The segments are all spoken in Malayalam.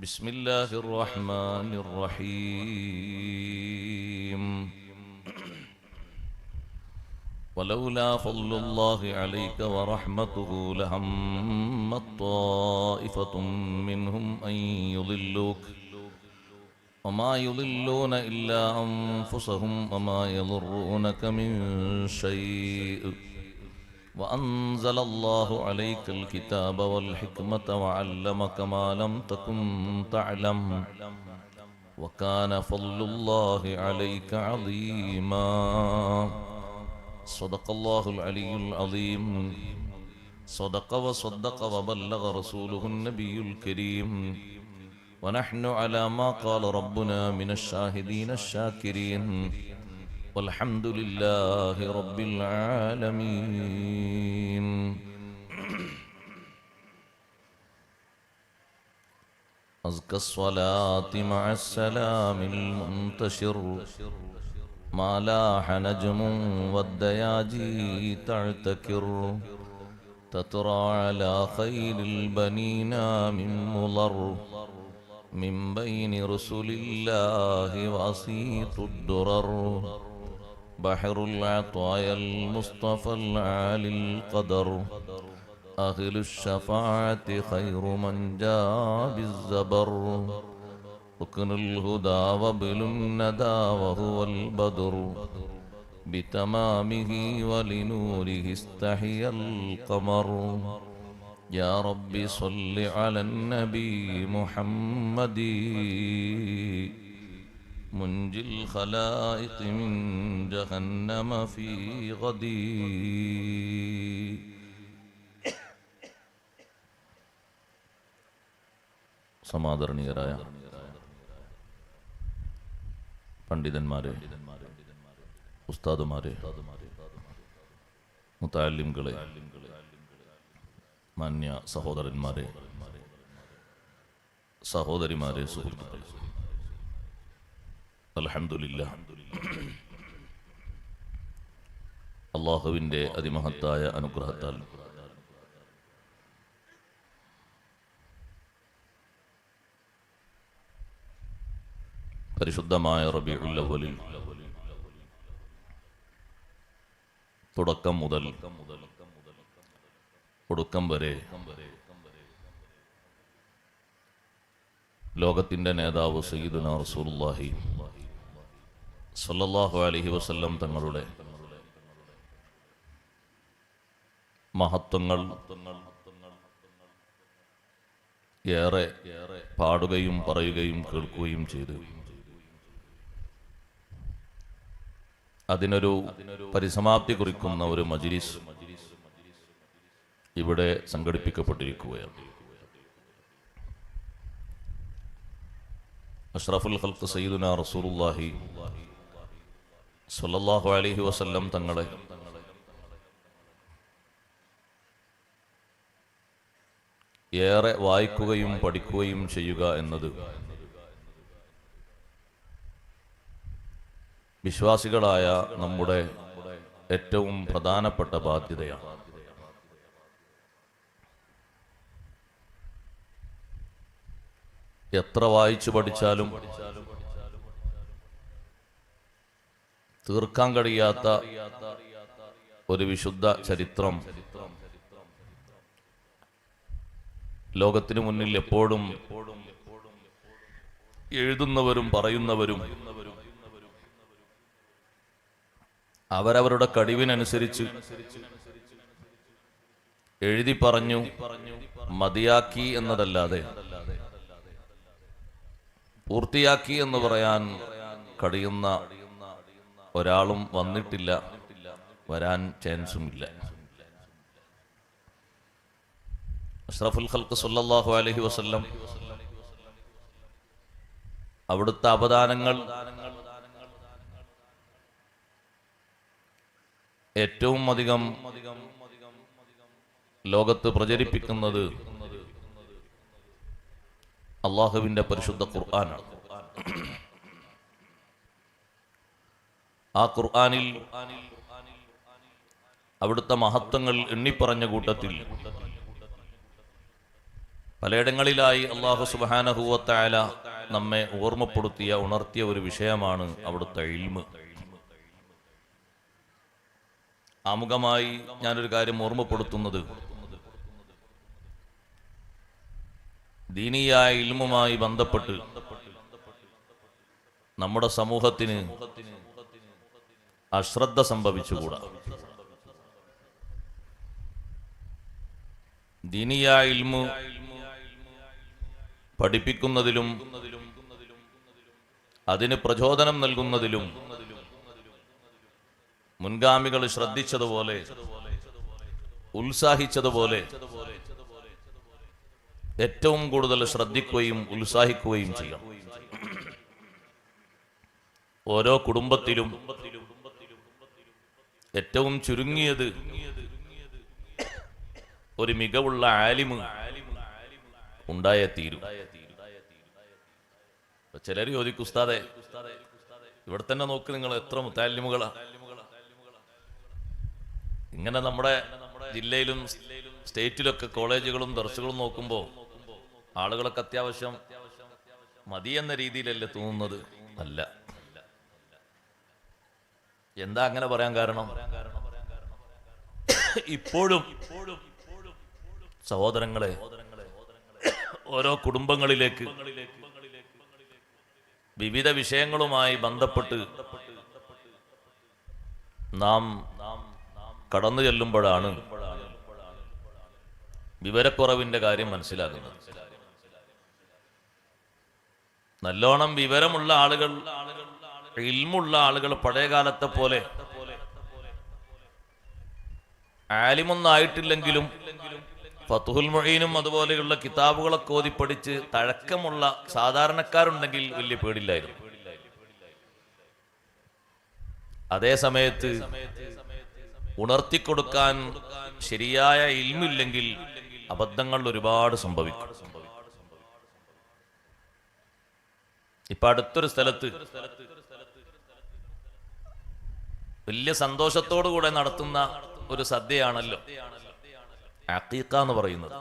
بسم الله الرحمن الرحيم ولولا فضل الله عليك ورحمته لهمت طائفة منهم أن يضلوك وما يضلون إلا أنفسهم وما يضرونك من شيء وأنزل الله عليك الكتاب والحكمة وعلمك ما لم تكن تعلم وكان فضل الله عليك عظيما صدق الله العلي العظيم صدق وصدق وبلغ رسوله النبي الكريم ونحن على ما قال ربنا من الشاهدين الشاكرين والحمد لله رب العالمين أزكى الصلاة مع السلام المنتشر ما لاح نجم والدياجي تعتكر تترى على خيل البنين من مضر من بين رسل الله وسيط الدرر بحر العطايا المصطفى العالي القدر أهل الشفاعة خير من جاء بالزبر ركن الهدى وابل الندى وهو البدر بتمامه ولنوره استحيا القمر يا رب صل على النبي محمد منجي الخلائق من جهنم في غدي സമാദരണീയരായ പണ്ഡിതന്മാരെ, ഉസ്താദുമാരെ, മുതഅല്ലിംകളെ, മാന്യ സഹോദരന്മാരെ, സഹോദരിമാരെ, സുഹൃത്തുക്കളെ, അൽഹംദുലില്ലാഹ് അല്ലാഹുവിൻ്റെ അതിമഹത്തായ അനുഗ്രഹത്താൽ പരിശുദ്ധമായ റബീഉൽ അവ്വലിൽ തുടക്കം മുതൽ ഒടുക്കം വരെ ലോകത്തിൻ്റെ നേതാവ് സയ്യിദുനാ റസൂലുള്ളാഹി സ്വല്ലല്ലാഹു അലൈഹി വസല്ലം തങ്ങളുടെ മഹത്വങ്ങൾ ഏറെ പാടുകയും പറയുകയും കേൾക്കുകയും ചെയ്തു. അതിനൊരു പരിസമാപ്തി കുറിക്കുന്ന ഒരു മജ്‌ലിസ് ഇവിടെ സംഘടിപ്പിക്കപ്പെട്ടിരിക്കുകയാണ്. അഷ്റഫുൽ ഖൽഖ് സയ്യിദുനാ റസൂലുള്ളാഹി സ്വല്ലല്ലാഹു അലൈഹി വസല്ലം തങ്ങളെ ഏറെ വായിക്കുകയും പഠിക്കുകയും ചെയ്യുക എന്നത് വിശ്വാസികളായ നമ്മുടെ ഏറ്റവും പ്രധാനപ്പെട്ട ബാധ്യതയാണ്. എത്ര വായിച്ചു പഠിച്ചാലും തീർക്കാൻ കഴിയാത്ത ഒരു വിശുദ്ധ ചരിത്രം ലോകത്തിനു മുന്നിൽ എപ്പോഴും എഴുതുന്നവരും പറയുന്നവരും അവരവരുടെ കഴിവിനനുസരിച്ച് എഴുതി പറഞ്ഞു മതിയാക്കി എന്നതല്ലാതെ പൂർത്തിയാക്കി എന്ന് പറയാൻ കഴിയുന്ന ഒരാളും വന്നിട്ടില്ല, വരാൻ ചാൻസുമില്ല. അഷ്റഫുൽ ഖൽഖ് സ്വല്ലല്ലാഹു അലൈഹി വസല്ലം അവിടുത്തെ അവദാനങ്ങൾ ഏറ്റവും അധികം ലോകത്ത് പ്രചരിപ്പിക്കുന്നത് അള്ളാഹുവിൻ്റെ പരിശുദ്ധ ഖുർആനാണ്. ആ ഖുർആനിൽ അവിടുത്തെ മഹത്വങ്ങൾ എണ്ണിപ്പറഞ്ഞ കൂട്ടത്തിൽ പലയിടങ്ങളിലായി അല്ലാഹു സുബ്ഹാനഹു വ തആല നമ്മെ ഓർമ്മപ്പെടുത്തിയ ഉണർത്തിയ ഒരു വിഷയമാണ് അവിടുത്തെ ഇൽമ്. ആമുഖമായി ഞാനൊരു കാര്യം ഓർമ്മപ്പെടുത്തുന്നത്, ദീനിയായ ഇൽമുമായി ബന്ധപ്പെട്ട് നമ്മുടെ സമൂഹത്തിന് അശ്രദ്ധ സംഭവിച്ചുകൂടാ. ദീനിയായ ഇൽമു പഠിപ്പിക്കുന്നതിലും അതിന് പ്രചോദനം നൽകുന്നതിലും മുൻഗാമികൾ ശ്രദ്ധിച്ചതുപോലെ, ഉത്സാഹിച്ചതുപോലെ ഏറ്റവും കൂടുതൽ ശ്രദ്ധിക്കുകയും ഉത്സാഹിക്കുകയും ചെയ്യണം. ഓരോ കുടുംബത്തിലും ഏറ്റവും ചുരുങ്ങിയത് ഒരു മികവുള്ള ആലിമ് ഉണ്ടായേ തീരും. ചിലർ ചോദിക്കും, ഉസ്താദെ ഇവിടെ തന്നെ നോക്ക്, നിങ്ങൾ എത്ര മുത്താലിമുകളാ. ഇങ്ങനെ നമ്മുടെ ജില്ലയിലും സ്റ്റേറ്റിലൊക്കെ കോളേജുകളും ദർസുകളും നോക്കുമ്പോൾ ആളുകളൊക്കെ അത്യാവശ്യം മതി എന്ന രീതിയിലല്ലേ തോന്നുന്നത്? അല്ല. എന്താ അങ്ങനെ പറയാൻ കാരണം? ഇപ്പോഴും സഹോദരങ്ങളെ, ഓരോ കുടുംബങ്ങളിലേക്ക് വിവിധ വിഷയങ്ങളുമായി ബന്ധപ്പെട്ട് നാം കടന്നു ചെല്ലുമ്പോഴാണ് വിവരക്കുറവിന്റെ കാര്യം മനസ്സിലാകുന്നത്. നല്ലോണം വിവരമുള്ള ആളുകൾ, ഇൽമുള്ള ആളുകൾ പഴയകാലത്തെ പോലെ ആലിമൊന്നും ആയിട്ടില്ലെങ്കിലും ഫത്ഹുൽ മുഈനും അതുപോലെയുള്ള കിതാബുകളൊക്കെ ഓതി പഠിച്ച് തഴക്കമുള്ള സാധാരണക്കാരുണ്ടെങ്കിൽ വലിയ പേടില്ലായിരുന്നു. അതേ സമയത്ത് ഉണർത്തിക്കൊടുക്കാൻ ശരിയായ ഇൽമില്ലെങ്കിൽ അബദ്ധങ്ങൾ ഒരുപാട് സംഭവിക്കും. ഇപ്പൊ അടുത്തൊരു സ്ഥലത്ത് വലിയ സന്തോഷത്തോടുകൂടെ നടത്തുന്ന ഒരു സദ്യയാണല്ലോ അഖീഖ എന്ന് പറയുന്നത്.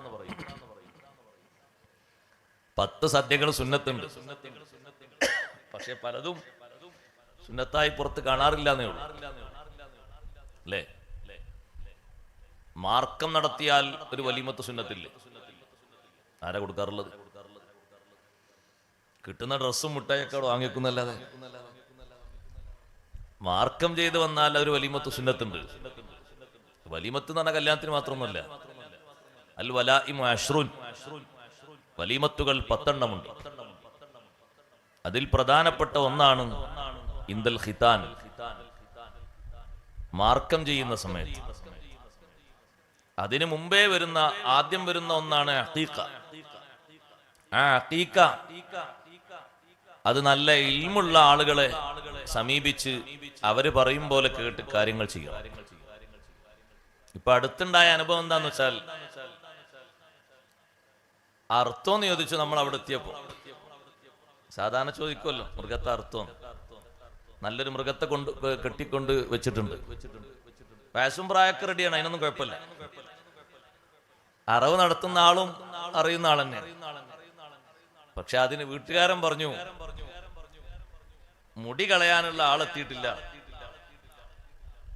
10 സദ്യകൾ സുന്നത്തുണ്ട്, പക്ഷെ പലതും സുന്നത്തായി പുറത്ത് കാണാറില്ല എന്നേ ഉള്ളൂ, അല്ലേ? മാർക്കം നടത്തിയാൽ ഒരു വലീമത്ത് സുന്നത്തില്ലേ? ആരാ കൊടുക്കാറുള്ളത്? കിട്ടുന്ന ഡ്രസ്സും മുട്ടായൊക്കെ വാങ്ങിക്കുന്നല്ലാതെ മാർക്കം ചെയ്ത് വന്നാൽ ഒരു വലീമത്ത് സുന്നത്തുണ്ട്. വലീമത്ത് എന്ന് പറഞ്ഞാൽ കല്യാണത്തിന് മാത്രമൊന്നുമല്ല. അൽ വലാഇമു അശ്റുൻ, വലീമത്തുകൾ 10 എണ്ണമുണ്ട്. അതിൽ പ്രധാനപ്പെട്ട ഒന്നാണ് ഇന്ദൽ ഖിതാൻ, മാർക്കം ചെയ്യുന്ന സമയത്ത്. അതിനു മുമ്പേ ആദ്യം വരുന്ന ഒന്നാണ് അഖീഖ. ആ അഖീഖ അത് നല്ല ഇൽമുള്ള ആളുകളെ സമീപിച്ച് അവര് പറയും പോലെ കേട്ട് കാര്യങ്ങൾ ചെയ്യണം. ഇപ്പൊ അടുത്തുണ്ടായ അനുഭവം എന്താന്ന് വെച്ചാൽ, അർത്ഥം എന്ന് ചോദിച്ചു. നമ്മൾ അവിടെ എത്തിയപ്പോ സാധാരണ ചോദിക്കുമല്ലോ, മൃഗത്തെ അർത്ഥം. നല്ലൊരു മൃഗത്തെ കെട്ടിക്കൊണ്ട് വെച്ചിട്ടുണ്ട്, വയസ്സും പ്രായമൊക്കെ റെഡിയാണ്, അതിനൊന്നും കുഴപ്പമില്ല. അറവ് നടത്തുന്ന ആളും അറിയുന്ന ആൾ തന്നെ. പക്ഷെ അതിന് വീട്ടുകാരൻ പറഞ്ഞു, മുടി കളയാനുള്ള ആളെത്തിയിട്ടില്ല,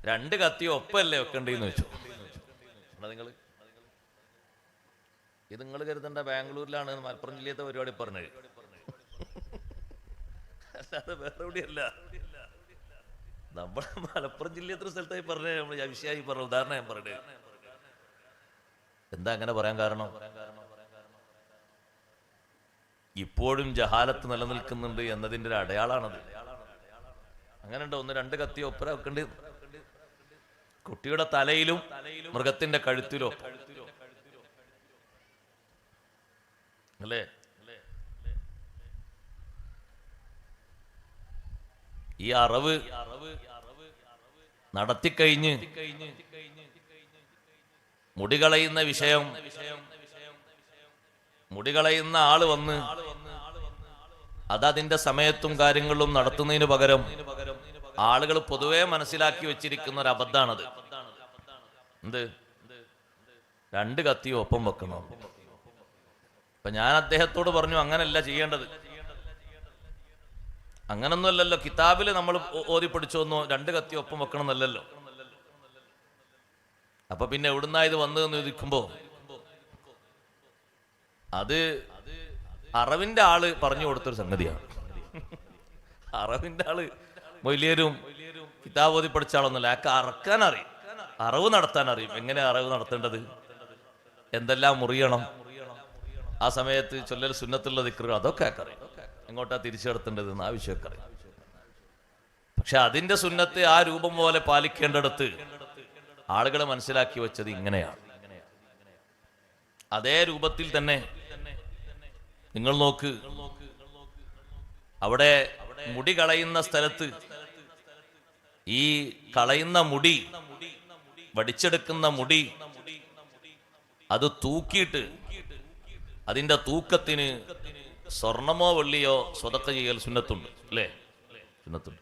2 കത്തിയോ ഒപ്പല്ലേ വെക്കണ്ടെന്ന് വെച്ചു. ഇത് നിങ്ങൾ കരുതണ്ട ബാംഗ്ലൂരിലാണ്, മലപ്പുറം ജില്ലത്തെ പരിപാടി പറഞ്ഞത്, അല്ലാതെ വേറെ എവിടെയല്ല. നമ്മുടെ മലപ്പുറം ജില്ലത്തെ സ്ഥലത്തായി പറഞ്ഞ നമ്മൾ വിഷയമായി പറഞ്ഞ ഉദാഹരണം ഞാൻ പറഞ്ഞത്. എന്താ അങ്ങനെ പറയാൻ കാരണം? ഇപ്പോഴും ജഹാലത്ത് നിലനിൽക്കുന്നുണ്ട് എന്നതിൻ്റെ ഒരു അടയാളാണത്. അങ്ങനെ ഉണ്ടോ? 1-2 കത്തിയോ ഒപ്പര വെക്കണ്ട്, കുട്ടിയുടെ തലയിലും മൃഗത്തിന്റെ കഴുത്തിലോ, അല്ലേ? ഈ അറവ് നടത്തിക്കഴിഞ്ഞ് മുടി കളയുന്ന വിഷയം, മുടി കളയുന്ന ആള് വന്ന് അതതിന്റെ സമയത്തും കാര്യങ്ങളും നടത്തുന്നതിന് പകരം ആളുകൾ പൊതുവെ മനസ്സിലാക്കി വെച്ചിരിക്കുന്ന ഒരു അബദ്ധാണത്. എന്ത്? 2 കത്തിയോ ഒപ്പം വെക്കണം. അപ്പൊ ഞാൻ അദ്ദേഹത്തോട് പറഞ്ഞു, അങ്ങനല്ല ചെയ്യേണ്ടത്, അങ്ങനൊന്നുമല്ലല്ലോ. കിതാബിൽ നമ്മൾ ഓതി പഠിച്ചോന്നോ 2 കത്തി ഒപ്പം വെക്കണം എന്നല്ലല്ലോ. അപ്പൊ പിന്നെ എവിടുന്നാ ഇത് വന്നതെന്ന് ചോദിക്കുമ്പോ അത് അറവിന്റെ ആള് പറഞ്ഞു കൊടുത്തൊരു സംഗതിയാണ്. അറവിന്റെ ആള് മൊയ്ലിയരും കിതാബ് ഓതി പഠിച്ച ആളൊന്നുമല്ല. അയാൾക്ക് അറക്കാൻ അറിയും, അറവ് നടത്താൻ അറിയും. എങ്ങനെ അറവ് നടത്തേണ്ടത്, എന്തെല്ലാം മുറിയണം, ആ സമയത്ത് ചൊല്ലൽ സുന്നത്തുള്ള ദിക്റുകൾ, അതൊക്കെ അറിയാം. എങ്ങോട്ടാ തിരിച്ചു നടത്തേണ്ടതെന്ന് ആവശ്യമൊക്കെ അറിയാം. പക്ഷെ അതിന്റെ സുന്നത്ത് ആ രൂപം പോലെ പാലിക്കേണ്ടടുത്ത് ആളുകൾ മനസ്സിലാക്കി വെച്ചത് ഇങ്ങനെയാണ്. അതേ രൂപത്തിൽ തന്നെ നിങ്ങൾ നോക്ക്, അവിടെ മുടി കളയുന്ന സ്ഥലത്ത് ഈ കളയുന്ന മുടി, വടിച്ചെടുക്കുന്ന മുടി, അത് തൂക്കിയിട്ട് അതിന്റെ തൂക്കത്തിന് സ്വർണമോ വെള്ളിയോ സ്വതക്ക ചെയ്യൽ സുന്നത്തുണ്ട്, അല്ലേ? സുന്നത്തുണ്ട്.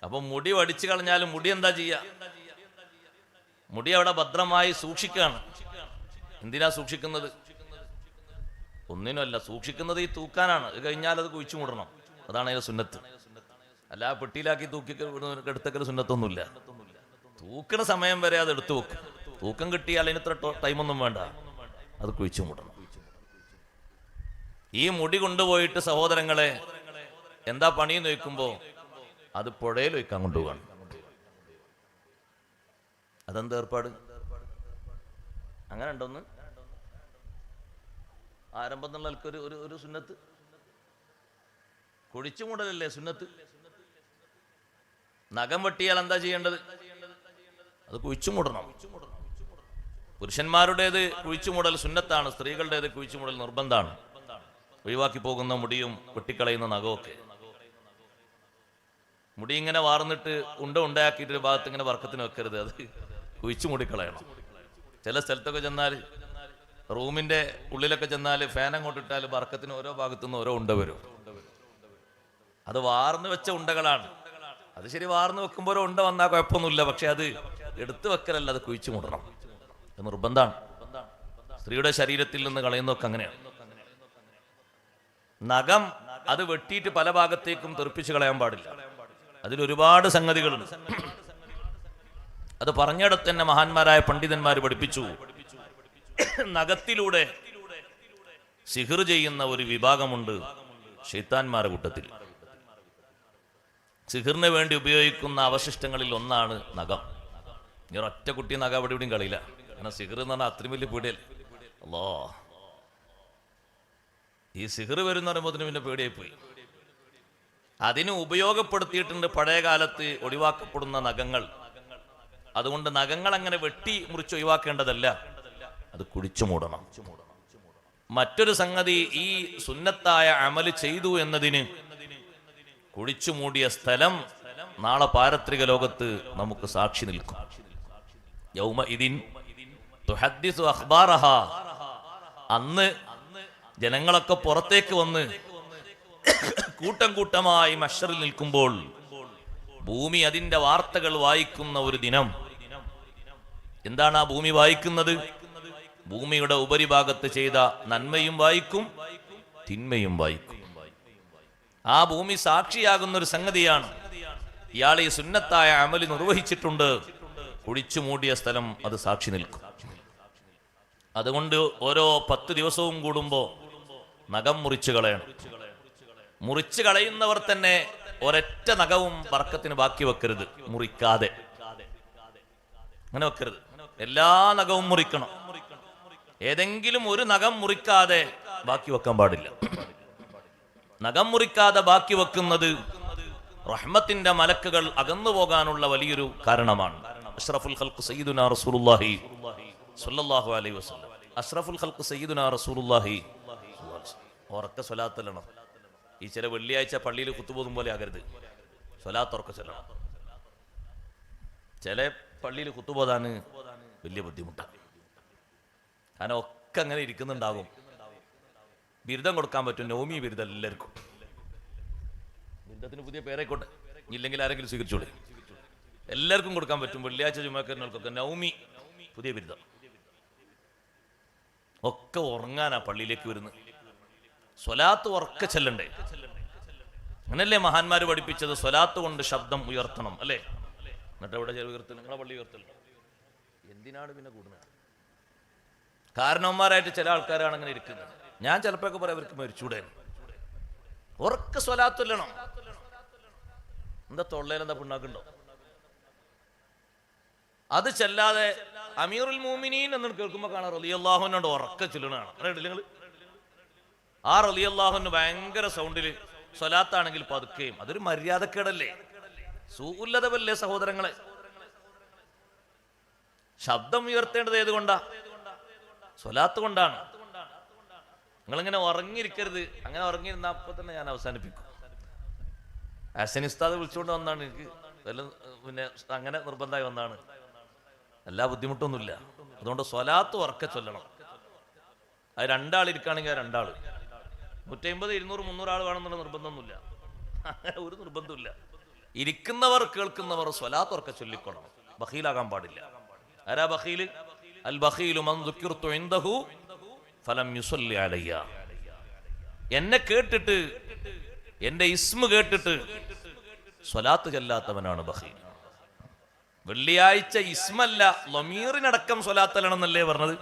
അപ്പൊ മുടി വടിച്ചു കളഞ്ഞാലും മുടി എന്താ ചെയ്യാ? മുടി അവിടെ ഭദ്രമായി സൂക്ഷിക്കാണ്. എന്തിനാ സൂക്ഷിക്കുന്നത്? ഒന്നിനുമല്ല, സൂക്ഷിക്കുന്നത് ഈ തൂക്കാനാണ്. ഇത് കഴിഞ്ഞാൽ അത് കുഴിച്ചു മൂടണം, അതാണ് അതിന്റെ സുന്നത്ത്. അല്ല പെട്ടിയിലാക്കി തൂക്കി എടുത്തക്കൽ സുന്നത്തൊന്നുമില്ല. തൂക്കണ സമയം വരെ അത് എടുത്തു വെക്കും. തൂക്കം കിട്ടിയാൽ അതിനിത്ര ടൈമൊന്നും വേണ്ട, അത് കുഴിച്ചു മൂടണം. ഈ മുടി കൊണ്ടുപോയിട്ട് സഹോദരങ്ങളെ എന്താ പണിയെന്ന് ചോദിക്കുമ്പോ അത് പുഴയിൽ വയ്ക്കാൻ കൊണ്ടുപോവാണ്. അതെന്താ ഏർപ്പാട്? അങ്ങനെ ഉണ്ടോന്ന് ആരംഭം എന്നുള്ള ഒരു സുന്നത്ത്, കുഴിച്ചു മൂടലല്ലേ സുന്നത്ത്. നഖം വെട്ടിയാൽ എന്താ ചെയ്യേണ്ടത്? അത് കുഴിച്ചു മൂടണം. പുരുഷന്മാരുടേത് കുഴിച്ചു മൂടൽ സുന്നത്താണ്, സ്ത്രീകളുടേത് കുഴിച്ചു മൂടൽ നിർബന്ധമാണ്. ഒഴിവാക്കി പോകുന്ന മുടിയും വെട്ടിക്കളയുന്ന നഖമൊക്കെ. മുടി ഇങ്ങനെ വാർന്നിട്ട് ഉണ്ടാക്കിയിട്ട് ഒരു ഭാഗത്ത് ഇങ്ങനെ വർക്കത്തിന് വെക്കരുത്, അത് കുഴിച്ചു മൂടിക്കളയണം. ചില സ്ഥലത്തൊക്കെ ചെന്നാൽ, റൂമിന്റെ ഉള്ളിലൊക്കെ ചെന്നാൽ ഫാൻ അങ്ങോട്ട് ഇട്ടാൽ വർക്കത്തിന് ഓരോ ഭാഗത്തുനിന്ന് ഓരോ ഉണ്ട വരും. അത് വാർന്നു വെച്ച ഉണ്ടകളാണ്. അത് ശരി, വാർന്നു വെക്കുമ്പോൾ ഉണ്ട വന്നാൽ കുഴപ്പമൊന്നുമില്ല. പക്ഷെ അത് എടുത്തു വെക്കലല്ല, അത് കുഴിച്ചു മൂടണം. അത് നിർബന്ധമാണ്. സ്ത്രീയുടെ ശരീരത്തിൽ നിന്ന് കളയുന്നതൊക്കെ അങ്ങനെയാണ്. നഖം അത് വെട്ടിയിട്ട് പല ഭാഗത്തേക്കും തെറിപ്പിച്ച് കളയാൻ പാടില്ല. അതിലൊരുപാട് സംഗതികളുണ്ട്. അത് പറഞ്ഞിടത്ത് തന്നെ മഹാന്മാരായ പണ്ഡിതന്മാർ പഠിപ്പിച്ചു. നഖത്തിലൂടെ സിഹിർ ചെയ്യുന്ന ഒരു വിഭാഗമുണ്ട് ശൈത്താന്മാരുടെ കൂട്ടത്തിൽ. സിഹിറിന് വേണ്ടി ഉപയോഗിക്കുന്ന അവശിഷ്ടങ്ങളിൽ ഒന്നാണ് നഖം. ഈ ഒറ്റ കുട്ടി നഖം അവിടെ ഇവിടെയും കളിയില്ല. കാരണം സിഹിർ എന്ന് പറഞ്ഞാൽ അത്രയും വലിയ പീടിയല്ലേ. അല്ലോ, ഈ സിഹിർ വരുന്ന പറയുമ്പോൾ പിന്നെ പേടിയായി പോയി. അതിന് ഉപയോഗപ്പെടുത്തിയിട്ടുണ്ട് പഴയ കാലത്ത് ഒഴിവാക്കപ്പെടുന്ന നഖങ്ങൾ. അതുകൊണ്ട് നഖങ്ങൾ അങ്ങനെ വെട്ടി മുറിച്ച് ഒഴിവാക്കേണ്ടതല്ല, അത് കുഴിച്ചു മൂടണം. മറ്റൊരു സംഗതി, ഈ സുന്നത്തായ അമല് ചെയ്തു എന്നതിന് കുഴിച്ചു മൂടിയ സ്ഥലം നാളെ പാരത്രിക ലോകത്ത് നമുക്ക് സാക്ഷി നിൽക്കും. യൗമ ഇദിൻ തുഹദ്ദിസു അഖ്ബാറഹാ. അന്ന് ജനങ്ങളൊക്കെ പുറത്തേക്ക് വന്ന് കൂട്ടം കൂട്ടമായി മഹ്ശറിൽ നിൽക്കുമ്പോൾ ഭൂമി അതിന്റെ വാർത്തകൾ വായിക്കുന്ന ഒരു ദിനം. എന്താണ് ആ ഭൂമി വായിക്കുന്നത്? ഭൂമിയുടെ ഉപരിഭാഗത്ത് ചെയ്ത നന്മയും വായിക്കും, തിന്മയും വായിക്കും. ആ ഭൂമി സാക്ഷിയാകുന്ന ഒരു സംഗതിയാണ്. ഇയാൾ ഈ സുന്നത്തായ അമല് നിർവഹിച്ചിട്ടുണ്ട്, കുഴിച്ചു മൂടിയ സ്ഥലം അത് സാക്ഷി നിൽക്കും. അതുകൊണ്ട് ഓരോ 10 ദിവസവും കൂടുമ്പോ നഖം മുറിച്ചു കളയണം. മുറിച്ചു കളയുന്നവർ തന്നെ ഒരൊറ്റ നഖവും ബർക്കത്തിന് ബാക്കി വെക്കരുത്, മുറിക്കാതെ. അങ്ങനെ വെക്കരുത്. എല്ലാ നഖവും മുറിക്കണം. ഏതെങ്കിലും ഒരു നഖം മുറിക്കാതെ ബാക്കി വെക്കാൻ പാടില്ല. നഖം മുറിക്കാതെ ബാക്കി വെക്കുന്നത് റഹ്മത്തിന്റെ മലക്കുകൾ അകന്നു പോകാനുള്ള വലിയൊരു കാരണമാണ്. അഷ്റഫുൽ ഖൽഖ് സയ്യിദുനാ റസൂലുള്ളാഹി സ്വല്ലല്ലാഹു അലൈഹി വസല്ലം. അഷ്റഫുൽ ഖൽഖ് സയ്യിദുനാ റസൂലുള്ളാഹി ഉറക്ക സ്വലാത്തല്ലണം. ഈ ചില വെള്ളിയാഴ്ച പള്ളിയിൽ കുത്തുപോകും പോലെ ആകരുത്. സ്വലാത്ത് ഉറക്ക ചൊല്ലണം. ചില പള്ളിയിൽ കുത്തുപോകാൻ വലിയ ബുദ്ധിമുട്ടാണ്. കാരണം ഒക്കെ അങ്ങനെ ഇരിക്കുന്നുണ്ടാകും. ബിരുദം കൊടുക്കാൻ പറ്റും, നൗമി ബിരുദം എല്ലാവർക്കും. ബിരുദത്തിന് പുതിയ പേരായിക്കോട്ടെ, ഇല്ലെങ്കിൽ ആരെങ്കിലും സ്വീകരിച്ചോളെ. എല്ലാവർക്കും കൊടുക്കാൻ പറ്റും. വെള്ളിയാഴ്ച ജുമാക്കറിനൊക്കെ നൗമി പുതിയ ബിരുദം. ഒക്കെ ഉറങ്ങാനാ പള്ളിയിലേക്ക് വരുന്നത്. സ്വലാത്ത് ഉറക്കെ ചെല്ലണ്ടേ? അങ്ങനല്ലേ മഹാന്മാര് പഠിപ്പിച്ചത്? സ്വലാത്ത് കൊണ്ട് ശബ്ദം ഉയർത്തണം അല്ലേ? എന്നിട്ട് എവിടെ ഉയർത്തൽ? നിങ്ങളെ പള്ളി ഉയർത്തൽ എന്തിനാണ് പിന്നെ കൂടുന്നത്? കാരണവന്മാരായിട്ട് ചില ആൾക്കാരാണ് അങ്ങനെ ഇരിക്കുന്നത്. ഞാൻ ചിലപ്പോഴൊക്കെ പറയാം അവർക്ക് മരിച്ചൂടെ, ഉറക്കെ സ്വലാത്ത് ചൊല്ലണം. എന്താ തൊള്ളയിലെന്താ പിണ്ണാക്കുണ്ടോ? അത് ചെല്ലാതെ അമീറുൽ മുഅ്മിനീൻ എന്ന് കേൾക്കുമ്പോൾ കാണാൻ റളിയല്ലാഹു അൻഹു ഉറക്കെ ചൊല്ലണതാണ്. അറിയില്ല നിങ്ങൾ? ആ റളിയല്ലാഹു അൻഹു ഭയങ്കര സൗണ്ടില് സ്വലാത്താണെങ്കിൽ പതുക്കെയും. അതൊരു മര്യാദക്കേടല്ലേ? സൂഉല്ലദബല്ലേ സഹോദരങ്ങളെ? ശബ്ദം ഉയർത്തേണ്ടത് ഏതുകൊണ്ടാ? സ്വലാത്ത് കൊണ്ടാണ്. നിങ്ങളിങ്ങനെ ഉറങ്ങിയിരിക്കരുത്. അങ്ങനെ ഉറങ്ങിയിരുന്ന അപ്പൊ തന്നെ ഞാൻ അവസാനിപ്പിക്കും. ഹസൻ ഉസ്താദ് വിളിച്ചുകൊണ്ട് വന്നാണ്. എനിക്ക് പിന്നെ അങ്ങനെ നിർബന്ധമായി വന്നാണ്. എല്ലാ ബുദ്ധിമുട്ടൊന്നുമില്ല. അതുകൊണ്ട് സ്വലാത്ത് ഉറക്കെ ചൊല്ലണം. അത് രണ്ടാളിരിക്കുകയാണെങ്കിൽ രണ്ടാള്, 150, 200, 300 ആൾ വേണമെന്നുള്ള നിർബന്ധമൊന്നുമില്ല. അങ്ങനെ ഒരു നിർബന്ധമില്ല. ഇരിക്കുന്നവർ കേൾക്കുന്നവർ സ്വലാത്ത് ഉറക്കെ ചൊല്ലിക്കൊള്ളണം. ബഖീലാകാൻ പാടില്ല. ആരാ ബഖീല്? അൽ ബഖീലു മൻ ദുക്കിർതു ഇൻദഹു ഫലം യുസല്ലി അലയ്യ. എന്നെ കേട്ടിട്ട്, എന്റെ ഇസ്മ കേട്ടിട്ട് സ്വലാത്ത് ചെല്ലാത്തവനാണ് ബഖീൽ. വെള്ളിയാഴ്ച ഇസ്മല്ല ലമീറിനടക്കം സ്വലാത്തല്ലണമെന്നല്ലേ പറഞ്ഞത്?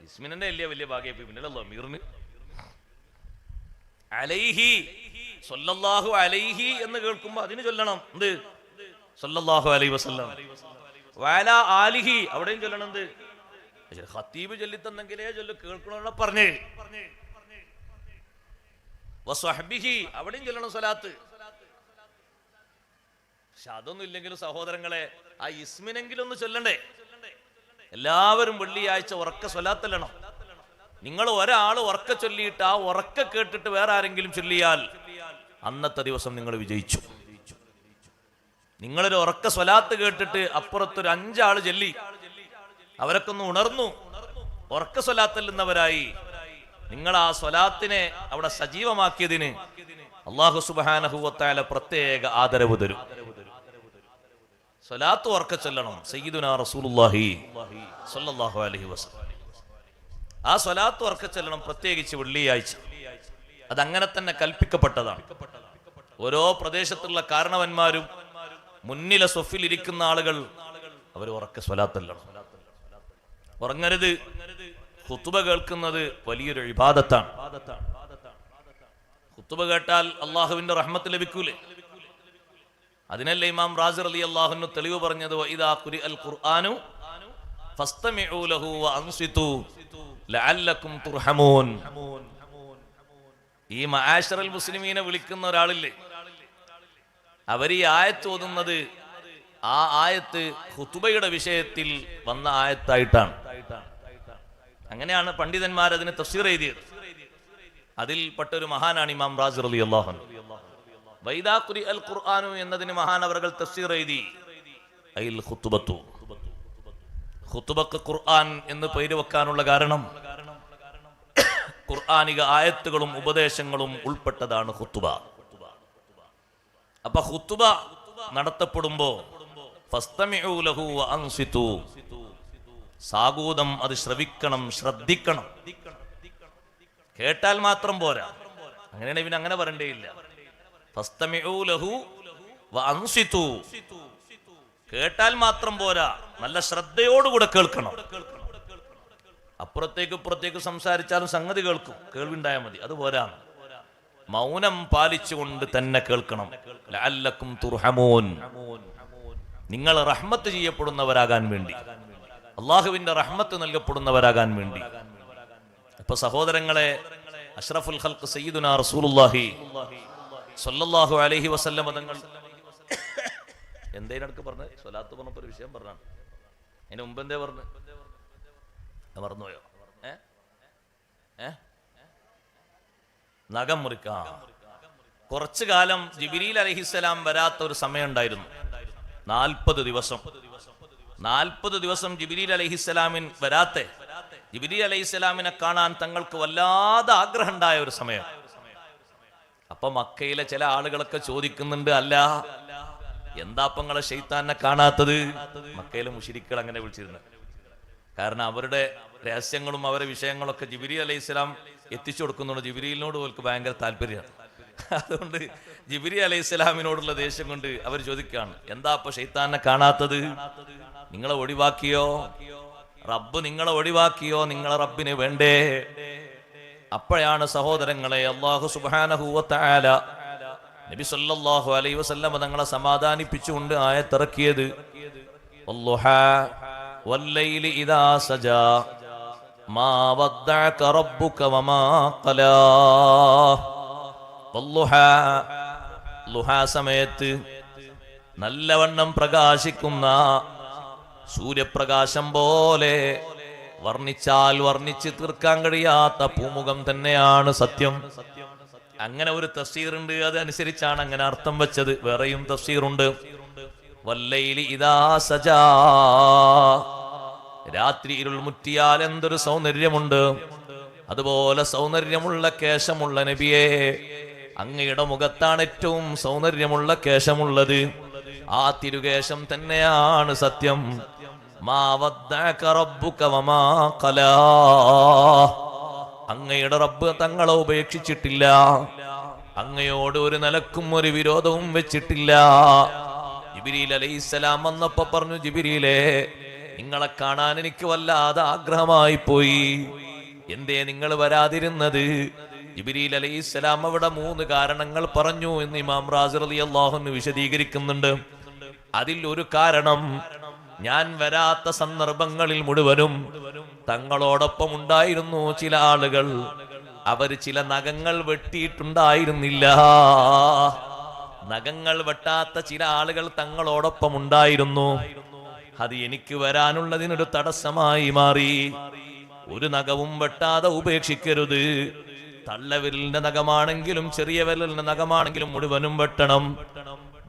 ഇസ്മിനെ അല്ലേ വലിയ ഭാഗ്യ, പിന്നെ ലമീറിന് അലൈഹി, സല്ലല്ലാഹു അലൈഹി എന്ന് കേൾക്കുമ്പോ അതിന് ചൊല്ലണം. എന്ത്? സല്ലല്ലാഹു അലൈഹി വസല്ലം. വഅലാ ആലിഹി അവിടെയും ചൊല്ലണം. എന്ത്? ഖത്തീബ് ചൊല്ലിത്തന്നെങ്കിലേ ചൊല്ലു, കേൾക്കണമെന്ന് പറഞ്ഞേ. വസ്വഹ്ബിഹി അവിടെയും ചൊല്ലണം സ്വലാത്ത്. പക്ഷെ അതൊന്നും ഇല്ലെങ്കിലും സഹോദരങ്ങളെ, ആ ഇസ്മിനെങ്കിലും ഒന്ന് ചൊല്ലണ്ടേ? എല്ലാവരും വെള്ളിയാഴ്ച ഉറക്ക സ്വലാത്തല്ലണം. നിങ്ങൾ ഒരാൾ ഉറക്ക ചൊല്ലിയിട്ട് ആ ഉറക്ക കേട്ടിട്ട് വേറെ ആരെങ്കിലും ചൊല്ലിയാൽ അന്നത്തെ ദിവസം നിങ്ങൾ വിജയിച്ചു. നിങ്ങളൊരു ഉറക്ക സ്വലാത്ത് കേട്ടിട്ട് അപ്പുറത്തൊരു 5 ആള് ചൊല്ലി, അവരൊക്കെ ഒന്ന് ഉണർന്നു, ഉറക്ക സ്വലാത്തല്ലുന്നവരായി. നിങ്ങൾ ആ സ്വലാത്തിനെ അവിടെ സജീവമാക്കിയതിന് അല്ലാഹു സുബ്ഹാനഹു വ തആല പ്രത്യേക ആദരവ് തരും. സ്വലാത്ത് ഉറക്ക ചൊല്ലണം. സയ്യിദുനാ റസൂലുള്ളാഹി സ്വല്ലല്ലാഹു അലൈഹി വസല്ലം ആ സ്വലാത്ത് ഉറക്ക ചൊല്ലണം, പ്രത്യേകിച്ച് വെള്ളിയാഴ്ച. അതങ്ങനെ തന്നെ കൽപ്പിക്കപ്പെട്ടതാണ്. ഓരോ പ്രദേശത്തുള്ള കാരണവന്മാരും മുന്നിലെ സൊഫിൽ ഇരിക്കുന്ന ആളുകൾ അവർ ഉറക്ക സ്വലാത്തല്ലണം. ഉറങ്ങരുത്. ഖുതുബ കേൾക്കുന്നത് വലിയൊരു ഇബാദത്താണ്. ഖുതുബ കേട്ടാൽ അള്ളാഹുവിന്റെ റഹ്മത്ത് ലഭിക്കൂലേ? അതിനല്ലേ ഇമാം റാസി റളിയല്ലാഹു അൻഹു തെളിവ് പറഞ്ഞത്, വഇദാ ഖുരിഅൽ ഖുർആനു ഫസ്തമിഉ ലഹു വഅൻസിതു ലഅല്ലകും തുർഹമൂൻ. ഈ മആശറൽ മുസ്ലിമീനെ വിളിക്കുന്ന ഒരാളില്ലേ, അവർ ഈ ആയത്ത് ഓതുന്നത് ആ ആയത്ത് ഖുതുബയുടെ വിഷയത്തിൽ വന്ന ആയത്തായിട്ടാണ്. അങ്ങനെയാണ് പണ്ഡിതന്മാർ അതിന് തഫ്സീർ എഴുതിയത്. അതിൽ പെട്ടൊരു മഹാനാണ് ഇമാം റാസി റളിയല്ലാഹു അൻഹു. വൈദാ ഖുരിഅൽ ഖുർആനു എന്നതിന് മഹാൻ അവர்கள் തഫ്സീർ എഴുതി, അയിൽ ഖുതുബത്തു. ഖുതുബക്ക് ഖുർആൻ എന്ന് പേര് വെക്കാനുള്ള കാരണം ഖുർആനിക ആയത്തുകളും ഉപദേശങ്ങളും ഉൾപ്പെട്ടതാണ് ഖുതുബ. അപ്പൊ ഖുതുബ നടത്തപ്പെടുമ്പോ ഫസ്തമിഉ ലഹു വഅൻസിതു, സാഗൂതം അത് ശ്രവിക്കണം, ശ്രദ്ധിക്കണം. കേട്ടാൽ മാത്രം പോരാ. അങ്ങനെയാണെങ്കിൽ പിന്നെ അങ്ങനെ പറയേണ്ടേയില്ല. ഫസ്തമിഉ ലഹു വഅൻസിതു, കേട്ടാൽ മാത്രം പോരാ, നല്ല ശ്രദ്ധയോടുകൂടെ കേൾക്കണം. അപ്പുറത്തേക്ക് ഇപ്പുറത്തേക്ക് സംസാരിച്ചാലും സംഗതി കേൾക്കും, കേൾവിണ്ടായാൽ മതി, അത് പോരാ. മൗനം പാലിച്ചുകൊണ്ട് തന്നെ കേൾക്കണം. ലഅല്ലകും തുർഹമൂൻ, നിങ്ങൾ റഹ്മത്ത് ചെയ്യപ്പെടുന്നവരാകാൻ വേണ്ടി, അള്ളാഹുവിന്റെ റഹ്മത്ത് നൽകപ്പെടുന്നവരാകാൻ വേണ്ടി. ഇപ്പൊ സഹോദരങ്ങളെ, അഷ്റഫുൽ ഖൽഖ് സയ്യിദുനാ റസൂലുള്ളാഹി സ്വല്ലല്ലാഹു അലൈഹി വസല്ലം തങ്ങൾ എന്തേനടുക്ക് പറഞ്ഞ സ്വലാത്ത് പറഞ്ഞപ്പോ ഒരു വിഷയം പറഞ്ഞാണ്. അതിന് മുമ്പ് എന്തേ പറഞ്ഞു? മറന്നുപോയോ? നഖം മുറിക്കാം. കുറച്ചു കാലം ജിബ്രീൽ അലൈഹിസ്സലാം വരാത്ത ഒരു സമയം ഉണ്ടായിരുന്നു. 40 ദിവസം. 40 ദിവസം ജിബ്രീൽ അലൈഹിസ്സലാമിൻ വരാത്ത, ജിബ്രീൽ അലൈഹിസ്സലാമിനെ കാണാൻ തങ്ങൾക്ക് വല്ലാതെ ആഗ്രഹം ഉണ്ടായ ഒരു സമയം. അപ്പൊ മക്കയിലെ ചില ആളുകളൊക്കെ ചോദിക്കുന്നുണ്ട്, അല്ല എന്താപ്പങ്ങളെ ശൈത്താനെ കാണാത്തത്? മക്കയിലെ മുശ്രിക്കുകൾ അങ്ങനെ വിളിച്ചിരുന്നു. കാരണം അവരുടെ രഹസ്യങ്ങളും അവരെ വിഷയങ്ങളൊക്കെ ജിബ്രീൽ അലൈഹിസ്സലാം എത്തിച്ചു കൊടുക്കുന്നുണ്ട്. ജിബ്രീലിനോട് അവർക്ക് ഭയങ്കര താല്പര്യമാണ്. അതുകൊണ്ട് ജിബ്രീൽ അലൈഹിസ്സലാമിനോടുള്ള ദേഷ്യം കൊണ്ട് അവർ ചോദിക്കുകയാണ്, എന്താ അപ്പൊ ശൈത്താനെ കാണാത്തത്? നിങ്ങളെ ഒഴിവാക്കിയോ? റബ്ബ് നിങ്ങളെ ഒഴിവാക്കിയോ? നിങ്ങളെ റബ്ബിന് വേണ്ടേ? അപ്പോഴാണ് സഹോദരങ്ങളെ അല്ലാഹു സുബ്ഹാനഹു വ തആല നബി സല്ലല്ലാഹു അലൈഹി വസല്ലം തങ്ങളെ സമാധാനിപ്പിച്ചുകൊണ്ട് ആയത്തിറക്കിയത്, വല്ലുഹാ വല്ലൈലി ഇദാ സജാ മാ വദ്ദഅക റബ്ബുക വമാ ഖലാ. വല്ലുഹാ, ലുഹാ സമയത്ത് നല്ലവണ്ണം പ്രകാശിക്കുന്ന സൂര്യപ്രകാശം പോലെ വർണ്ണിച്ചാൽ വർണ്ണിച്ച് തീർക്കാൻ കഴിയാത്ത പൂമുഖം തന്നെയാണ് സത്യം. അങ്ങനെ ഒരു തഫ്സീറുണ്ട്, അതനുസരിച്ചാണ് അങ്ങനെ അർത്ഥം വെച്ചത്. വേറെയും തഫ്സീറുണ്ട്. വല്ലൈലി ഇദാ സജാ, രാത്രി ഇരുൾ മുറ്റിയാൽ എന്തൊരു സൗന്ദര്യമുണ്ട്. അതുപോലെ സൗന്ദര്യമുള്ള കേശമുള്ള നബിയെ, അങ്ങയുടെ മുഖത്താണ് ഏറ്റവും സൗന്ദര്യമുള്ള കേശമുള്ളത്. ആ തിരുകേശം തന്നെയാണ് സത്യം. മാ വദ്ദഅക റബ്ബുക വമാ ഖലാ, അങ്ങയുടെ റബ്ബ് തങ്ങളെ ഉപേക്ഷിച്ചിട്ടില്ല, അങ്ങയോട് ഒരു നിലക്കും ഒരു വിരോധവും വെച്ചിട്ടില്ല. ജിബ്രീൽ അലൈഹിസ്സലാം വന്നപ്പോ പറഞ്ഞു, ജിബ്രീലേ, നിങ്ങളെ കാണാൻ എനിക്ക് വല്ലാതെ ആഗ്രഹമായി പോയി, എന്തേ നിങ്ങൾ വരാതിരുന്നത്? ജിബ്രീൽ അലൈഹിസ്സലാം അവിടെ 3 കാരണങ്ങൾ പറഞ്ഞു എന്ന് ഇമാം റാസി റളിയല്ലാഹു അൻഹു വിശദീകരിക്കുന്നുണ്ട്. അതിൽ ഒരു കാരണം, ഞാൻ വരാത്ത സന്ദർഭങ്ങളിൽ മുഴുവനും തങ്ങളോടൊപ്പം ഉണ്ടായിരുന്നു ചില ആളുകൾ. അവർ ചില നഖങ്ങൾ വെട്ടിയിട്ടുണ്ടായിരുന്നില്ല. നഖങ്ങൾ വെട്ടാത്ത ചില ആളുകൾ തങ്ങളോടൊപ്പം ഉണ്ടായിരുന്നു. അത് എനിക്ക് വരാനുള്ളതിനൊരു തടസ്സമായി മാറി. ഒരു നഖവും വെട്ടാതെ ഉപേക്ഷിക്കരുത്. തള്ളവിരലിന്റെ നഖമാണെങ്കിലും ചെറിയ വിരലിന്റെ നഖമാണെങ്കിലും മുഴുവനും വെട്ടണം.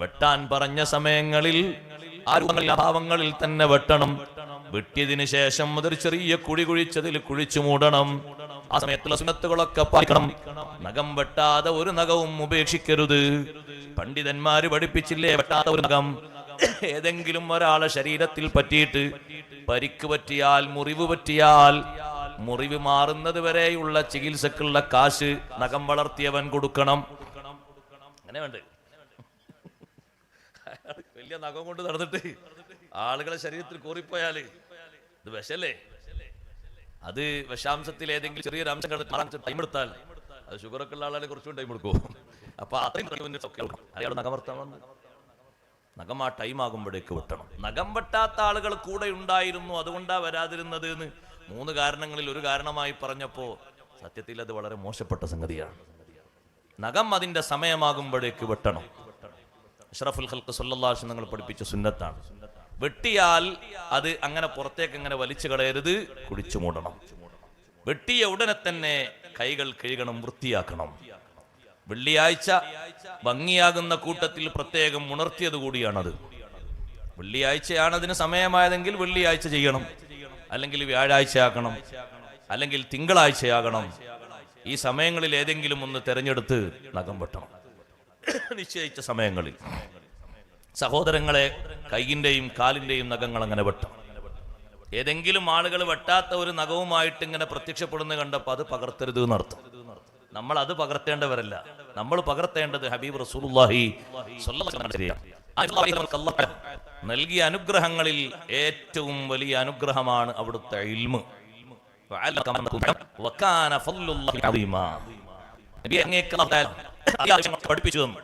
വെട്ടാൻ പറഞ്ഞ സമയങ്ങളിൽ ആ ഭാവങ്ങളിൽ തന്നെ വെട്ടണം. വെട്ടിയതിനു ശേഷം അതൊരു ചെറിയ കുഴി കുഴിച്ചതിൽ കുഴിച്ചു മൂടണം. ആ സമയത്തുള്ള സുന്നത്തുകളൊക്കെ പാലിക്കണം. നഖം വെട്ടാതെ ഒരു നഖവും ഉപേക്ഷിക്കരുത്. പണ്ഡിതന്മാര് പഠിപ്പിച്ചില്ലേ, വെട്ടാത്ത ഒരു നഖം ഏതെങ്കിലും ഒരാളെ ശരീരത്തിൽ പറ്റിയിട്ട് പരിക്ക് പറ്റിയാൽ, മുറിവ് പറ്റിയാൽ, മുറിവ് മാറുന്നത് വരെയുള്ള ചികിത്സക്കുള്ള കാശ് നഖം വളർത്തിയവൻ കൊടുക്കണം. അങ്ങനെ വേണ്ട, വലിയ നഖം കൊണ്ട് നടന്നിട്ട് ആളുകളെ ശരീരത്തിൽ കോറിപ്പോയാല് ഇത് വിഷല്ലേ? അത് വിഷാംശത്തിൽ ഏതെങ്കിലും ചെറിയൊരു അംശം കണ്ടിട്ട് ടൈം എടുത്താൽ, അത് ഷുഗറൊക്കെ ഉള്ള ആളെ കുറച്ചുകൂടി ടൈം എടുക്കും. അപ്പൊ അത്രയും അയാൾ നഖം വർത്താൻ വന്നു. നഖം ആ ടൈം ആകുമ്പോഴേക്ക് വെട്ടണം. നഖം വെട്ടാത്ത ആളുകൾ കൂടെ ഉണ്ടായിരുന്നു, അതുകൊണ്ടാ വരാതിരുന്നത് എന്ന് 3 കാരണങ്ങളിൽ ഒരു കാരണമായി പറഞ്ഞപ്പോ സത്യത്തിൽ അത് വളരെ മോശപ്പെട്ട സംഗതിയാണ്. നഖം അതിന്റെ സമയമാകുമ്പോഴേക്ക് വെട്ടണം. അഷ്റഫുൽ ഖൽഖ് സല്ലല്ലാഹു അലൈഹി വസല്ലം പഠിപ്പിച്ച സുന്നത്താണ്. വെട്ടിയാൽ അത് അങ്ങനെ പുറത്തേക്ക് അങ്ങനെ വലിച്ചു കളയരുത്, കുടിച്ചു മൂടണം. വെട്ടിയ ഉടനെ തന്നെ കൈകൾ കഴുകണം, വൃത്തിയാക്കണം. വെള്ളിയാഴ്ച ഭംഗിയാകുന്ന കൂട്ടത്തിൽ പ്രത്യേകം ഉണർത്തിയത് കൂടിയാണത്. വെള്ളിയാഴ്ചയാണ് അതിന് സമയമായതെങ്കിൽ വെള്ളിയാഴ്ച ചെയ്യണം, അല്ലെങ്കിൽ വ്യാഴാഴ്ചയാക്കണം, അല്ലെങ്കിൽ തിങ്കളാഴ്ചയാകണം. ഈ സമയങ്ങളിൽ ഏതെങ്കിലും ഒന്ന് തെരഞ്ഞെടുത്ത് നഖം വെട്ടണം, നിശ്ചയിച്ച സമയങ്ങളിൽ. സഹോദരങ്ങളെ, കൈയിന്റെയും കാലിന്റെയും നഖങ്ങൾ അങ്ങനെ വെട്ടണം. ഏതെങ്കിലും ആളുകൾ വെട്ടാത്ത ഒരു നഖവുമായിട്ട് ഇങ്ങനെ പ്രത്യക്ഷപ്പെടുന്ന കണ്ടപ്പോൾ അത് പകർത്തരുത് എന്നർത്ഥം. നമ്മൾ അത് പകർത്തേണ്ടവരല്ല. നമ്മൾ പകർത്തേണ്ടത് ഹബീബ് റസൂലുള്ളാഹി സ്വല്ലല്ലാഹു അലൈഹി വസല്ലം നൽകിയ അനുഗ്രഹങ്ങളിൽ ഏറ്റവും വലിയ അനുഗ്രഹമാണ് അവിടുത്തെ ഇൽമ്. വകാന ഫളലുല്ലാഹി അദീമാ. നബി പഠിപ്പിച്ചു തന്നു,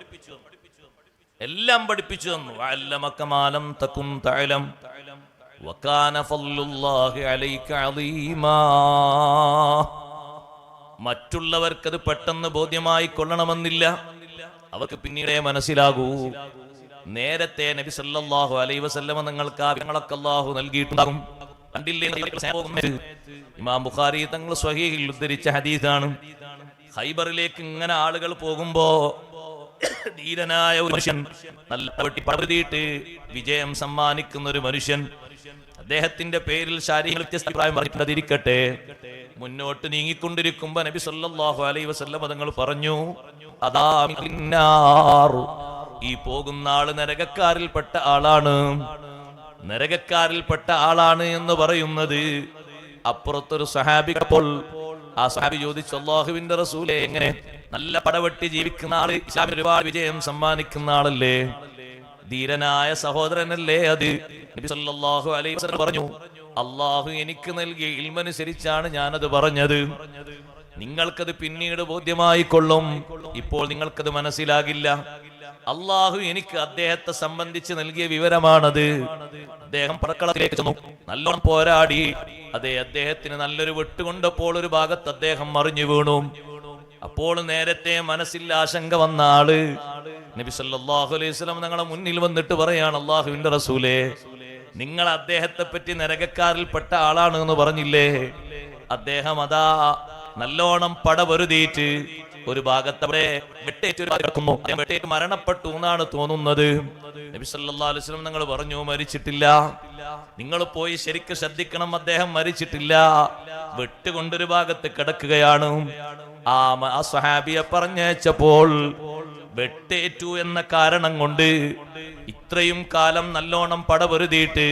എല്ലാം പഠിപ്പിച്ചു തന്നു. വഅല്ലമക മാ ലം തകുൻ തഅലം വകാന ഫളലുല്ലാഹി അലൈക അദീമാ. മറ്റുള്ളവർക്കത് പെട്ടെന്ന് ബോധ്യമായി കൊള്ളണമെന്നില്ല, അവർക്ക് പിന്നീടേ മനസ്സിലാകൂ. നേരത്തെ നബി സല്ലല്ലാഹു അലൈഹി വസല്ലം നിങ്ങൾക്ക് ആ വിവരങ്ങളൊക്കെ അല്ലാഹു നൽകിയിട്ടുണ്ടാകും. കണ്ടില്ലേ? ഇമാം ബുഖാരി തങ്ങൾ സ്വഹീഹിൽ ഉദ്ധരിച്ച ഹദീസാണ്. ഖൈബറിലേക്ക് ഇങ്ങനെ ആളുകൾ പോകുമ്പോ ധീരനായ ഒരു മനുഷ്യൻ, നല്ല വെട്ടി പടർത്തിയിട്ട് വിജയം സമ്മാനിക്കുന്ന ഒരു മനുഷ്യൻ, അദ്ദേഹത്തിന്റെ പേരിൽ ശാരീരിക വ്യത്യസ്ത അഭിപ്രായം പറഞ്ഞിരിക്കട്ടെ, മുന്നോട്ട് നീങ്ങിക്കൊണ്ടിരിക്കുമ്പോ നബി സല്ലല്ലാഹു അലൈഹി വസല്ലം തങ്ങൾ പറഞ്ഞു, അതാ മിന്നാറു, ഈ പോകുന്ന ആള് നരകക്കാരിൽപ്പെട്ട ആളാണ്. നരകക്കാരിൽപ്പെട്ട ആളാണ് എന്ന് പറയുന്നത് അപ്പുറത്തൊരു സഹാബി അപ്പോൾ ആ സഹാബി ചോദിച്ചു, അല്ലാഹുവിന്റെ റസൂലേ, എങ്ങനെ നല്ല പടവെട്ടി ജീവിക്കുന്ന ആള്, ഇസ്ലാമിന് ഒരുപാട് വിജയം സമ്മാനിക്കുന്ന ആളല്ലേ, ധീരനായ സഹോദരനല്ലേ അത്? നബി സല്ലല്ലാഹു അലൈഹി വസല്ലം പറഞ്ഞു, അല്ലാഹു എനിക്ക് നൽകിയ ഇൽമനുസരിച്ചാണ് ഞാനത് പറഞ്ഞത്. നിങ്ങൾക്കത് പിന്നീട് ബോധ്യമായി കൊള്ളും, ഇപ്പോൾ നിങ്ങൾക്കത് മനസ്സിലാകില്ല. അല്ലാഹു എനിക്ക് അദ്ദേഹത്തെ സംബന്ധിച്ച് നൽകിയ വിവരമാണത്. അദ്ദേഹം പടക്കളത്തിലേക്ക് ചെന്നു, നല്ലോണം പോരാടി. അതെ, അദ്ദേഹത്തിന് നല്ലൊരു വെട്ടുകൊണ്ടപ്പോൾ ഒരു ഭാഗത്ത് അദ്ദേഹം മറിഞ്ഞു വീണു. അപ്പോൾ നേരത്തെ മനസ്സിൽ ആശങ്ക വന്ന ആള് നബി സല്ലല്ലാഹു അലൈഹി വസല്ലം ഞങ്ങളെ മുന്നിൽ വന്നിട്ട് പറയാണ്, അല്ലാഹുവിന്റെ റസൂലേ, നിങ്ങൾ അദ്ദേഹത്തെ പറ്റി നരകക്കാരിൽപ്പെട്ട ആളാണ് എന്ന് പറഞ്ഞില്ലേ? അദ്ദേഹം അതാ നല്ലോണം പടവരുതിയിട്ട് ഒരു ഭാഗത്ത് അവിടെ വെട്ടേറ്റ് മരണപ്പെട്ടു എന്നാണ് തോന്നുന്നത്. നബി സല്ലല്ലാഹു അലൈഹി വസല്ലം നിങ്ങൾ പറഞ്ഞു, മരിച്ചിട്ടില്ല. നിങ്ങൾ പോയി ശരിക്കും ശ്രദ്ധിക്കണം, അദ്ദേഹം മരിച്ചിട്ടില്ല, വെട്ടുകൊണ്ടൊരു ഭാഗത്ത് കിടക്കുകയാണ്. ആ സ്വഹാബിയെ പറഞ്ഞയച്ചപ്പോൾ വെട്ടേറ്റു എന്ന കാരണം കൊണ്ട് ഇത്രയും കാലം നല്ലോണം പടവരുതിയിട്ട്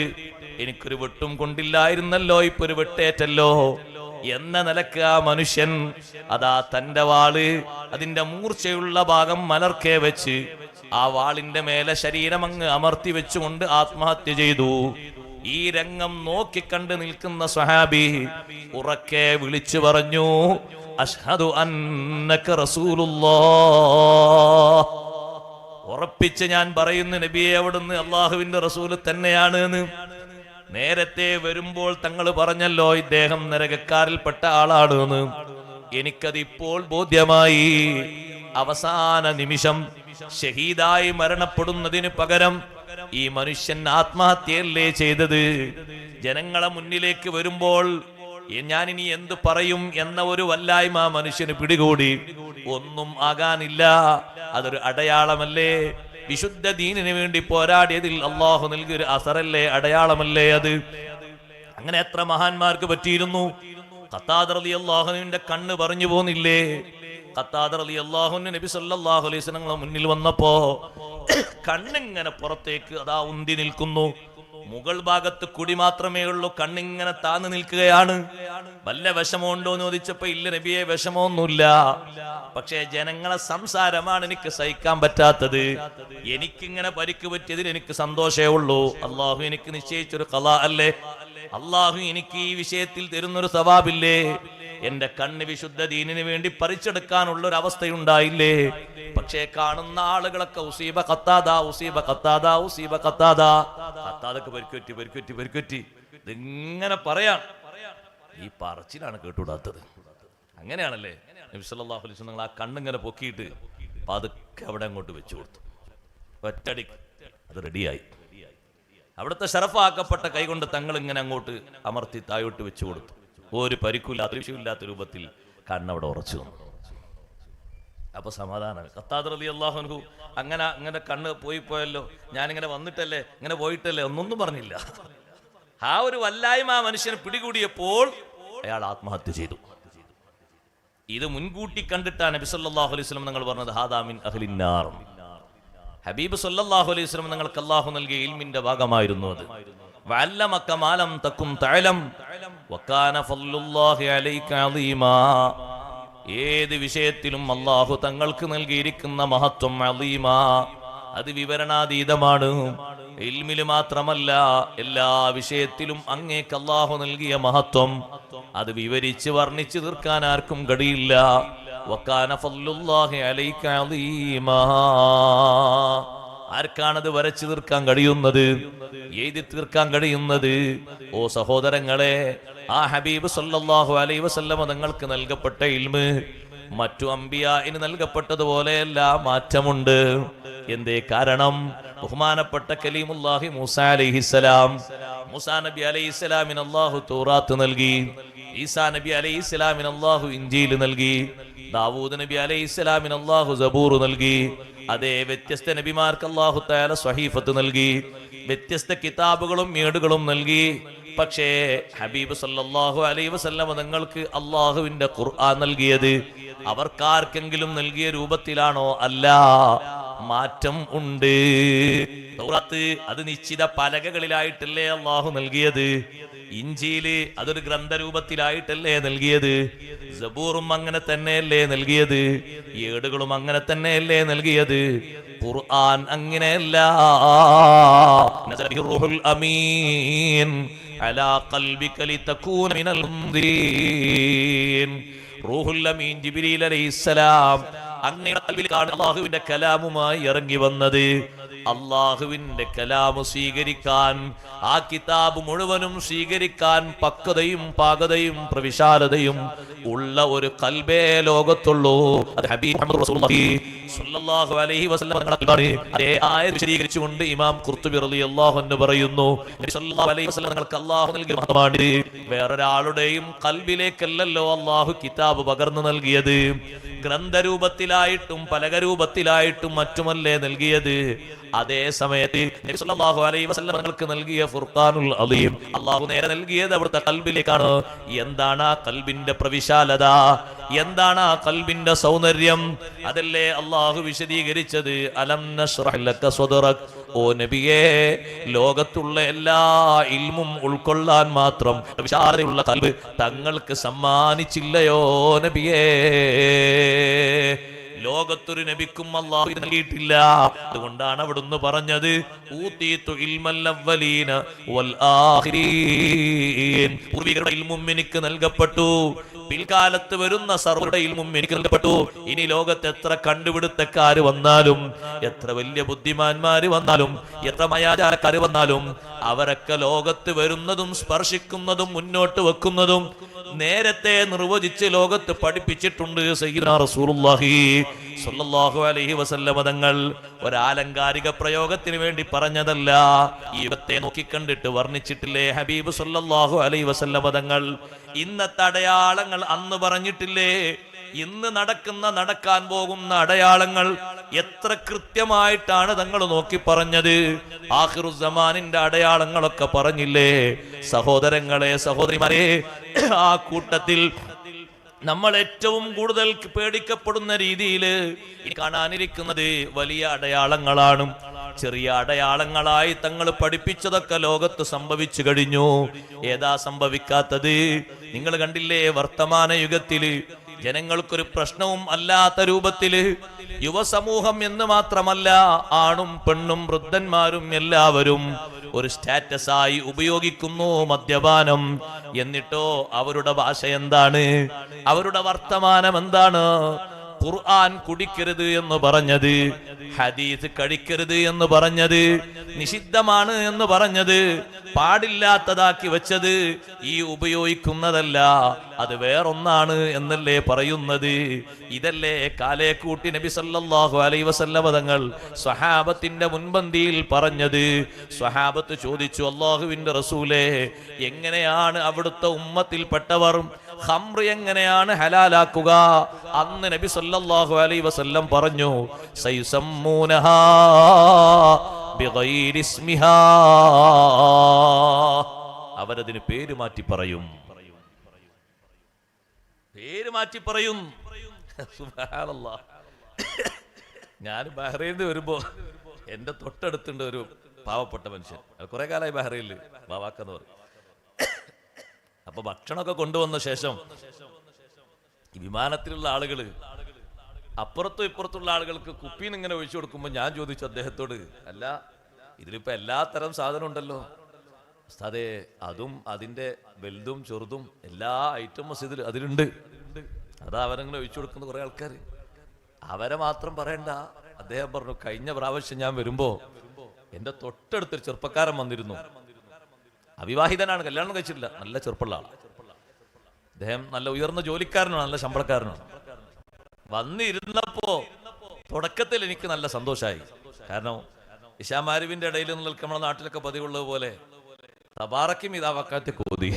എനിക്കൊരു വെട്ടും കൊണ്ടില്ലായിരുന്നല്ലോ, ഇപ്പൊ ഒരു വെട്ടേറ്റല്ലോ എന്ന നിലക്ക് ആ മനുഷ്യൻ അതാ തന്റെ വാള് അതിന്റെ മൂർച്ചയുള്ള ഭാഗം മലർക്കെ വെച്ച് ആ വാളിന്റെ മേലെ ശരീരം അങ്ങ് അമർത്തി വെച്ചുകൊണ്ട് ആത്മഹത്യ ചെയ്തു. ഈ രംഗം നോക്കിക്കണ്ട് നിൽക്കുന്ന സ്വഹാബി ഉറക്കെ വിളിച്ചു പറഞ്ഞു, അഷ്ഹദു അന്നക റസൂലുള്ളാഹ്, ഉറപ്പിച്ച് ഞാൻ പറയുന്നു നബിയെ, അവിടുന്ന് അല്ലാഹുവിന്റെ റസൂൽ തന്നെയാണ് എന്ന്. നേരത്തെ വരുമ്പോൾ തങ്ങൾ പറഞ്ഞല്ലോ ഇദ്ദേഹം നരകക്കാരിൽപ്പെട്ട ആളാണ് എന്ന്. എനിക്കത് ഇപ്പോൾ ബോധ്യമായി. അവസാന നിമിഷം ഷഹീദായി മരണപ്പെടുന്നതിന് പകരം ഈ മനുഷ്യൻ ആത്മഹത്യയല്ലേ ചെയ്തത്? ജനങ്ങളെ മുന്നിലേക്ക് വരുമ്പോൾ ഞാനിനി എന്ത് പറയും എന്ന ഒരു വല്ലായ്മ മനുഷ്യന് പിടികൂടി. ഒന്നും ആകാനില്ല, അതൊരു അടയാളമല്ലേ? വിശുദ്ധ ദീനിന് വേണ്ടി പോരാടിയതിൽ അള്ളാഹു നൽകിയൊരു അസറല്ലേ, അടയാളമല്ലേ അത്? അങ്ങനെ എത്ര മഹാന്മാർക്ക് പറ്റിയിരുന്നു. ഖത്താദ റളിയല്ലാഹുവിന്റെ കണ്ണ് പറഞ്ഞു പോന്നില്ലേ? ഖത്താദ റളിയല്ലാഹുവിന് നബി സല്ലല്ലാഹു അലൈഹി വസല്ലം മുന്നിൽ വന്നപ്പോ കണ്ണിങ്ങനെ പുറത്തേക്ക് അതാ ഉന്തി നിൽക്കുന്നു. മുകൾ ഭാഗത്ത് കുടി മാത്രമേ ഉള്ളൂ, കണ്ണിങ്ങനെ താന്ന് നിൽക്കുകയാണ്. വല്ല വിഷമമുണ്ടോ എന്ന് ചോദിച്ചപ്പോ ഇല്ല നബിയെ, വിഷമമൊന്നുമില്ല. പക്ഷേ ജനങ്ങളെ സംസാരമാണ് എനിക്ക് സഹിക്കാൻ പറ്റാത്തത്. എനിക്കിങ്ങനെ പരിക്ക് പറ്റിയതിൽ എനിക്ക് സന്തോഷമേ ഉള്ളൂ. അള്ളാഹു എനിക്ക് നിശ്ചയിച്ചൊരു ഖളാ അല്ലേ, അള്ളാഹു എനിക്ക് ഈ വിഷയത്തിൽ തരുന്നൊരു സവാബില്ലേ? എന്റെ കണ്ണ് വിശുദ്ധ ദീനിന് വേണ്ടി പറിച്ചെടുക്കാനുള്ള ഒരു അവസ്ഥയുണ്ടായില്ലേ? പക്ഷേ കാണുന്ന ആളുകളൊക്കെ ഉസീബ ഖത്താദ, ഉസീബ ഖത്താദ, ഉസീബ ഖത്താദ, ഖത്താദക്ക് പരിക്കുറ്റി ഇതിങ്ങനെ പറയാം. ഈ പറച്ചിലാണ് കേട്ടുകൂടാത്തത്. അങ്ങനെയാണല്ലേ നബി സല്ലല്ലാഹു അലൈഹി വസല്ലം ആ കണ്ണിങ്ങനെ പൊക്കിയിട്ട് പതുക്കെ അവിടെ അങ്ങോട്ട് വെച്ചു കൊടുത്തു. ഒറ്റടിക്ക് അത് റെഡിയായി. അവിടുത്തെ ശറഫാക്കപ്പെട്ട കൈകൊണ്ട് തങ്ങൾ ഇങ്ങനെ അങ്ങോട്ട് അമർത്തി തായോട്ട് വെച്ചു കൊടുത്തു. ഒരു പരിക്കില്ലാത്ത വിഷയമില്ലാത്ത രൂപത്തിൽ കണ്ണവിടെ ഉറച്ചു വന്നു. അപ്പൊ സമാധാനമാണ്. ഖത്താദ റളിയല്ലാഹു അൻഹു അങ്ങനെ കണ്ണ് പോയല്ലോ, ഞാനിങ്ങനെ വന്നിട്ടല്ലേ, ഇങ്ങനെ പോയിട്ടല്ലേ, ഒന്നൊന്നും പറഞ്ഞില്ല. ആ ഒരു വല്ലായ്മ ആ മനുഷ്യനെ പിടികൂടിയപ്പോൾ അയാൾ ആത്മഹത്യ ചെയ്തു. ഇത് മുൻകൂട്ടി കണ്ടിട്ടാണ് നബി സല്ലല്ലാഹു അലൈഹി വസല്ലം തങ്ങൾ പറഞ്ഞത്, ഹാദാ മിൻ അഹ്ലിന്നാർ. ഹബീബ് സല്ലല്ലാഹു അലൈഹി വസല്ലം തങ്ങൾക്ക് അല്ലാഹു നൽകിയ ഇൽമിന്റെ ഭാഗമായിരുന്നു അത്. വഅല്ലമക മാ ലം തകുൻ തഅലം വകാന ഫളലുല്ലാഹി അലൈക അളീമാ. ഏത് വിഷയത്തിലും അല്ലാഹു തങ്ങൾക്ക് നൽകിയിരിക്കുന്ന മഹത്വം അളീമാ, അത് വിവരണാതീതമാണ്. ഇൽമില് മാത്രമല്ല, എല്ലാ വിഷയത്തിലും അങ്ങേക്ക് അല്ലാഹു നൽകിയ മഹത്വം അത് വിവരിച്ച് വർണ്ണിച്ചു തീർക്കാൻ ആർക്കും കഴിയില്ല. വകാന ഫളലുല്ലാഹി അലൈക അളീമാ. ആർക്കാണത് വരച്ചു തീർക്കാൻ കഴിയുന്നത്, എഴുതി തീർക്കാൻ കഴിയുന്നത്? ഓ സഹോദരങ്ങളെ, ആ ഹബീബ് സല്ലല്ലാഹു അലൈഹി വസല്ലം തങ്ങൾക്ക് നൽകപ്പെട്ട ഇൽമ് മറ്റു അംബിയാഇന് നൽകപ്പെട്ടതുപോലെയല്ല, മാറ്റമുണ്ട്. എന്തേ കാരണം? ബഹുമാനപ്പെട്ട കലീമുല്ലാഹി മൂസാ അലൈഹിസ്സലാം, മൂസാ നബി അലൈഹിസ്സലാമിന് അല്ലാഹു തൗറാത്ത് നൽകി. ഈസാ നബി അലൈഹിസ്സലാമിന് അല്ലാഹു ഇൻജീൽ നൽകി. ദാവൂദ് നബി അലൈഹിസ്സലാമിന് അല്ലാഹു സബൂർ നൽകി. അതേ വ്യത്യസ്ത നബിമാർക്ക് അല്ലാഹു തആല സ്വഹീഫത്ത് നൽകി. വ്യത്യസ്ത കിതാബുകളും ഏടുകളും നൽകി. പക്ഷേ ഹബീബ് സല്ലല്ലാഹു അലൈഹി വസല്ലം തങ്ങൾക്ക് അല്ലാഹുവിന്റെ ഖുർആൻ നൽകിയത് അവർക്കാർക്കെങ്കിലും നൽകിയ രൂപത്തിലാണോ? അല്ല. മാറ്റം ഉണ്ട്. തൗറാത്ത് അത് നിശ്ചിത പലകകളിലായിട്ടല്ലേ അള്ളാഹു നൽകിയത്. ഇഞ്ചീല് അതൊരു ഗ്രന്ഥരൂപത്തിലായിട്ടല്ലേ നൽകിയത്. സബൂറും അങ്ങനെ തന്നെയല്ലേ നൽകിയത്. ഏടുകളും അങ്ങനെ തന്നെയല്ലേ നൽകിയത്. ഖുർആൻ അങ്ങനെയല്ല. റൂഹുൽ അമീൻ അലാ ഖൽബിക ലിതകൂന മിനൽ മുൻദിരീൻ. റൂഹുൽ അമീൻ ജിബ്രീൽ അലൈഹിസ്സലാം അങ്ങയുടെ ഖൽബിലാണ് അല്ലാഹുവിന്റെ കലാമുമായി ഇറങ്ങി വന്നത്. അള്ളാഹുവിന്റെ കലാമു സ്വീകരിക്കാൻ, ആ കിതാബ് മുഴുവനും സ്വീകരിക്കാൻ പക്വതയും പാകതയും പ്രവിശാലതയും ഉള്ള ഒരു ഖൽബേ ലോകത്തുള്ളൂ. അത് ഹബീബ് മുഹമ്മദ് റസൂലുള്ളാഹി സ്വല്ലല്ലാഹു അലൈഹി വസല്ലം തങ്ങളാണ്. അതേ ആയത്ത് വിശദീകരിച്ചുകൊണ്ട് ഇമാം ഖുർത്തുബി റളിയല്ലാഹു അൻഹു പറയുന്നു, നബി സല്ലല്ലാഹു അലൈഹി വസല്ലം തങ്ങൾക്ക് അല്ലാഹു നൽകിയ മഹത്വമാണ്. വേറൊരാളുടെയും ഖൽബിലേക്കല്ലല്ലോ അല്ലാഹു കിതാബ് പകർന്നു നൽകിയത്. ഗ്രന്ഥരൂപത്തിലായിട്ടും പലകരൂപത്തിലായിട്ടും മറ്റുമല്ലേ നൽകിയത്. അതേ സമയത്ത് നബി സല്ലല്ലാഹു അലൈഹി വസല്ലം തങ്ങൾക്ക് നൽകിയ ഫുർഖാനുൽ അദീം അല്ലാഹു നേരെ നൽകിയത് അവിടുത്തെ ഖൽബിലേക്കാണ്. എന്താണ് ആ ഖൽബിന്റെ പ്രവിശാലത? എന്താണ് ആ ഖൽബിന്റെ സൗന്ദര്യം? അതല്ലേ അല്ലാഹു വിശദീകരിച്ചത്. അലം നശ്റഹ് ലക സദ്റക്. ഓ നബിയേ, ലോകത്തുള്ള എല്ലാ ഇൽമും ഉൾക്കൊള്ളാൻ മാത്രം വിശാലതയുള്ള ഖൽബ് തങ്ങൾക്ക് സമ്മാനിച്ചില്ലയോ നബിയേ? ലോകത്തൊരു നബിക്കും അല്ലാഹു ഇത് നൽകിയിട്ടില്ല. അതുകൊണ്ടാണ് അവിടുന്ന് പറഞ്ഞത്, ഊതീതു ഇൽമൽ അവ്വലീന വൽ ആഖിരീൻ. പൂർവികരുടെ ഇൽമും എനിക്ക് നൽകപ്പെട്ടു, പിൽക്കാലത്ത് വരുന്ന സർവ്വരുടെ ഇൽമും എനിക്ക് നൽകപ്പെട്ടു. ഇനി ലോകത്ത് എത്ര കണ്ടുപിടുത്തക്കാര് വന്നാലും, എത്ര വലിയ ബുദ്ധിമാന്മാര് വന്നാലും, എത്ര മയാചാരക്കാര് വന്നാലും, അവരൊക്കെ ലോകത്ത് വരുന്നതും സ്പർശിക്കുന്നതും മുന്നോട്ട് വെക്കുന്നതും നേരത്തെ നിർവചിച്ച് ലോകത്ത് പഠിപ്പിച്ചിട്ടുണ്ട് സയ്യിദുനാ റസൂലുള്ളാഹി സ്വല്ലല്ലാഹു അലൈഹി വസല്ലം തങ്ങൾ. ഒരാലങ്കാരിക പ്രയോഗത്തിന് വേണ്ടി പറഞ്ഞതല്ല. ഈ യുഗത്തെ നോക്കിക്കണ്ടിട്ട് വർണ്ണിച്ചിട്ടില്ലേ ഹബീബ് സ്വല്ലല്ലാഹു അലൈഹി വസല്ലം തങ്ങൾ. ഇന്നത്തെ അടയാളങ്ങൾ അന്ന് പറഞ്ഞിട്ടില്ലേ? ഇന്ന് നടക്കാൻ പോകുന്ന അടയാളങ്ങൾ എത്ര കൃത്യമായിട്ടാണ് തങ്ങൾ നോക്കി പറഞ്ഞത്. ആഖിറുസ്സമാനിന്റെ അടയാളങ്ങളൊക്കെ പറഞ്ഞില്ലേ? സഹോദരങ്ങളെ, സഹോദരിമാരെ, ആ കൂട്ടത്തിൽ നമ്മൾ ഏറ്റവും കൂടുതൽ പേടിക്കപ്പെടുന്ന രീതിയിൽ കാണാനിരിക്കുന്നത് വലിയ അടയാളങ്ങളാണ്. ചെറിയ അടയാളങ്ങളായി തങ്ങൾ പഠിപ്പിച്ചതൊക്കെ ലോകത്ത് സംഭവിച്ചു കഴിഞ്ഞു. ഏതാ സംഭവിക്കാത്തത്? നിങ്ങൾ കണ്ടില്ലേ? വർത്തമാന യുഗത്തില് ജനങ്ങൾക്കൊരു പ്രശ്നവും അല്ലാത്ത രൂപത്തില് യുവസമൂഹം എന്ന് മാത്രമല്ല, ആണും പെണ്ണും വൃദ്ധന്മാരും എല്ലാവരും ഒരു സ്റ്റാറ്റസായി ഉപയോഗിക്കുന്നു മദ്യപാനം. എന്നിട്ടോ അവരുടെ ഭാഷ എന്താണ്? അവരുടെ വർത്തമാനം എന്താണ്? ഖുർആൻ കുടിക്കരുത് എന്ന് പറഞ്ഞത്, ഹദീസ് കഴിക്കരുത് എന്ന് പറഞ്ഞത്, നിഷിദ്ധമാണ് എന്ന് പറഞ്ഞത്, പാടില്ലാത്തതാക്കി വെച്ചത് ഈ ഉപയോഗിക്കുന്നതല്ല, അത് വേറൊന്നാണ് എന്നല്ലേ പറയുന്നത്. ഇതല്ലേ കാലേ കൂട്ടി നബി സല്ലല്ലാഹു അലൈഹി വസല്ലം തങ്ങൾ സ്വഹാബത്തിന്റെ മുൻപന്തിയിൽ പറഞ്ഞത്. സ്വഹാബത്ത് ചോദിച്ചു, അല്ലാഹുവിന്റെ റസൂലേ, എങ്ങനെയാണ് അവിടുത്തെ ഉമ്മത്തിൽപ്പെട്ടവർ ഖംർ എങ്ങനെയാണ് ഹലാലാക്കുക? അന്ന് നബി സല്ലല്ലാഹു അലൈഹി വസല്ലം പറഞ്ഞു, സയുസമ്മൂനഹാ ബിഗൈരി ഇസ്മിഹാ. അവരതിന് പേര് മാറ്റി പറയും. പേര് മാറ്റി പറയും. സുബ്ഹാനല്ലാഹ്. ഞാൻ ബഹ്റൈനിൽ വരുമ്പോ എന്റെ തൊട്ടടുത്തുണ്ട് ഒരു പാവപ്പെട്ട മനുഷ്യൻ. കുറെ കാലമായി ബഹ്റൈനിൽ, ബാവാക്കെന്ന് പറയും. അപ്പൊ ഭക്ഷണമൊക്കെ കൊണ്ടുവന്ന ശേഷം ഈ വിമാനത്തിലുള്ള ആളുകള് അപ്പുറത്തും ഇപ്പുറത്തുള്ള ആളുകൾക്ക് കുപ്പീൻ ഇങ്ങനെ ഒഴിച്ചു കൊടുക്കുമ്പോൾ ഞാൻ ചോദിച്ചു അദ്ദേഹത്തോട്, അല്ല ഇതിലിപ്പോ എല്ലാ തരം സാധനം ഉണ്ടല്ലോ ഉസ്താദേ, അതും അതിന്റെ വലുതും ചെറുതും എല്ലാ ഐറ്റംസ് അതിലുണ്ട്. അതാ അവരങ്ങനെ ഒഴിച്ചു കൊടുക്കുന്ന കുറെ ആൾക്കാർ. അവരെ മാത്രം പറയണ്ട. അദ്ദേഹം പറഞ്ഞു, കഴിഞ്ഞ പ്രാവശ്യം ഞാൻ വരുമ്പോ എന്റെ തൊട്ടടുത്തൊരു ചെറുപ്പക്കാരൻ വന്നിരുന്നു. അവിവാഹിതനാണ്, കല്യാണം കഴിച്ചിട്ടില്ല, നല്ല ചെറുപ്പമുള്ള ആളാണ്. അദ്ദേഹം നല്ല ഉയർന്ന ജോലിക്കാരനാണ്, നല്ല ശമ്പളക്കാരനാണ്. വന്നിരുന്നപ്പോ തുടക്കത്തിൽ എനിക്ക് നല്ല സന്തോഷമായി. കാരണം ഇശാമാരുവിന്റെ ഇടയിൽ നിൽക്കുന്ന നമ്മുടെ നാട്ടിലൊക്കെ പതിവുള്ളത് പോലെ തബാറക്കും ഇതാ വക്കാത്തെ കോതി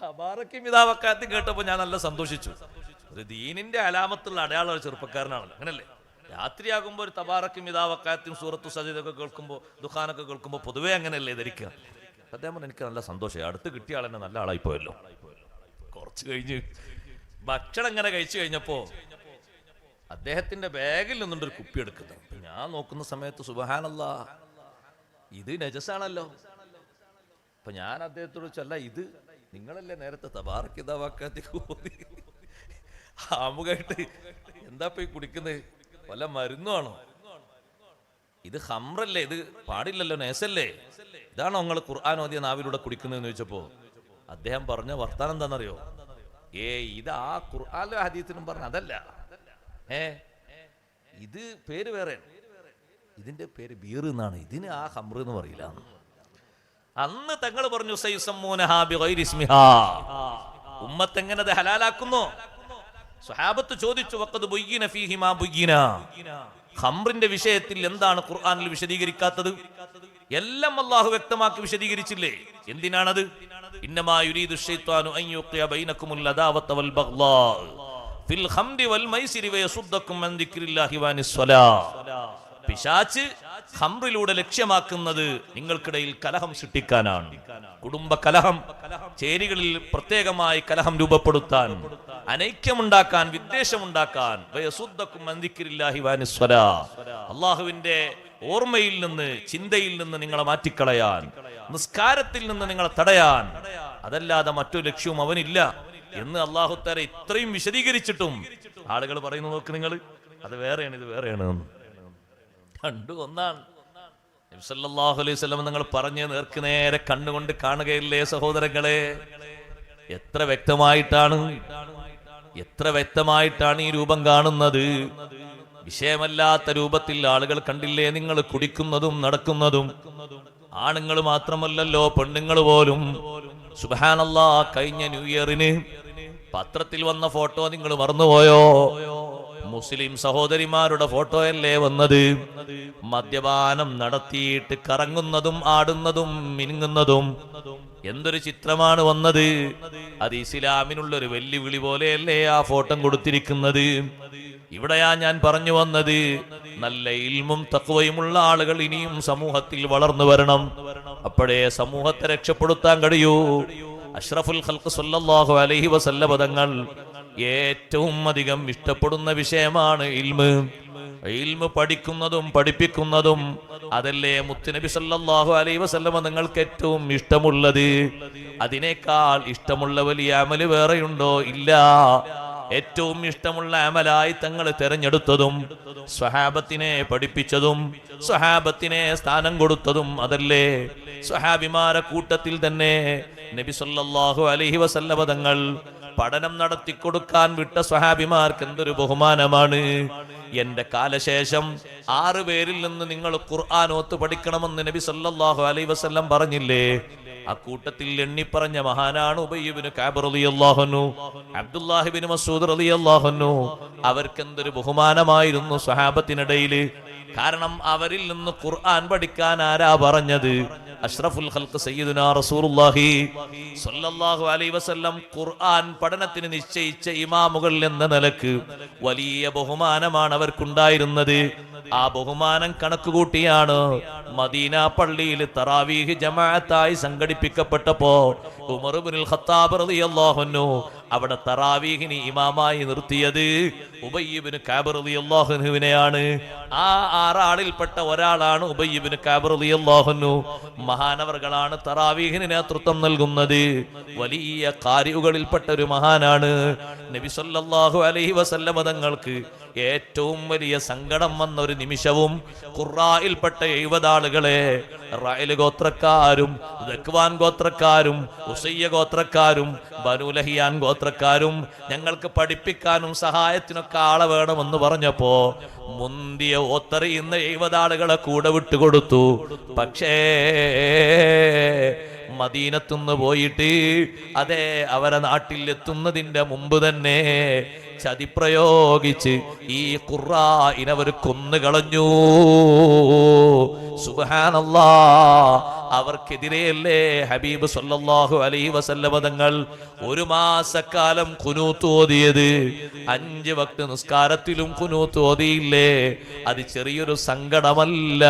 തബാറക്കും ഇതാവക്കാത്തും കേട്ടപ്പോ ഞാൻ നല്ല സന്തോഷിച്ചു. ഒരു ദീനിന്റെ അലാമത്തുള്ള അടയാള ചെറുപ്പക്കാരനാണല്ലോ, അങ്ങനല്ലേ? രാത്രിയാകുമ്പോൾ ഒരു തബാറക്കും ഇതാവക്കാത്തും സൂറത്തു സജീദൊക്കെ കേൾക്കുമ്പോൾ ദുഃഖാനൊക്കെ കേൾക്കുമ്പോൾ പൊതുവേ അങ്ങനെയല്ലേ ധരിക്കുക. അദ്ദേഹം എനിക്ക് നല്ല സന്തോഷമായി. അടുത്ത് കിട്ടിയ ആളെന്നെ നല്ല ആളായിപ്പോയല്ലോ. കുറച്ച് കഴിഞ്ഞ് ഭക്ഷണം ഇങ്ങനെ കഴിച്ചു കഴിഞ്ഞപ്പോ അദ്ദേഹത്തിന്റെ ബാഗിൽ നിന്നുണ്ട് ഒരു കുപ്പി എടുക്കുന്നത്. ഞാൻ നോക്കുന്ന സമയത്ത് സുബ്ഹാനല്ലാഹ്, ഇത് നജസാണല്ലോ. അപ്പൊ ഞാൻ അദ്ദേഹത്തോട് ചോദിച്ചല്ല, ഇത് നിങ്ങളല്ലേ നേരത്തെ തബാറക്കിതാവാക്കാത്തി ആമുഖായിട്ട് എന്താ പോയി കുടിക്കുന്നത്? വല്ല മരുന്നാണോ? ഇത് ഹംറല്ലേ, ഇത് പാടില്ലല്ലോ, നേസല്ലേ, ഇതാണോ നിങ്ങൾ ഖുർആൻ ഓതിയ നാവിലൂടെ കുടിക്കുന്നതെന്ന് ചോദിച്ചപ്പോ അദ്ദേഹം പറഞ്ഞ വർത്താനം എന്താണെന്നറിയോ? ഇത് ആ ഖുർആനിലും ഹദീസിലും പറഞ്ഞ അതല്ല, ഇത് പേര് വേറെ, ഇതിന്റെ പേര് ബീർ എന്നാണ്, ഇതിന് ആ ഹംറ് എന്ന് പറയില്ല. അന്ന് തങ്ങൾ പറഞ്ഞു ഉമ്മത്ത് എങ്ങനെ അത് ഹലാലാക്കുന്നു? സ്വഹാബത്ത് ചോദിച്ചു, വഖദ് ബുയ്യിന ഫീഹി മാ ബുയ്യിന, ഖംറിന്റെ വിഷയത്തിൽ എന്താണ് ഖുർആനിൽ വിശദീകരിക്കാത്തത്? എല്ലാം അല്ലാഹു വ്യക്തമാക്കി വിശദീകരിച്ചില്ലേ? എന്തിനാണത്? ഇന്നമാ യുരീദു ശൈത്വാനു അൻ യുഖിയ ബൈനകുമുൽ അദാവത വൽ ബഗ്ളാ ഫിൽ ഖംരി വൽ മൈസിരി വയസുദ്ദകും അൻ ദിക്രില്ലാഹി വഅനിസ് സ്വലാ. പിശാച് ഖംറിലൂടെ ലക്ഷ്യമാക്കുന്നത് നിങ്ങൾക്കിടയിൽ കലഹം സൃഷ്ടിക്കാനാണ്. കുടുംബ കലഹം, ചേരികളിൽ പ്രത്യേകമായി കലഹം രൂപപ്പെടുത്താൻ, അനൈക്യമുണ്ടാക്കാൻ, വിദ്വേഷമുണ്ടാക്കാൻ, അള്ളാഹുവിന്റെ ഓർമ്മയിൽ നിന്ന്, ചിന്തയിൽ നിന്ന് നിങ്ങളെ മാറ്റിക്കളയാൻ, നിസ്കാരത്തിൽ നിന്ന് നിങ്ങളെ തടയാൻ, അതല്ലാതെ മറ്റൊരു ലക്ഷ്യവും അവനില്ല എന്ന് അല്ലാഹു തആല ഇത്രയും വിശദീകരിച്ചിട്ടും ആളുകൾ പറയുന്നു, നോക്ക് നിങ്ങൾ, അത് വേറെയാണ്, ഇത് വേറെയാണ്. രണ്ടും ഒന്നാണ്. നബി സല്ലല്ലാഹു അലൈഹി വസല്ലം നിങ്ങൾ പറഞ്ഞ് നേർക്ക് നേരെ കണ്ണുകൊണ്ട് കാണുകയില്ലേ സഹോദരങ്ങളെ? എത്ര വ്യക്തമായിട്ടാണ് ഈ രൂപം കാണുന്നത്. വിഷയമല്ലാത്ത രൂപത്തിൽ ആളുകൾ കണ്ടില്ലേ നിങ്ങൾ കുടിക്കുന്നതും നടക്കുന്നതും? ആണുങ്ങൾ മാത്രമല്ലല്ലോ, പെണ്ണുങ്ങൾ പോലും. സുബ്ഹാനല്ലാഹ്, കഴിഞ്ഞ ന്യൂ ഇയറിന് പത്രത്തിൽ വന്ന ഫോട്ടോ നിങ്ങൾ മറന്നുപോയോ? മുസ്ലിം സഹോദരിമാരുടെ ഫോട്ടോയല്ലേ വന്നത്? മദ്യപാനം നടത്തിയിട്ട് കറങ്ങുന്നതും ആടുന്നതും മിനുങ്ങുന്നതും. എന്തൊരു ചിത്രമാണ് വന്നത്! അത് ഇസ്ലാമിനുള്ളൊരു വെല്ലുവിളി പോലെയല്ലേ ആ ഫോട്ടോ കൊടുത്തിരിക്കുന്നത്? ഇവിടെയാ ഞാൻ പറഞ്ഞു വന്നത്, നല്ല ഇൽമും തഖ്വയുമുള്ള ആളുകൾ ഇനിയും സമൂഹത്തിൽ വളർന്നു വരണം. അപ്പോഴേ സമൂഹത്തെ രക്ഷപ്പെടുത്താൻ കഴിയൂ. അഷ്റഫുൽ ഖൽഖ് സല്ലല്ലാഹു അലൈഹി വസല്ലം തങ്ങൾ ഏറ്റവും അധികം ഇഷ്ടപ്പെടുന്ന വിഷയമാണ് ഇൽമ്. ഇൽമ് പഠിക്കുന്നതും പഠിപ്പിക്കുന്നതും. അതല്ലേ മുത്തുനബി സല്ലല്ലാഹു അലൈഹി വസല്ലം നിങ്ങൾക്ക് ഏറ്റവും ഇഷ്ടമുള്ളത്? അതിനേക്കാൾ ഇഷ്ടമുള്ള വലിയ അമല് വേറെയുണ്ടോ? ഇല്ല. ഏറ്റവും ഇഷ്ടമുള്ള അമലായി തങ്ങൾ തെരഞ്ഞെടുത്തതും സ്വഹാബത്തിനെ പഠിപ്പിച്ചതും സ്വഹാബത്തിനെ സ്ഥാനം കൊടുത്തതും അതല്ലേ? സ്വഹാബിമാരെ കൂട്ടത്തിൽ തന്നെ നബി സല്ലല്ലാഹു അലൈഹി വസല്ലം തങ്ങൾ പഠനം നടത്തിക്കൊടുക്കാൻ വിട്ട സ്വഹാബിമാർക്ക് എന്തൊരു ബഹുമാനമാണ്. എന്റെ കാലശേഷം 6 പേരിൽ നിന്ന് നിങ്ങൾ ഖുർആൻ ഓത്ത് പഠിക്കണമെന്ന് നബി സല്ലല്ലാഹു അലൈഹി വസല്ലം പറഞ്ഞില്ലേ? അക്കൂട്ടത്തിൽ എണ്ണിപ്പറഞ്ഞ മഹാനാണ് ഉബയ്യ് ഇബ്നു കഅബ് റളിയല്ലാഹു അൻഹു, അബ്ദുല്ലാഹി ഇബ്നു മസ്ഊദ് റളിയല്ലാഹു അൻഹു. അവർക്ക് എന്തൊരു ബഹുമാനമായിരുന്നു സ്വഹാബത്തിനിടയിൽ. കാരണം അവരിൽ നിന്ന് ഖുർആൻ പഠിക്കാൻ ആരാ പറഞ്ഞത്? അഷ്റഫുൽ ഖൽഖ് സയ്യിദുനാ റസൂലുള്ളാഹി സ്വല്ലല്ലാഹു അലൈഹി വസല്ലം ഖുർആൻ പഠനത്തിന് നിശ്ചയിച്ച ഇമാമുകൾ എന്ന നിലക്ക് വലിയ ബഹുമാനമാണ് അവർക്കുണ്ടായിരുന്നത്. ആ ബഹുമാനം കണക്കുകൂട്ടിയാണ് മദീന പള്ളിയിൽ തറാവീഹ് ജമാഅത്തായി സംഘടിപ്പിക്കപ്പെട്ടപ്പോ ഉമർ ഇബ്നുൽ ഖത്താബ് റളിയല്ലാഹു അൻഹു അവിടെ തറാവീഹിന് ഇമാമായി നിർത്തിയത് ഉബയ്യ് ഇബ്നു കഅബ് റളിയല്ലാഹു അൻഹുവിനെയാണ്. ആ 6 ആളിൽപ്പെട്ട ഒരാളാണ് ഉബയ്യ് ഇബ്നു കഅബ് റളിയല്ലാഹു അൻഹു. മഹാനവർകളാണ് തറാവീഹിന് നേതൃത്വം നൽകുന്നത്. വലിയ ഖാരിഉകളിൽപ്പെട്ട ഒരു മഹാനാണ്. നബി സല്ലല്ലാഹു അലൈഹി വസല്ലം തങ്ങൾക്ക് ഏറ്റവും വലിയ സങ്കടം വന്ന ഒരു നിമിഷവും ഖുറായിൽപ്പെട്ട 70 ആളുകളെ റഅൽ ഗോത്രക്കാരും ദക്വാൻ ഗോത്രക്കാരും ഉസയ്യ ഗോത്രക്കാരും ബനൂ ലഹിയാൻ ഗോത്രക്കാരും ഞങ്ങൾക്ക് പഠിപ്പിക്കാനും സഹായത്തിനൊക്കെ ആളെ വേണമെന്ന് പറഞ്ഞപ്പോ മുന്തിയ ഓത്തറിയുന്ന 70 ആളുകളെ കൂടെ വിട്ടുകൊടുത്തു. പക്ഷേ മദീനത്തുനിന്ന് പോയിട്ട് അതേ അവരെ നാട്ടിൽ എത്തുന്നതിന്റെ മുമ്പ് തന്നെ ചതി പ്രയോഗിച്ച് ഈ ഖുർആനവർ കൊന്നുകളഞ്ഞു. സുബ്ഹാനല്ലാഹ്. അവർക്കെതിരെയല്ലേ ഹബീബ് സല്ലല്ലാഹു അലൈഹി വസല്ലമ തങ്ങൾ ഒരു മാസക്കാലം ഖുനൂത്ത് ഓതിയത്. 5 വക്ത് നിസ്കാരത്തിലും ഖുനൂത്ത് ഓതിയില്ലേ? അത് ചെറിയൊരു സങ്കടമല്ല.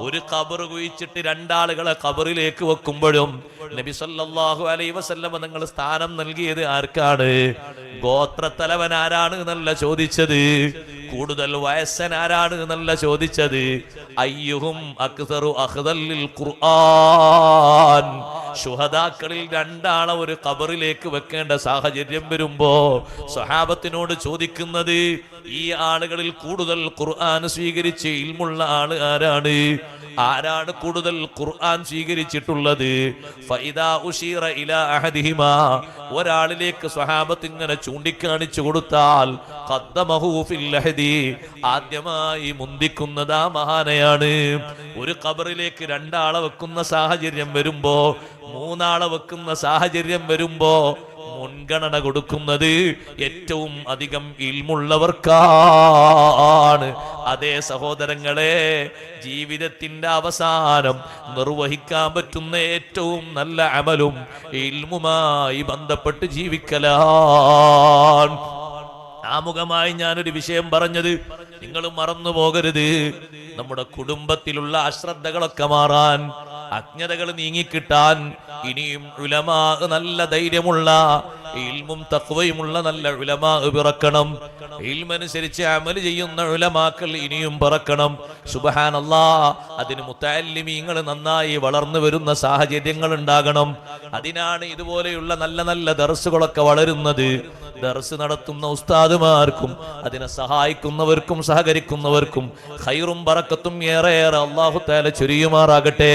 ഒരു ഖബർ കുഴിച്ചിട്ട് 2 ആളുകളെ ഖബറിലേക്ക് വെക്കുമ്പോഴും നബി സല്ലല്ലാഹു അലൈഹി വസല്ലമ തങ്ങൾ സ്ഥാനം നൽകിയത് ആർക്കാണ്? ഗോത്രത്തലവൻ ആരാണ് എന്നല്ല ചോദിച്ചത്, കൂടുതൽ വയസ്സൻ ആരാണ് എന്നല്ല ചോദിച്ചത്. അയ്യുഹും അക്സറു അഖ്ദൽ ലിൽ ഖുർആൻ. ശുഹദാക്കളിൽ 2 ആളെ ഒരു ഖബറിലേക്ക് വെക്കേണ്ട സാഹചര്യം വരുമ്പോ സ്വഹാബത്തിനോട് ചോദിക്കുന്നത്, ഈ ആളുകളിൽ കൂടുതൽ ഖുർആൻ സ്വീകരിച്ച് ഇൽമുള്ള ആള് ആരാണ്? ആരാണ് കൂടുതൽ ഖുർആൻ സ്വീകരിച്ചിട്ടുള്ളത്? ഫഇദാ ഉശീറ ഇലാ അഹദിഹിമാ, ഒരാളിലേക്ക് സ്വഹാബത്ത് ഇങ്ങനെ ചൂണ്ടിക്കാണിച്ചു കൊടുത്താൽ ഖദ്ദമഹു ഫിൽ ലഹദി, ആദ്യമായി മുന്തിക്കുന്നത് ആ മഹാനെയാണ്. ഒരു ഖബറിലേക്ക് 2 ആളെ വെക്കുന്ന സാഹചര്യം വരുമ്പോ, 3 ആളെ വെക്കുന്ന സാഹചര്യം വരുമ്പോ മുൻഗണന കൊടുക്കുന്നത് ഏറ്റവും അധികം ഇൽമുള്ളവർക്കാണ്. അതേ സഹോദരങ്ങളെ, ജീവിതത്തിന്റെ അവസാനം നിർവഹിക്കാൻ പറ്റുന്ന ഏറ്റവും നല്ല അമലും ഇൽമുമായി ബന്ധപ്പെട്ട് ജീവിക്കലാണ്. ആമുഖമായി ഞാനൊരു വിഷയം പറഞ്ഞത് നിങ്ങൾ മറന്നു പോകരുത്. നമ്മുടെ കുടുംബത്തിലുള്ള അശ്രദ്ധകളൊക്കെ മാറാൻ, അജ്ഞതകൾ നീങ്ങിക്കിട്ടാൻ ഇനിയും ഉലമാ, നല്ല ധൈര്യമുള്ള ഇൽമും തഖ്വയുമുള്ള നല്ല ഉലമാ പിറക്കണം. ഇൽമനുസരിച്ച് അമല് ചെയ്യുന്ന ഉലമാക്കൾ ഇനിയും പിറക്കണം. സുബ്ഹാനല്ലാഹ്. അതിന് മുതഅല്ലിമീങ്ങൾ നന്നായി വളർന്നു വരുന്ന സാഹചര്യങ്ങൾ ഉണ്ടാകണം. അതിനാണ് ഇതുപോലെയുള്ള നല്ല നല്ല ദർസുകളൊക്കെ വളരുന്നത്. ദർസ് നടത്തുന്ന ഉസ്താദുമാർക്കും അതിനെ സഹായിക്കുന്നവർക്കും സഹകരിക്കുന്നവർക്കും ഖൈറും ബറക്കത്തും ഏറെ അല്ലാഹു തആല ചൊരിയുമാറാകട്ടെ.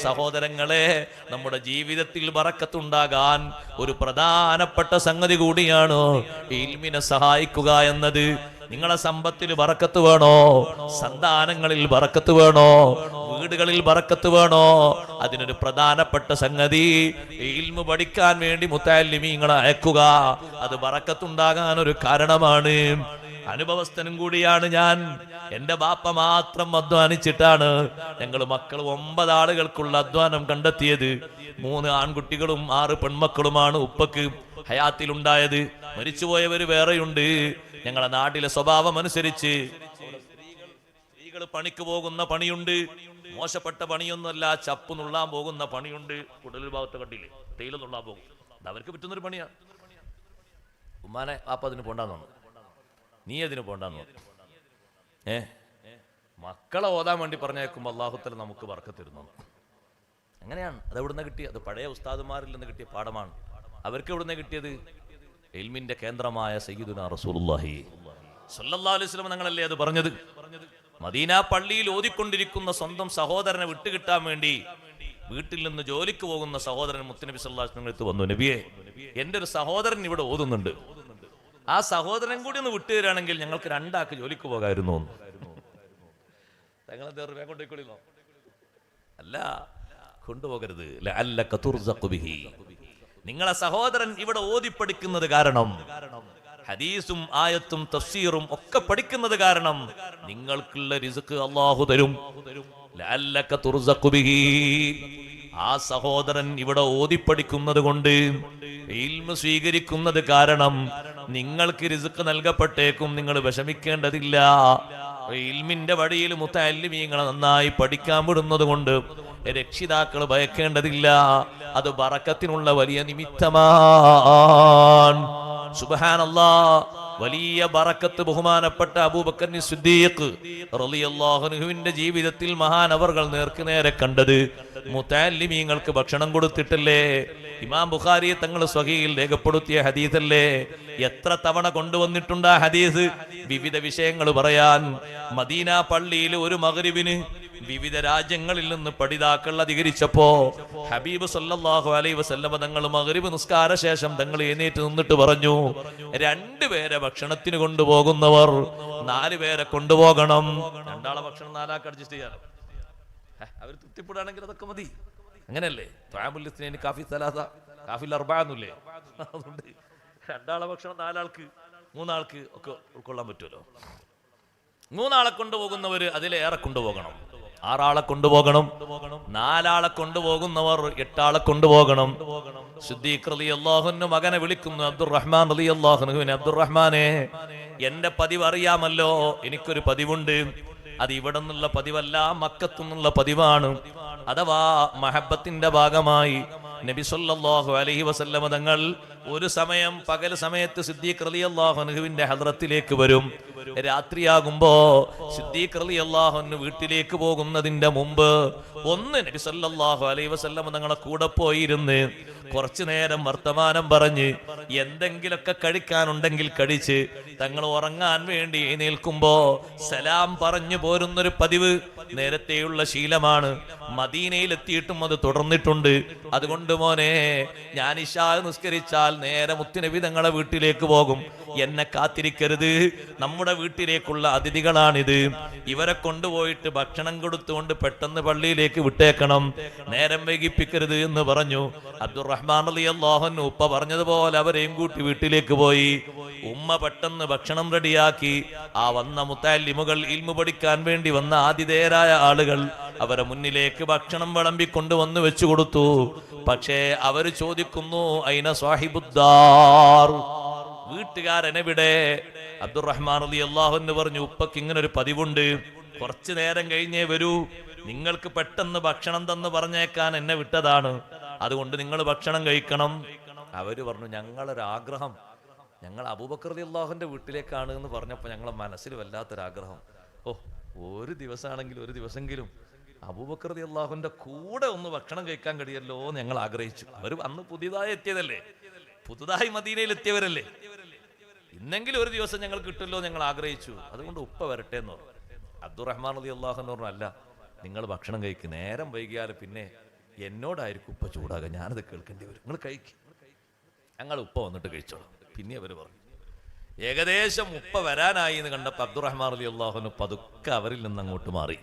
സഹോദരങ്ങളെ, നമ്മുടെ ജീവിതത്തിൽ ബറക്കത്തുണ്ടാകാൻ ഒരു പ്രധാനപ്പെട്ട സംഗതി കൂടിയാണ് ഇൽമിനെ സഹായിക്കുക എന്നത്. നിങ്ങളെ സമ്പത്തിൽ ബറക്കത്ത് വേണോ? സന്താനങ്ങളിൽ ബറക്കത്ത് വേണോ? വീടുകളിൽ ബറക്കത്ത് വേണോ? അതിനൊരു പ്രധാനപ്പെട്ട സംഗതി ഇൽമു പഠിക്കാൻ വേണ്ടി മുതഅല്ലിമീങ്ങളെ അയക്കുക. അത് ബറക്കത്തുണ്ടാകാൻ ഒരു കാരണമാണ്. അനുഭവസ്ഥനും കൂടിയാണ് ഞാൻ. എന്റെ ബാപ്പ മാത്രം അധ്വാനിച്ചിട്ടാണ് ഞങ്ങൾ മക്കൾ 9 ആളുകൾക്കുള്ള അധ്വാനം കണ്ടെത്തിയത്. 3 ആൺകുട്ടികളും 6 പെൺമക്കളുമാണ് ഉപ്പക്ക് ഹയാത്തിലുണ്ടായത്. മരിച്ചുപോയവര് വേറെയുണ്ട്. ഞങ്ങളുടെ നാട്ടിലെ സ്വഭാവം അനുസരിച്ച് സ്ത്രീകൾ പണിക്ക് പോകുന്ന പണിയുണ്ട്. മോശപ്പെട്ട പണിയൊന്നുമല്ല, ചപ്പ് നുള്ളാൻ പോകുന്ന പണിയുണ്ട്. കുടലൂർ ഭാഗത്ത് കണ്ടില്ലേ, തേയില നുള്ളാൻ പോകും. അവർക്ക് പറ്റുന്നൊരു പണിയാണ്. ഉമ്മാനെ പാപ്പ അതിന് പോണ്ടാന്ന്, നീ അതിന് പോണ്ടാന്ന്. മക്കളെ ഓതാൻ വേണ്ടി പറഞ്ഞേക്കുമ്പോൾ അല്ലാഹു നമുക്ക് ബർക്കത്ത് തരുന്നു. അങ്ങനെയാണ്. അത് എവിടുന്ന് കിട്ടിയത്? അത് പഴയ ഉസ്താദുമാരിൽ നിന്ന് കിട്ടിയ പാഠമാണ്. അവർക്ക് എവിടുന്ന് കിട്ടിയത്? ഇൽമിന്റെ കേന്ദ്രമായ സയ്യിദുനാ റസൂലുള്ളാഹി സ്വല്ലല്ലാഹു അലൈഹി വസല്ലം ഞങ്ങളല്ലേ അത് പറഞ്ഞത്. മദീന പള്ളിയിൽ ഓതിക്കൊണ്ടിരിക്കുന്ന സ്വന്തം സഹോദരനെ വിട്ടുകിട്ടാൻ വേണ്ടി വീട്ടിൽ നിന്ന് ജോലിക്ക് പോകുന്ന സഹോദരൻ മുത്തുനബി സല്ലല്ലാഹു അലൈഹി വസല്ലം അടുത്ത് വന്നു, നബിയെ, എൻ്റെ ഒരു സഹോദരൻ ഇവിടെ ഓതുന്നുണ്ട്, ആ സഹോദരൻ കൂടി ഒന്ന് വിട്ടുതരാണെങ്കിൽ ഞങ്ങൾക്ക് 2 ആൾക്ക് ജോലിക്ക് പോകാമായിരുന്നു. തങ്ങളെ കൊണ്ടുപോയിക്കൊള്ളില്ലോ? അല്ല, കൊണ്ടുപോകരുത്. ലഅല്ലക തുർസഖു ബിഹി. നിങ്ങളെ സഹോദരൻ ഇവിടെ ഓതി പഠിക്കുന്നത് കാരണം, ഹദീസും ആയത്തും തഫ്സീറും ഒക്കെ പഠിക്കുന്നത് കാരണം നിങ്ങൾക്കുള്ള റിസ്ക് അല്ലാഹു തരും. ലഅല്ലക തുർസഖു ബിഹി. ആ സഹോദരൻ ഇവിടെ ഓതി പഠിക്കുന്നത് കൊണ്ട്, ഇൽമു സ്വീകരിക്കുന്നത് കാരണം നിങ്ങൾക്ക് റിസ്ക് നൽകപ്പെട്ടേക്കും. നിങ്ങൾ വിഷമിക്കേണ്ടതില്ല. ഇൽമിന്റെ വഴിയിൽ മുതഅല്ലിമീങ്ങളെ നന്നായി പഠിക്കാൻ വിടുന്നത് കൊണ്ട് രക്ഷിതാക്കൾ ഭയക്കേണ്ടതില്ല. അത് ബറക്കത്തിനുള്ള വലിയ നിമിത്തമാണ്. സുബ്ഹാനല്ലാഹ്. വലിയ ബറക്കത്ത് ബഹുമാനപ്പെട്ട അബൂബക്കർ സിദ്ദീഖ് റളിയല്ലാഹു അൻഹുവിന്റെ ജീവിതത്തിൽ മഹാനവർകൾ നേർക്കുനേരെ കണ്ടത് മുതഅല്ലിമീങ്ങൾക്ക് ഭക്ഷണം കൊടുത്തിട്ടല്ലേ. ഇമാം ബുഖാരി തങ്ങൾ സ്വഹീഹിൽ രേഖപ്പെടുത്തിയ ഹദീസല്ലേ. എത്ര തവണ കൊണ്ടുവന്നിട്ടുണ്ട് ആ ഹദീസ്? വിവിധ വിഷയങ്ങൾ പറയാൻ. മദീന പള്ളിയിൽ ഒരു മഗ്രിബിന് വിവിധ രാജ്യങ്ങളിൽ നിന്ന് പഠിതാക്കൾ അധികരിച്ചപ്പോ ഹബീബ് സല്ലല്ലാഹു അലൈഹി വസല്ലം തങ്ങൾ മഗ്രിബ് നിസ്കാര ശേഷം തങ്ങൾ എഴുന്നേറ്റ് നിന്നിട്ട് പറഞ്ഞു, 2 പേരെ ഭക്ഷണത്തിന് കൊണ്ടുപോകുന്നവർ 4 പേരെ കൊണ്ടുപോകണം. 2 ആളെ ഭക്ഷണം 4 ആൾക്ക് അഡ്ജസ്റ്റ് ചെയ്യാനോ? അവർ തൃപ്തിപ്പെടുകയാണെങ്കിൽ അതൊക്കെ മതി. അങ്ങനെയല്ലേ? ത്വാമുല്ലിസ്നൈനി കാഫി സലാസ കാഫിൽ അർബഅന്നില്ലേ? അതുകൊണ്ട് 2 ആളെ ഭക്ഷണം 4 ആൾക്ക് 3 ആൾക്ക് ഒക്കെ ഉൾക്കൊള്ളാൻ പറ്റുമല്ലോ. 3 ആളെ കൊണ്ടുപോകുന്നവർ അതിലേറെ കൊണ്ടുപോകണം. 6 ആളെ കൊണ്ടുപോകണം. 4 ആളെ കൊണ്ടുപോകുന്നവർ 8 ആളെ കൊണ്ടുപോകണം. സിദ്ദീഖ് റളിയല്ലാഹു അൻഹു മകനെ വിളിക്കുന്നു, അബ്ദുറഹ്മാൻ റളിയല്ലാഹു അൻഹുവിനെ, അബ്ദുറഹ്മാനെ, എന്റെ പതിവ് അറിയാമല്ലോ, എനിക്കൊരു പതിവുണ്ട്. അത് ഇവിടെ നിന്നുള്ള പതിവല്ല, മക്കത്തു നിന്നുള്ള പതിവാണ്. അഥവാ മഹബത്തിന്റെ ഭാഗമായി നബി സല്ലല്ലാഹു അലൈഹി വസല്ലമ തങ്ങൾ ഒരു സമയം പകൽ സമയത്ത് സിദ്ദീഖ് റളിയല്ലാഹു അൻഹുവിന്റെ ഹദ്റത്തിലേക്ക് വരും. രാത്രിയാകുമ്പോ സിദ്ദീഖ് റളിയല്ലാഹു അൻഹു വീട്ടിലേക്ക് പോകുന്നതിന്റെ മുമ്പ് ഒന്ന് നബി സല്ലല്ലാഹു അലൈഹി വസല്ലമ തങ്ങളെ കൂടെ പോയിരുന്ന് കുറച്ചു നേരം വർത്തമാനം പറഞ്ഞ് എന്തെങ്കിലൊക്കെ കഴിക്കാനുണ്ടെങ്കിൽ കഴിച്ച് തങ്ങൾ ഉറങ്ങാൻ വേണ്ടി എഴുന്നേൽക്കുമ്പോ സലാം പറഞ്ഞു പോരുന്നൊരു പതിവ് നേരത്തെയുള്ള ശീലമാണ്. മദീനയിലെത്തിയിട്ടും അത് തുടർന്നിട്ടുണ്ട്. അതുകൊണ്ട് മോനെ, ഞാൻ ഇശാ നിസ്കരിച്ചാൽ നേരെ മുത്തുനബി തങ്ങളെ വീട്ടിലേക്ക് പോകും. എന്നെ കാത്തിരിക്കരുത്, നമ്മുടെ വീട്ടിലേക്കുള്ള അതിഥികളാണിത്, ഇവരെ കൊണ്ടുപോയിട്ട് ഭക്ഷണം കൊടുത്തുകൊണ്ട് പെട്ടെന്ന് പള്ളിയിലേക്ക് വിട്ടേക്കണം, നേരം വൈകിപ്പിക്കരുത് എന്ന് പറഞ്ഞു. അബ്ദുറഹ്മാൻ റളിയല്ലാഹു അൻഹു ഉപ്പ പറഞ്ഞതുപോലെ അവരെയും കൂട്ടി വീട്ടിലേക്ക് പോയി. ഉമ്മ പെട്ടെന്ന് ഭക്ഷണം റെഡിയാക്കി. ആ വന്ന മുത്തല്ലിമുകൾ, ഇൽമു പഠിക്കാൻ വേണ്ടി വന്ന ആതിഥേയരായ ആളുകൾ, അവരെ മുന്നിലേക്ക് ഭക്ഷണം വിളമ്പിക്കൊണ്ടുവന്ന് വെച്ചു കൊടുത്തു. പക്ഷേ അവര് ചോദിക്കുന്നു, ഐന സാഹിബുദ്ദാർ, വീട്ടുകാരനെവിടെ? അബ്ദുറഹ്മാൻ റളിയല്ലാഹു അൻഹു പറഞ്ഞു, ഉപ്പക്ക് ഇങ്ങനെ ഒരു പതിവുണ്ട്, കുറച്ചു നേരം കഴിഞ്ഞേ വരൂ, നിങ്ങൾക്ക് പെട്ടെന്ന് ഭക്ഷണം തന്ന് പറഞ്ഞേക്കാൻ എന്നെ വിട്ടതാണ്, അതുകൊണ്ട് നിങ്ങൾ ഭക്ഷണം കഴിക്കണം. അവര് പറഞ്ഞു, ഞങ്ങളൊരാഗ്രഹം, ഞങ്ങൾ അബൂബക്കർ റളിയല്ലാഹുവിന്റെ വീട്ടിലേക്കാണ് എന്ന് പറഞ്ഞപ്പോൾ ഞങ്ങളെ മനസ്സിൽ വല്ലാത്തൊരാഗ്രഹം. ഒരു ദിവസമാണെങ്കിലും ഒരു ദിവസമെങ്കിലും അബൂബക്കർ റളിയല്ലാഹുവിന്റെ കൂടെ ഒന്ന് ഭക്ഷണം കഴിക്കാൻ കഴിയല്ലോ എന്ന് ഞങ്ങൾ ആഗ്രഹിച്ചു. അവർ അന്ന് പുതിയതായി എത്തിയതല്ലേ, പുതുതായി മദീനയിൽ എത്തിയവരല്ലേ, ഇന്നെങ്കിലും ഒരു ദിവസം ഞങ്ങൾ കിട്ടുമല്ലോ ഞങ്ങൾ ആഗ്രഹിച്ചു, അതുകൊണ്ട് ഉപ്പ വരട്ടെ എന്ന് പറഞ്ഞു. അബ്ദുറഹ്മാൻ റളിയല്ലാഹു എന്ന് പറഞ്ഞു, അല്ല, നിങ്ങൾ ഭക്ഷണം കഴിക്കും, നേരം വൈകിയാൽ പിന്നെ എന്നോടായിരിക്കും ഉപ്പ ചൂടാകുക, ഞാനത് കേൾക്കേണ്ടി വരും, നിങ്ങൾ കഴിക്കും, ഞങ്ങൾ ഉപ്പ വന്നിട്ട് കഴിച്ചോളാം. പിന്നെ അവർ പറഞ്ഞു. ഏകദേശം ഉപ്പ വരാനായി എന്ന് കണ്ടപ്പോൾ അബ്ദുറഹ്മാൻ റളിയല്ലാഹു അൻഹു പതുക്കെ അവരിൽ നിന്ന് അങ്ങോട്ട് മാറി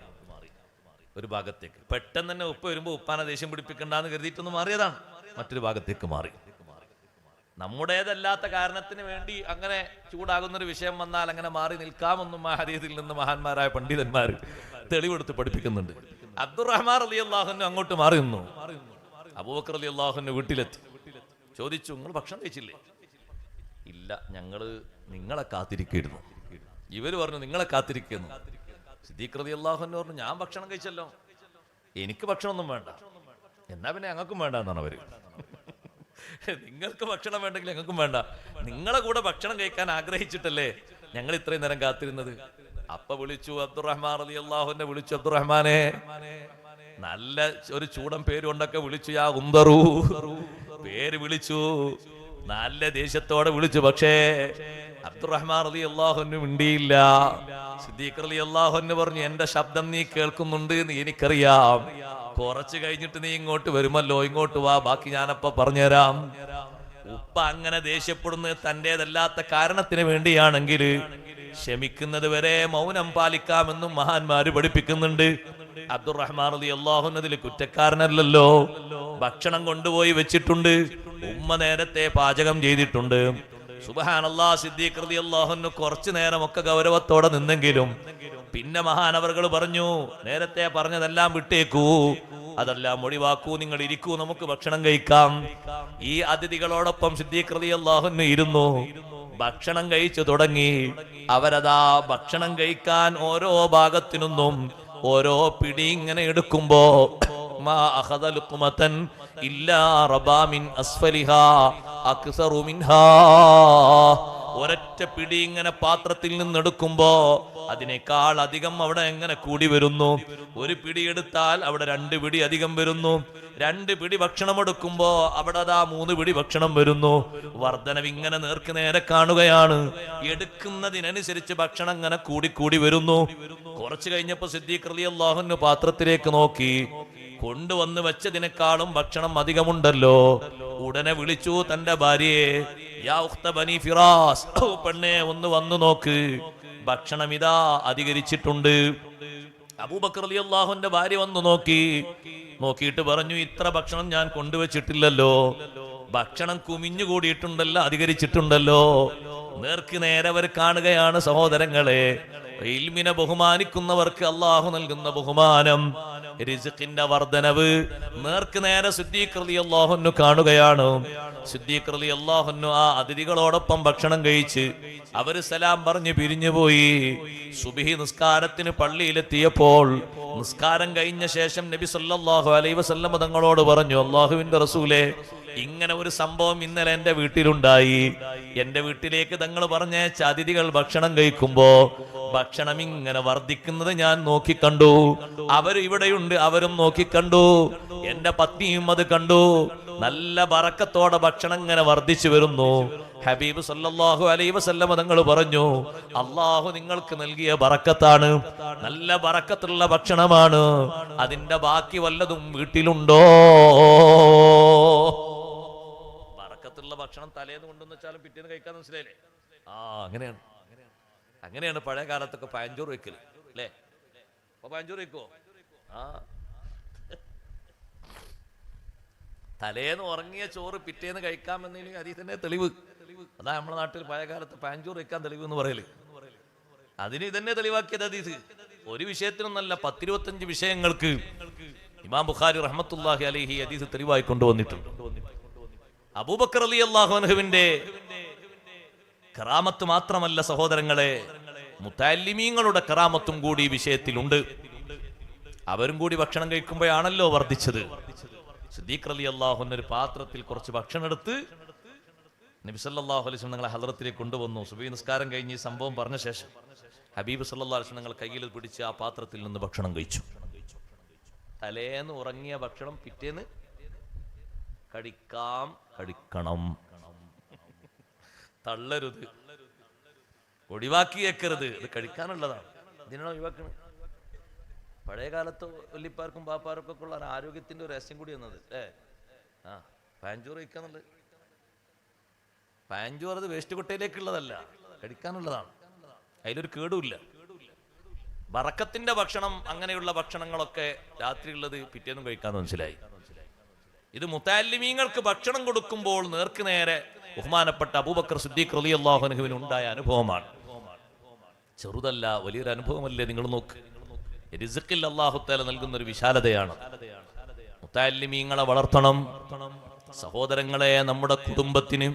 ഒരു ഭാഗത്തേക്ക്. പെട്ടെന്ന് തന്നെ ഉപ്പ വരുമ്പോൾ ഉപ്പാനെ ദേഷ്യം പിടിപ്പിക്കണ്ടെന്ന് കരുതിയിട്ടൊന്ന് മാറിയതാണ്, മറ്റൊരു ഭാഗത്തേക്ക് മാറി. നമ്മുടേതല്ലാത്ത കാരണത്തിന് വേണ്ടി അങ്ങനെ ചൂടാകുന്നൊരു വിഷയം വന്നാൽ അങ്ങനെ മാറി നിൽക്കാമെന്നും ആ ഹദീസിൽ നിന്ന് മഹാന്മാരായ പണ്ഡിതന്മാർ തെളിവെടുത്ത് പഠിപ്പിക്കുന്നുണ്ട്. അബ്ദുറഹ്മാൻ റളിയല്ലാഹു അൻഹു അങ്ങോട്ട് മാറി നിന്നു. അബൂബക്കർ റളിയല്ലാഹു അൻഹു വീട്ടിലെത്തി. ചോദിച്ചു, നിങ്ങൾ ഭക്ഷണം കഴിച്ചില്ലേ? ഇല്ല, ഞങ്ങള് നിങ്ങളെ കാത്തിരിക്കുന്നു. ഇവര് പറഞ്ഞു, നിങ്ങളെ കാത്തിരിക്കുന്നു. സിദ്ദീഖ് റളിയല്ലാഹു അൻഹു പറഞ്ഞു, ഞാൻ ഭക്ഷണം കഴിച്ചല്ലോ, എനിക്ക് ഭക്ഷണമൊന്നും വേണ്ട. എന്നാ പിന്നെ ഞങ്ങൾക്കും വേണ്ട എന്നാണ് അവര്. നിങ്ങൾക്ക് ഭക്ഷണം വേണ്ടെങ്കിൽ ഞങ്ങൾക്കും വേണ്ട, നിങ്ങളെ കൂടെ ഭക്ഷണം കഴിക്കാൻ ആഗ്രഹിച്ചിട്ടല്ലേ ഞങ്ങൾ ഇത്രയും നേരം കാത്തിരുന്നത്. അപ്പ വിളിച്ചു, അബ്ദുറഹ്മാൻ റളിയല്ലാഹു അൻഹു വിളിച്ചു, അബ്ദുറഹ്മാനെ, നല്ല ഒരു ചൂടൻ പേരുകൊണ്ടൊക്കെ വിളിച്ചു, യാ ഉംദറു, പേര് വിളിച്ചു, നല്ല ദേഷ്യത്തോടെ വിളിച്ചു. പക്ഷേ അബ്ദുറഹ്മാൻ റളിയല്ലാഹു അൻഹു മിണ്ടിയില്ല. സിദ്ദീഖ് റളിയല്ലാഹു അൻഹു പറഞ്ഞു, എന്റെ ശബ്ദം നീ കേൾക്കുന്നുണ്ട് എന്ന് എനിക്കറിയാം, കുറച്ച് കഴിഞ്ഞിട്ട് നീ ഇങ്ങോട്ട് വരുമല്ലോ, ഇങ്ങോട്ട് വാ, ബാക്കി ഞാനപ്പ പറഞ്ഞുതരാം. ഉപ്പ അങ്ങനെ ദേഷ്യപ്പെടുന്നത് തന്റേതല്ലാത്ത കാരണത്തിന് വേണ്ടിയാണെങ്കിൽ ക്ഷമിക്കുന്നത് വരെ മൗനം പാലിക്കാമെന്നും മഹാന്മാര് പഠിപ്പിക്കുന്നുണ്ട്. അബ്ദുറഹ്മാൻ റളിയല്ലാഹു അൻഹു അതിൽ കുറ്റക്കാരനല്ലല്ലോ. ഭക്ഷണം കൊണ്ടുപോയി വെച്ചിട്ടുണ്ട്, ഉമ്മ നേരത്തെ പാചകം ചെയ്തിട്ടുണ്ട്. സുബ്ഹാനല്ലാഹ്, സിദ്ദീഖ് റളിയല്ലാഹു അൻഹു കുറച്ചു നേരമൊക്കെ ഗൗരവത്തോടെ നിന്നെങ്കിലും പിന്നെ മഹാനവറുകൾ പറഞ്ഞു, നേരത്തെ പറഞ്ഞതെല്ലാം വിട്ടേക്കൂ, അതെല്ലാം ഒഴിവാക്കൂ, നിങ്ങൾ ഇരിക്കൂ, നമുക്ക് ഭക്ഷണം കഴിക്കാം. ഈ അതിഥികളോടൊപ്പം സിദ്ദീഖ് റളിയല്ലാഹു അൻഹു ഇരുന്നു. ഭക്ഷണം കഴിച്ചു തുടങ്ങി. അവരതാ ഭക്ഷണം കഴിക്കാൻ ഓരോ ഭാഗത്തിനൊന്നും ഓരോ പിടി ഇങ്ങനെ എടുക്കുമ്പോ മാ അഖദ ലുഖ്മതൻ ഇല്ലാ റബാ മിൻ അസ്ഫലിഹാ അക്സറു മിൻഹാ, ഒരൊറ്റ പിടി ഇങ്ങനെ പാത്രത്തിൽ നിന്നെടുക്കുമ്പോ അതിനേക്കാൾ അധികം അവിടെ എങ്ങനെ കൂടി വരുന്നു. ഒരു പിടി എടുത്താൽ അവിടെ 2 പിടി അധികം വരുന്നു. 2 പിടി ഭക്ഷണം എടുക്കുമ്പോ അവിടെ അതാ 3 പിടി ഭക്ഷണം വരുന്നു. വർധനവ് ഇങ്ങനെ നേർക്ക് നേരെ കാണുകയാണ്. എടുക്കുന്നതിനനുസരിച്ച് ഭക്ഷണം ഇങ്ങനെ കൂടി വരുന്നു. കുറച്ചു കഴിഞ്ഞപ്പോ സിദ്ദീഖ് റളിയല്ലാഹു അൻഹു പാത്രത്തിലേക്ക് നോക്കി, കൊണ്ടുവന്ന് വെച്ചതിനേക്കാളും ഭക്ഷണം അധികമുണ്ടല്ലോ. ഉടനെ വിളിച്ചു തന്റെ ഭാര്യയെ, യാ ഉഖ്ത ബനി ഫിറാസ്, പെണ്ണെ ഒന്ന് വന്നു നോക്ക്, ഭക്ഷണം ഇതാ അധികരിച്ചിട്ടുണ്ട്. അബൂബക്കർ റളിയല്ലാഹുവിന്റെ ഭാര്യ വന്നു നോക്കിയിട്ട് പറഞ്ഞു, ഇത്ര ഭക്ഷണം ഞാൻ കൊണ്ടുവച്ചിട്ടില്ലല്ലോ, ഭക്ഷണം കുമിഞ്ഞുകൂടിയിട്ടുണ്ടല്ലോ, അധികരിച്ചിട്ടുണ്ടല്ലോ. നേർക്ക് നേരെ അവർ കാണുകയാണ് സഹോദരങ്ങളെ. ഇൽമിനെ ബഹുമാനിക്കുന്നവർക്ക് അള്ളാഹു നൽകുന്ന ബഹുമാനം, റിസ്ഖിന്റെ വർധനവ് നേർക്ക് നേരെ സിദ്ദീഖ് റളിയല്ലാഹു അൻഹു കാണുകയാണ്. സിദ്ദീഖ് റളിയല്ലാഹു അൻഹു ആ അതിഥികളോടൊപ്പം ഭക്ഷണം കഴിച്ച് അവര് സലാം പറഞ്ഞ് പിരിഞ്ഞുപോയി. സുബ്ഹി നിസ്കാരത്തിന് പള്ളിയിലെത്തിയപ്പോൾ നിസ്കാരം കഴിഞ്ഞ ശേഷം നബി സല്ലല്ലാഹു അലൈഹി വസല്ലം തങ്ങളോട് പറഞ്ഞു, അള്ളാഹുവിന്റെ റസൂലേ, ഇങ്ങനെ ഒരു സംഭവം ഇന്നലെ എന്റെ വീട്ടിലുണ്ടായി. എന്റെ വീട്ടിലേക്ക് തങ്ങൾ പറഞ്ഞയച്ച അതിഥികൾ ഭക്ഷണം കഴിക്കുമ്പോ ഭക്ഷണം ഇങ്ങനെ വർദ്ധിക്കുന്നത് ഞാൻ നോക്കിക്കണ്ടു. അവര് ഇവിടെയുണ്ട്, അവരും നോക്കിക്കണ്ടു. എന്റെ പത്നിയും അത് കണ്ടു. നല്ല ബറക്കത്തോടെ ഭക്ഷണം ഇങ്ങനെ വർദ്ധിച്ചു വരുന്നു. ഹബീബ് സല്ലല്ലാഹു അലൈഹി വസല്ലം തങ്ങൾ പറഞ്ഞു, അള്ളാഹു നിങ്ങൾക്ക് നൽകിയ ബറക്കത്താണ്, നല്ല ബറക്കത്തുള്ള ഭക്ഷണമാണ്. അതിന്റെ ബാക്കി വല്ലതും വീട്ടിലുണ്ടോ? ബറക്കത്തുള്ള ഭക്ഷണം തലേന്ന് കൊണ്ടുവന്ന് വെച്ചാലും പിറ്റേന്ന് കഴിക്കാൻ മനസ്സിലായില്ലേ? അങ്ങനെയാണ് പഴയ കാലത്തൊക്കെ പഴഞ്ചോറ് വെക്കല് അല്ലേ? അപ്പൊ പഴഞ്ചോറ് വെക്കുവോ? തലേന്ന് ഉറങ്ങിയ ചോറ് പിറ്റേന്ന് കഴിക്കാമെന്നതിന് ഹദീസിന്റെ തെളിവ് അതാ. നമ്മുടെ നാട്ടിൽ പഴയ കാലത്ത് പഴഞ്ചോറ് വെക്കാൻ തെളിവ് എന്ന് പറയല്. അതിന് ഇതന്നെ തെളിവാക്കിയത് ഹദീസ്. ഒരു വിഷയത്തിനൊന്നല്ല, 10-25 വിഷയങ്ങൾക്ക് ഇമാം ബുഖാരി റഹ്മത്തുള്ളാഹി അലൈഹി ഹദീസ് തെളിവായി കൊണ്ടുവന്നിട്ടുണ്ട്. അബൂബക്കർ റളിയല്ലാഹു അൻഹുവിന്റെ കറാമത്ത് മാത്രമല്ല സഹോദരങ്ങളെ, മുതഅല്ലിമീങ്ങളുടെ കറാമത്തും കൂടി ഈ വിഷയത്തിലുണ്ട്. അവരും കൂടി ഭക്ഷണം കഴിക്കുമ്പോഴാണല്ലോ വർദ്ധിച്ചത്. സിദ്ദീഖ് റളിയല്ലാഹു അൻഹു ഒരു പാത്രത്തിൽ കുറച്ച് ഭക്ഷണം എടുത്ത് നബി സല്ലല്ലാഹു അലൈഹി വസല്ലം തങ്ങളെ ഹദ്റത്തിലേക്ക് കൊണ്ടുവന്നു. സുബഹി നിസ്കാരം കഴിഞ്ഞ് ഈ സംഭവം പറഞ്ഞ ശേഷം ഹബീബ് സല്ലല്ലാഹു അലൈഹി വസല്ലം തങ്ങൾ കയ്യിൽ പിടിച്ച് ആ പാത്രത്തിൽ നിന്ന് ഭക്ഷണം കഴിച്ചു. തലേന്ന് ഉറങ്ങിയ ഭക്ഷണം പിറ്റേന്ന് കഴിക്കണം, തള്ളരുത്, ഒഴിവാക്കിയേക്കരുത്. ഇത് കഴിക്കാനുള്ളതാണ്. ഇതിനാണ് ഒഴിവാക്കുന്നത്. പഴയ കാലത്ത് വല്ലിപ്പാർക്കും പാപ്പാർക്കും ഒക്കെ ഉള്ള ആരോഗ്യത്തിന്റെ ഒരു രഹസ്യം കൂടി വന്നത് പഴഞ്ചോറ് കഴിക്കാന്നുള്ളത്. പഴഞ്ചോറ് അത് വേസ്റ്റ് കൊട്ടയിലേക്കുള്ളതല്ല, കഴിക്കാനുള്ളതാണ്. അതിലൊരു കേടുമില്ല. ബറക്കത്തിന്റെ ഭക്ഷണം, അങ്ങനെയുള്ള ഭക്ഷണങ്ങളൊക്കെ രാത്രിയുള്ളത് പിറ്റേന്നും കഴിക്കാന്ന് മനസ്സിലായി. ഇത് മുതഅല്ലിമീങ്ങൾക്ക് ഭക്ഷണം കൊടുക്കുമ്പോൾ നേർക്ക് നേരെ ബഹുമാനപ്പെട്ട അബൂബക്കർ സിദ്ദീഖ് റളിയല്ലാഹു അൻഹുവിന് ഉണ്ടായ അനുഭവമാണ്. ചെറുതല്ല, വലിയൊരു അനുഭവമല്ലേ? നിങ്ങൾ നോക്ക്, റിസ്ഖിൽ അല്ലാഹു തആല നൽകുന്ന ഒരു വിശാലതയാണ്. മുതഅല്ലിമീങ്ങളെ വളർത്തണം സഹോദരങ്ങളെ. നമ്മുടെ കുടുംബത്തിന്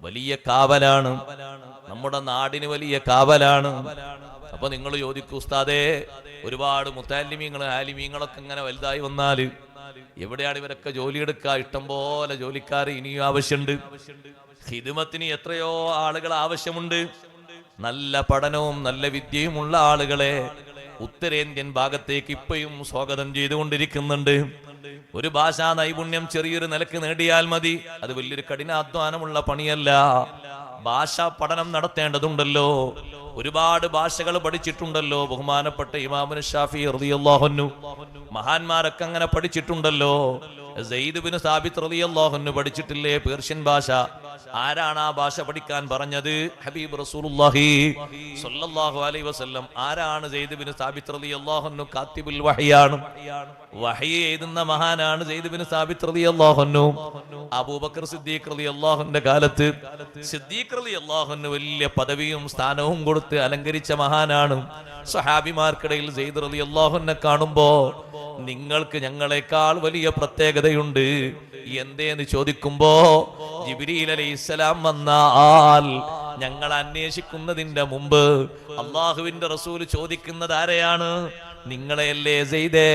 വലിയ കാവലാണ്, നമ്മുടെ നാടിന് വലിയ കാവലാണ്. അപ്പൊ നിങ്ങൾ ചോദിക്കൂ, ഉസ്താദേ, ഒരുപാട് മുതഅല്ലിമീങ്ങൾ ആലിമീങ്ങളൊക്കെ ഇങ്ങനെ വലുതായി വന്നാല് എവിടെയാണ് ഇവരൊക്കെ ജോലിയെടുക്കുക? ഇഷ്ടം പോലെ ജോലിക്കാർ ഇനിയും ആവശ്യമുണ്ട്. ഖിദ്മത്തിന് എത്രയോ ആളുകൾ ആവശ്യമുണ്ട്. നല്ല പഠനവും നല്ല വിദ്യയുമുള്ള ആളുകളെ ഉത്തരേന്ത്യൻ ഭാഗത്തേക്ക് ഇപ്പോഴും സ്വാഗതം ചെയ്തുകൊണ്ടിരിക്കുന്നുണ്ട്. ഒരു ഭാഷാ നൈപുണ്യം ചെറിയൊരു നിലക്ക് നേടിയാൽ മതി. അത് വലിയൊരു കഠിനാധ്വാനമുള്ള പണിയല്ല. ഭാഷാ പഠനം നടത്തേണ്ടതുണ്ടല്ലോ. ഒരുപാട് ഭാഷകൾ പഠിച്ചിട്ടുണ്ടല്ലോ ബഹുമാനപ്പെട്ട ഇമാമുന ഷാഫി റളിയല്ലാഹു അൻഹു. മഹാന്മാരൊക്കെ അങ്ങനെ പഠിച്ചിട്ടുണ്ടല്ലോ. സെയ്ദ് ബിൻ സാബിത്ത് റളിയല്ലാഹു അൻഹു പഠിച്ചിട്ടില്ലേ പേർഷ്യൻ ഭാഷ? ആരാണ് ആ ഭാഷ പഠിക്കാൻ പറഞ്ഞത്? ഹബീബ് റസൂലുള്ളാഹി സ്വല്ലല്ലാഹു അലൈഹി വസല്ലം. ആരാണ് സെയ്ദ് ബിൻ സാബിത്ത് റളിയല്ലാഹു അൻഹു? കാത്തിബുൽ വഹ്യാണ്, വഹി എഴുതുന്ന മഹാനാണ് സെയ്ദ് ബിൻ സാബിത്ത് റളിയല്ലാഹു അൻഹു. അബൂബക്കർ സിദ്ദീഖ് റളിയല്ലാഹു അൻഹുവിന്റെ കാലത്ത് സിദ്ദീഖ് റളിയല്ലാഹു അൻഹു വലിയ പദവിയും സ്ഥാനവും കൊടുത്ത് അലങ്കരിച്ച മഹാനാണ്. സ്വഹാബിമാർക്കിടയിൽ സെയ്ദ് റളിയല്ലാഹു അൻഹു കാണുമ്പോ നിങ്ങൾക്ക് ഞങ്ങളെക്കാൾ വലിയ പ്രത്യേകതയുണ്ട്. എന്തേന്ന് ചോദിക്കുമ്പോ ജിബ്രീൽ അലൈഹിസ്സലാം വന്നാൽ ഞങ്ങൾ അന്വേഷിക്കുന്നതിന്റെ മുമ്പ് അള്ളാഹുവിന്റെ റസൂൽ ചോദിക്കുന്നത് ആരെയാണ്? നിങ്ങളെയല്ലേ സെയ്ദേ.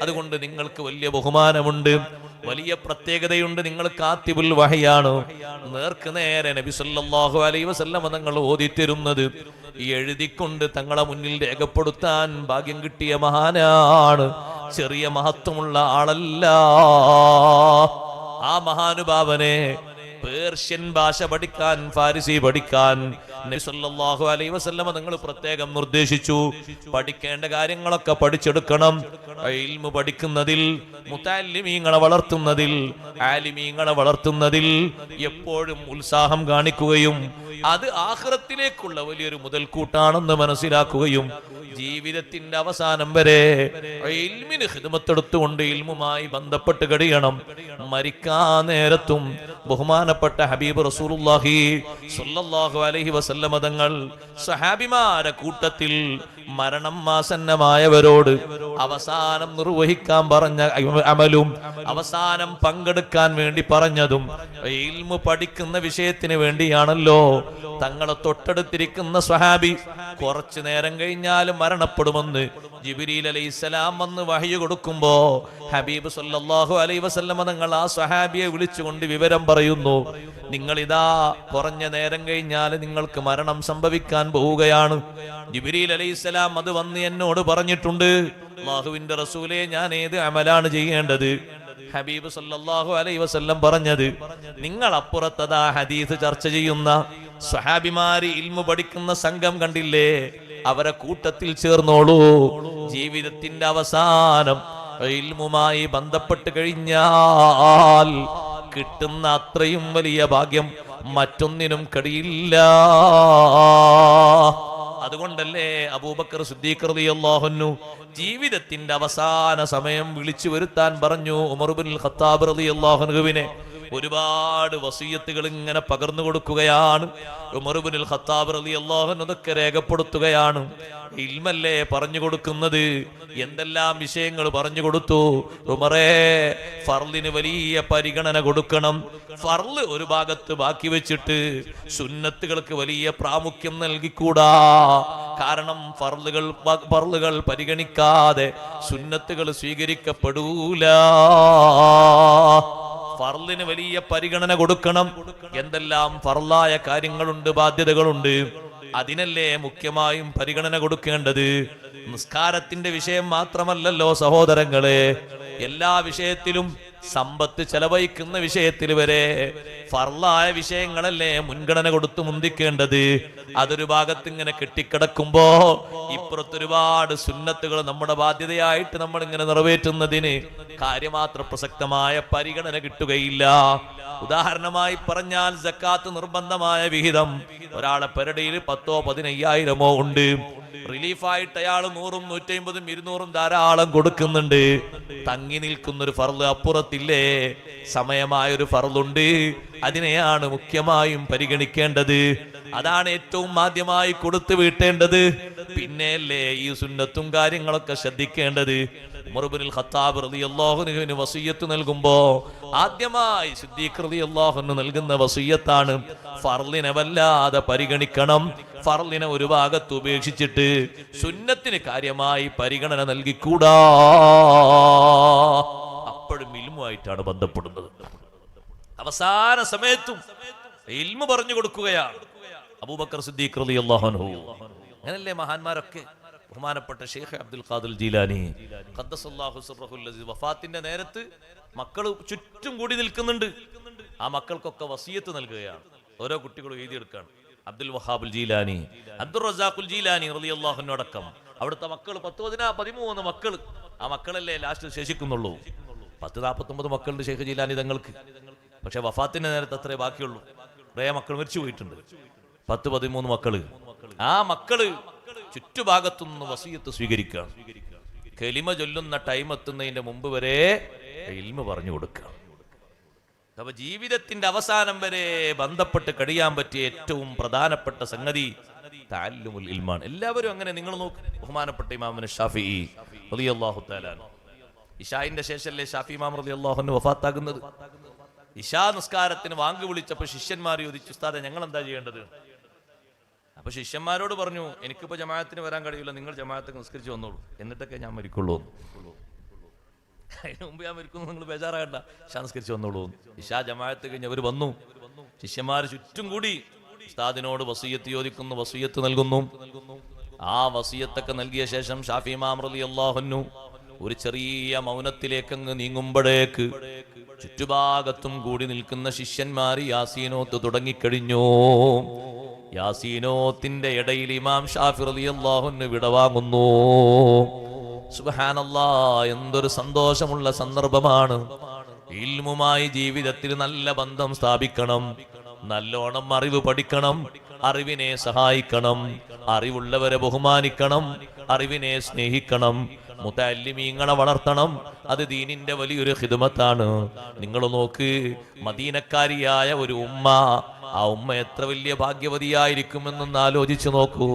അതുകൊണ്ട് നിങ്ങൾക്ക് വലിയ ബഹുമാനമുണ്ട്, വലിയ പ്രത്യേകതയുണ്ട്. നിങ്ങൾ കാത്തിബുൽ വഹയാണ്. നേർക്ക് നേരെ നബി സല്ലല്ലാഹു അലൈഹി വസല്ലം തങ്ങൾ ഓതിത്തരുന്നത് എഴുതിക്കൊണ്ട് തങ്ങളെ മുന്നിൽ രേഖപ്പെടുത്താൻ ഭാഗ്യം കിട്ടിയ മഹാനാണ്. ചെറിയ മഹത്വമുള്ള ആളല്ല. ആ മഹാനുഭാവനെ പേർഷ്യൻ ഭാഷ പഠിക്കാൻ, ഫാരിസി പഠിക്കാൻ നബി സല്ലല്ലാഹു അലൈഹി വസല്ലം നിങ്ങൾ പ്രത്യേകം നിർദ്ദേശിച്ചു. പഠിക്കേണ്ട കാര്യങ്ങളൊക്കെ പഠിച്ചെടുക്കണം. ഇൽമു പഠിക്കുന്നതിൽ, മുതഅല്ലിമീങ്ങളെ വളർത്തുന്നതിൽ, ആലിമീങ്ങളെ വളർത്തുന്നതിൽ എപ്പോഴും ഉത്സാഹം കാണിക്കുകയും അത് ആഖിറത്തിലേക്കുള്ള വലിയൊരു മുതൽക്കൂട്ടാണെന്ന് മനസ്സിലാക്കുകയും ജീവിതത്തിന്റെ അവസാനം വരെ ഇൽമിന് ഖിദ്മത്തെടുത്തുകൊണ്ട് ഇൽമുമായി ബന്ധപ്പെട്ട് കഴിയണം. മരിക്കാൻ നേരത്തും ബഹുമാനപ്പെട്ട ഹബീബ് റസൂലുള്ളാഹി സ്വല്ലല്ലാഹു അലൈഹി വസല്ലം തങ്ങൾ സഹാബിമാരെ കൂട്ടത്തിൽ മരണം ആസന്നമായവരോട് അവസാനം നിർവഹിക്കാൻ പറഞ്ഞ അമലും അവസാനം പങ്കെടുക്കാൻ വേണ്ടി പറഞ്ഞതും ഇൽമു പഠിക്കുന്ന വിഷയത്തിന് വേണ്ടിയാണല്ലോ. തങ്ങളെ തൊട്ടടുത്തിരിക്കുന്ന സ്വഹാബി കുറച്ചു നേരം കഴിഞ്ഞാലും മരണപ്പെടുമെന്ന് ജിബ്രീൽ അലൈഹിസ്സലാം വന്ന് വഹ്യ് കൊടുക്കുമ്പോ ഹബീബ് സല്ലല്ലാഹു അലൈഹി വസല്ലം തങ്ങൾ ആ സ്വഹാബിയെ വിളിച്ചുകൊണ്ട് വിവരം പറയുന്നു, നിങ്ങളിതാ കുറഞ്ഞ നേരം കഴിഞ്ഞാൽ നിങ്ങൾക്ക് മരണം സംഭവിക്കാൻ പോവുകയാണ്. ജിബ്രീൽ അലൈഹിസ്സലാം അത് വന്ന് എന്നോട് പറഞ്ഞിട്ടുണ്ട്. അല്ലാഹുവിന്റെ റസൂലേ, ഞാൻ ഏത് അമലാണ് ചെയ്യേണ്ടത്? ഹബീബ് സല്ലല്ലാഹു അലൈഹി വസല്ലം പറഞ്ഞത്, നിങ്ങൾ അപ്പുറത്തതാ ഹദീസ് ചർച്ച ചെയ്യുന്ന സ്വഹാബിമാര് ഇൽമു പഠിക്കുന്ന സംഘം കണ്ടില്ലേ, അവരെ കൂട്ടത്തിൽ ചേർന്നോളൂ. ജീവിതത്തിന്റെ അവസാനം ഇൽമുമായി ബന്ധപ്പെട്ട് കഴിഞ്ഞാൽ കിട്ടുന്ന അത്രയും വലിയ ഭാഗ്യം മറ്റൊന്നിനും കഴിയില്ല. അതുകൊണ്ടല്ലേ അബൂബക്കർ സിദ്ദീഖ് റളിയല്ലാഹു അൻഹു ജീവിതത്തിന്റെ അവസാന സമയം വിളിച്ചു വരുത്താൻ പറഞ്ഞു ഉമർ ഇബ്നുൽ ഖത്താബ് റളിയല്ലാഹു അൻഹുവിനെ. ഒരുപാട് വസിയത്തുകൾ ഇങ്ങനെ പകർന്നു കൊടുക്കുകയാണ്. ഉമർ ഇബ്നുൽ ഖത്താബ് റളിയല്ലാഹു അൻഹു അതൊക്കെ രേഖപ്പെടുത്തുകയാണ്. ഇൽമല്ലേ പറഞ്ഞു കൊടുക്കുന്നത്, എന്തെല്ലാം വിഷയങ്ങൾ പറഞ്ഞു കൊടുത്തു. ഉമറേ, ഫർളിന് വലിയ പരിഗണന കൊടുക്കണം. ഫർള് ഒരു ഭാഗത്ത് ബാക്കി വെച്ചിട്ട് സുന്നത്തുകൾക്ക് വലിയ പ്രാമുഖ്യം നൽകിക്കൂടാ. കാരണം ഫർളുകൾ പരിഗണിക്കാതെ സുന്നത്തുകൾ സ്വീകരിക്കപ്പെടൂല. ഫർളിന് വലിയ പരിഗണന കൊടുക്കണം. എന്തെല്ലാം ഫർളായ കാര്യങ്ങളുണ്ട്, ബാധ്യതകളുണ്ട്, അതിനല്ലേ മുഖ്യമായും പരിഗണന കൊടുക്കേണ്ടത്. നിസ്കാരത്തിന്റെ വിഷയം മാത്രമല്ലല്ലോ സഹോദരങ്ങളെ, എല്ലാ വിഷയത്തിലും സമ്പത്ത് ചെലവഴിക്കുന്ന വിഷയത്തിൽ വരെ ഫർളായ വിഷയങ്ങളല്ലേ മുൻഗണന കൊടുത്തു മുന്തിക്കേണ്ടത്. അതൊരു ഭാഗത്ത് ഇങ്ങനെ കെട്ടിക്കിടക്കുമ്പോ ഇപ്പുറത്തൊരുപാട് സുന്നത്തുകൾ നമ്മുടെ ബാധ്യതയായിട്ട് നമ്മൾ ഇങ്ങനെ നിറവേറ്റുന്നതിന് കാര്യമാത്ര പ്രസക്തമായ പരിഗണന കിട്ടുകയില്ല. ഉദാഹരണമായി പറഞ്ഞാൽ സക്കാത്ത് നിർബന്ധമായ വിഹിതം ഒരാളെ പെരടിയിൽ 10,000 15,000 ഉണ്ട്. റിലീഫായിട്ട് അയാൾ 100, 150, 200 ധാരാളം കൊടുക്കുന്നുണ്ട്. തങ്ങി നിൽക്കുന്നൊരു ഫർള് അപ്പുറത്തില്ലേ, സമയമായൊരു ഫർളുണ്ട്. അതിനെയാണ് മുഖ്യമായും പരിഗണിക്കേണ്ടത്. അതാണ് ഏറ്റവും ആദ്യമായി കൊടുത്തു വീട്ടേണ്ടത്. പിന്നെയല്ലേ ഈ സുന്നത്തും കാര്യങ്ങളൊക്കെ ശ്രദ്ധിക്കേണ്ടത്. ഉമർ ഇബ്നുൽ ഖത്താബ് റളിയല്ലാഹു അൻഹുവിന് വസിയ്യത്ത് നൽകുമ്പോ ആദ്യമായി സിദ്ദീഖ് റളിയല്ലാഹു അൻഹു നൽകുന്ന വസിയ്യത്താണ് ഫർളിനെ വല്ലാതെ പരിഗണിക്കണം. ഫർളിനെ ഒരു ഭാഗത്ത് ഉപേക്ഷിച്ചിട്ട് സുന്നത്തിന് കാര്യമായി പരിഗണന നൽകിക്കൂടാ. അപ്പോഴും ഇൽമുമായിട്ടാണ് ബന്ധപ്പെടുന്നത്. അവസാന സമയത്തും ഇൽമു പറഞ്ഞു കൊടുക്കുകയാണ് അബൂബക്കർ സിദ്ദീഖ് റളിയല്ലാഹു അൻഹു. അങ്ങനല്ലേ മഹാന്മാരൊക്കെ. ബഹുമാനപ്പെട്ട ഷെയ്ഖ് അബ്ദുൽ ഖാദിർ ജീലാനി ഖദ്ദസല്ലാഹു സിർറഹുൽ അസീസ് വഫാത്തിന്റെ നേരത്ത് മക്കൾ ചുറ്റും കൂടി നിൽക്കുന്നുണ്ട്. ആ മക്കൾക്കൊക്കെ വസിയത്ത് നൽകുകയാണ്. ഓരോ കുട്ടികളും എഴുതിയെടുക്കുകയാണ്. അബ്ദുൽ വഹാബുൽ ജീലാനി, അബ്ദുർ റസാഖുൽ ജീലാനി റളിയല്ലാഹു അൻഹു അടക്കം അവിടുത്തെ മക്കൾ 13 മക്കൾ. ആ മക്കളല്ലേ ലാസ്റ്റ് ശേഷിക്കുന്നുള്ളൂ. 49 മക്കളുണ്ട് ഷെയ്ഖ് ജീലാനി തങ്ങൾക്ക്. പക്ഷെ വഫാത്തിന്റെ നേരത്തെ അത്രേ ബാക്കിയുള്ളൂ. കുറേ മക്കൾ മരിച്ചു പോയിട്ടുണ്ട്. 10-13 മക്കള്. ആ മക്കള് ചുറ്റുഭാഗത്തുനിന്ന് വസിയത്ത് സ്വീകരിക്കുകയാണ്. കലിമ ചൊല്ലുന്ന ടൈം എത്തുന്നതിന്റെ മുമ്പ് വരെ ഇൽമു പറഞ്ഞു കൊടുക്കുക. അപ്പൊ ജീവിതത്തിന്റെ അവസാനം വരെ ബന്ധപ്പെട്ട് കഴിയാൻ പറ്റിയ ഏറ്റവും പ്രധാനപ്പെട്ട സംഗതി തഅല്ലുമുൽ ഇൽമാണ്. എല്ലാവരും അങ്ങനെ. നിങ്ങൾ നോക്ക്, ബഹുമാനപ്പെട്ട ഇമാം ശാഫിഈ റളിയല്ലാഹു തആല ഇശാഇന്റെ ശേഷമല്ലേ ഷാഫി ഇമാം റളിയല്ലാഹു അൻഹു വഫാത്താകുന്നത്. ഇശാ നിസ്കാരത്തിന് വാങ്ക് വിളിച്ചപ്പോൾ ശിഷ്യന്മാർ ചോദിച്ചു, ഉസ്താദെ ഞങ്ങൾ എന്താ ചെയ്യേണ്ടത്? അപ്പൊ ശിഷ്യന്മാരോട് പറഞ്ഞു, എനിക്കിപ്പോ ജമാഅത്തിന് വരാൻ കഴിയില്ല, നിങ്ങൾ ജമാഅത്ത് നിസ്കരിച്ച് വന്നോളൂ, എന്നിട്ടൊക്കെ ഞാൻ മരിക്കുള്ളൂ. അതിന് മുമ്പ് ഞാൻ മരിക്കുന്നു, നിങ്ങൾ ബേജാറാകണ്ട, ഇശാ നിസ്കരിച്ച് വന്നോളൂ. ഇശാ ജമാഅത്ത് കഴിഞ്ഞ് അവർ വന്നു. ശിഷ്യന്മാർ ചുറ്റും കൂടി ഉസ്താദിനോട് വസിയത്ത് ചോദിക്കുന്നു, വസിയത്ത് നൽകുന്നു. ആ വസിയത്തൊക്കെ നൽകിയ ശേഷം ഷാഫി ഇമാം റളിയല്ലാഹു അൻഹു ഒരു ചെറിയ മൗനത്തിലേക്ക് അങ്ങ് നീങ്ങുമ്പോഴേക്ക് ചുറ്റുഭാഗത്തും കൂടി നിൽക്കുന്ന ശിഷ്യന്മാർ യാസീനോത്ത് തുടങ്ങിക്കഴിഞ്ഞു. യാസീനോത്തിന്റെ ഇടയിൽ ഇമാം ഷാഫി റളിയല്ലാഹു അൻഹു വിടവാങ്ങുന്നു. സുബ്ഹാനല്ലാഹ്, എന്തൊരു സന്തോഷമുള്ള സന്ദർഭമാണ്. ഇൽമുമായി ജീവിതത്തിൽ നല്ല ബന്ധം സ്ഥാപിക്കണം, നല്ലോണം അറിവ് പഠിക്കണം, അറിവിനെ സഹായിക്കണം, അറിവുള്ളവരെ ബഹുമാനിക്കണം, അറിവിനെ സ്നേഹിക്കണം, മുതഅല്ലിമീങ്ങളെ വളർത്തണം. അത് ദീനിന്റെ വലിയൊരു ഖിദ്മത്താണ്. നിങ്ങൾ നോക്ക്, മദീനക്കാരിയായ ഒരു ഉമ്മ, ആ ഉമ്മ എത്ര വലിയ ഭാഗ്യവതിയായിരിക്കുമെന്നൊന്ന് ആലോചിച്ചു നോക്കൂ.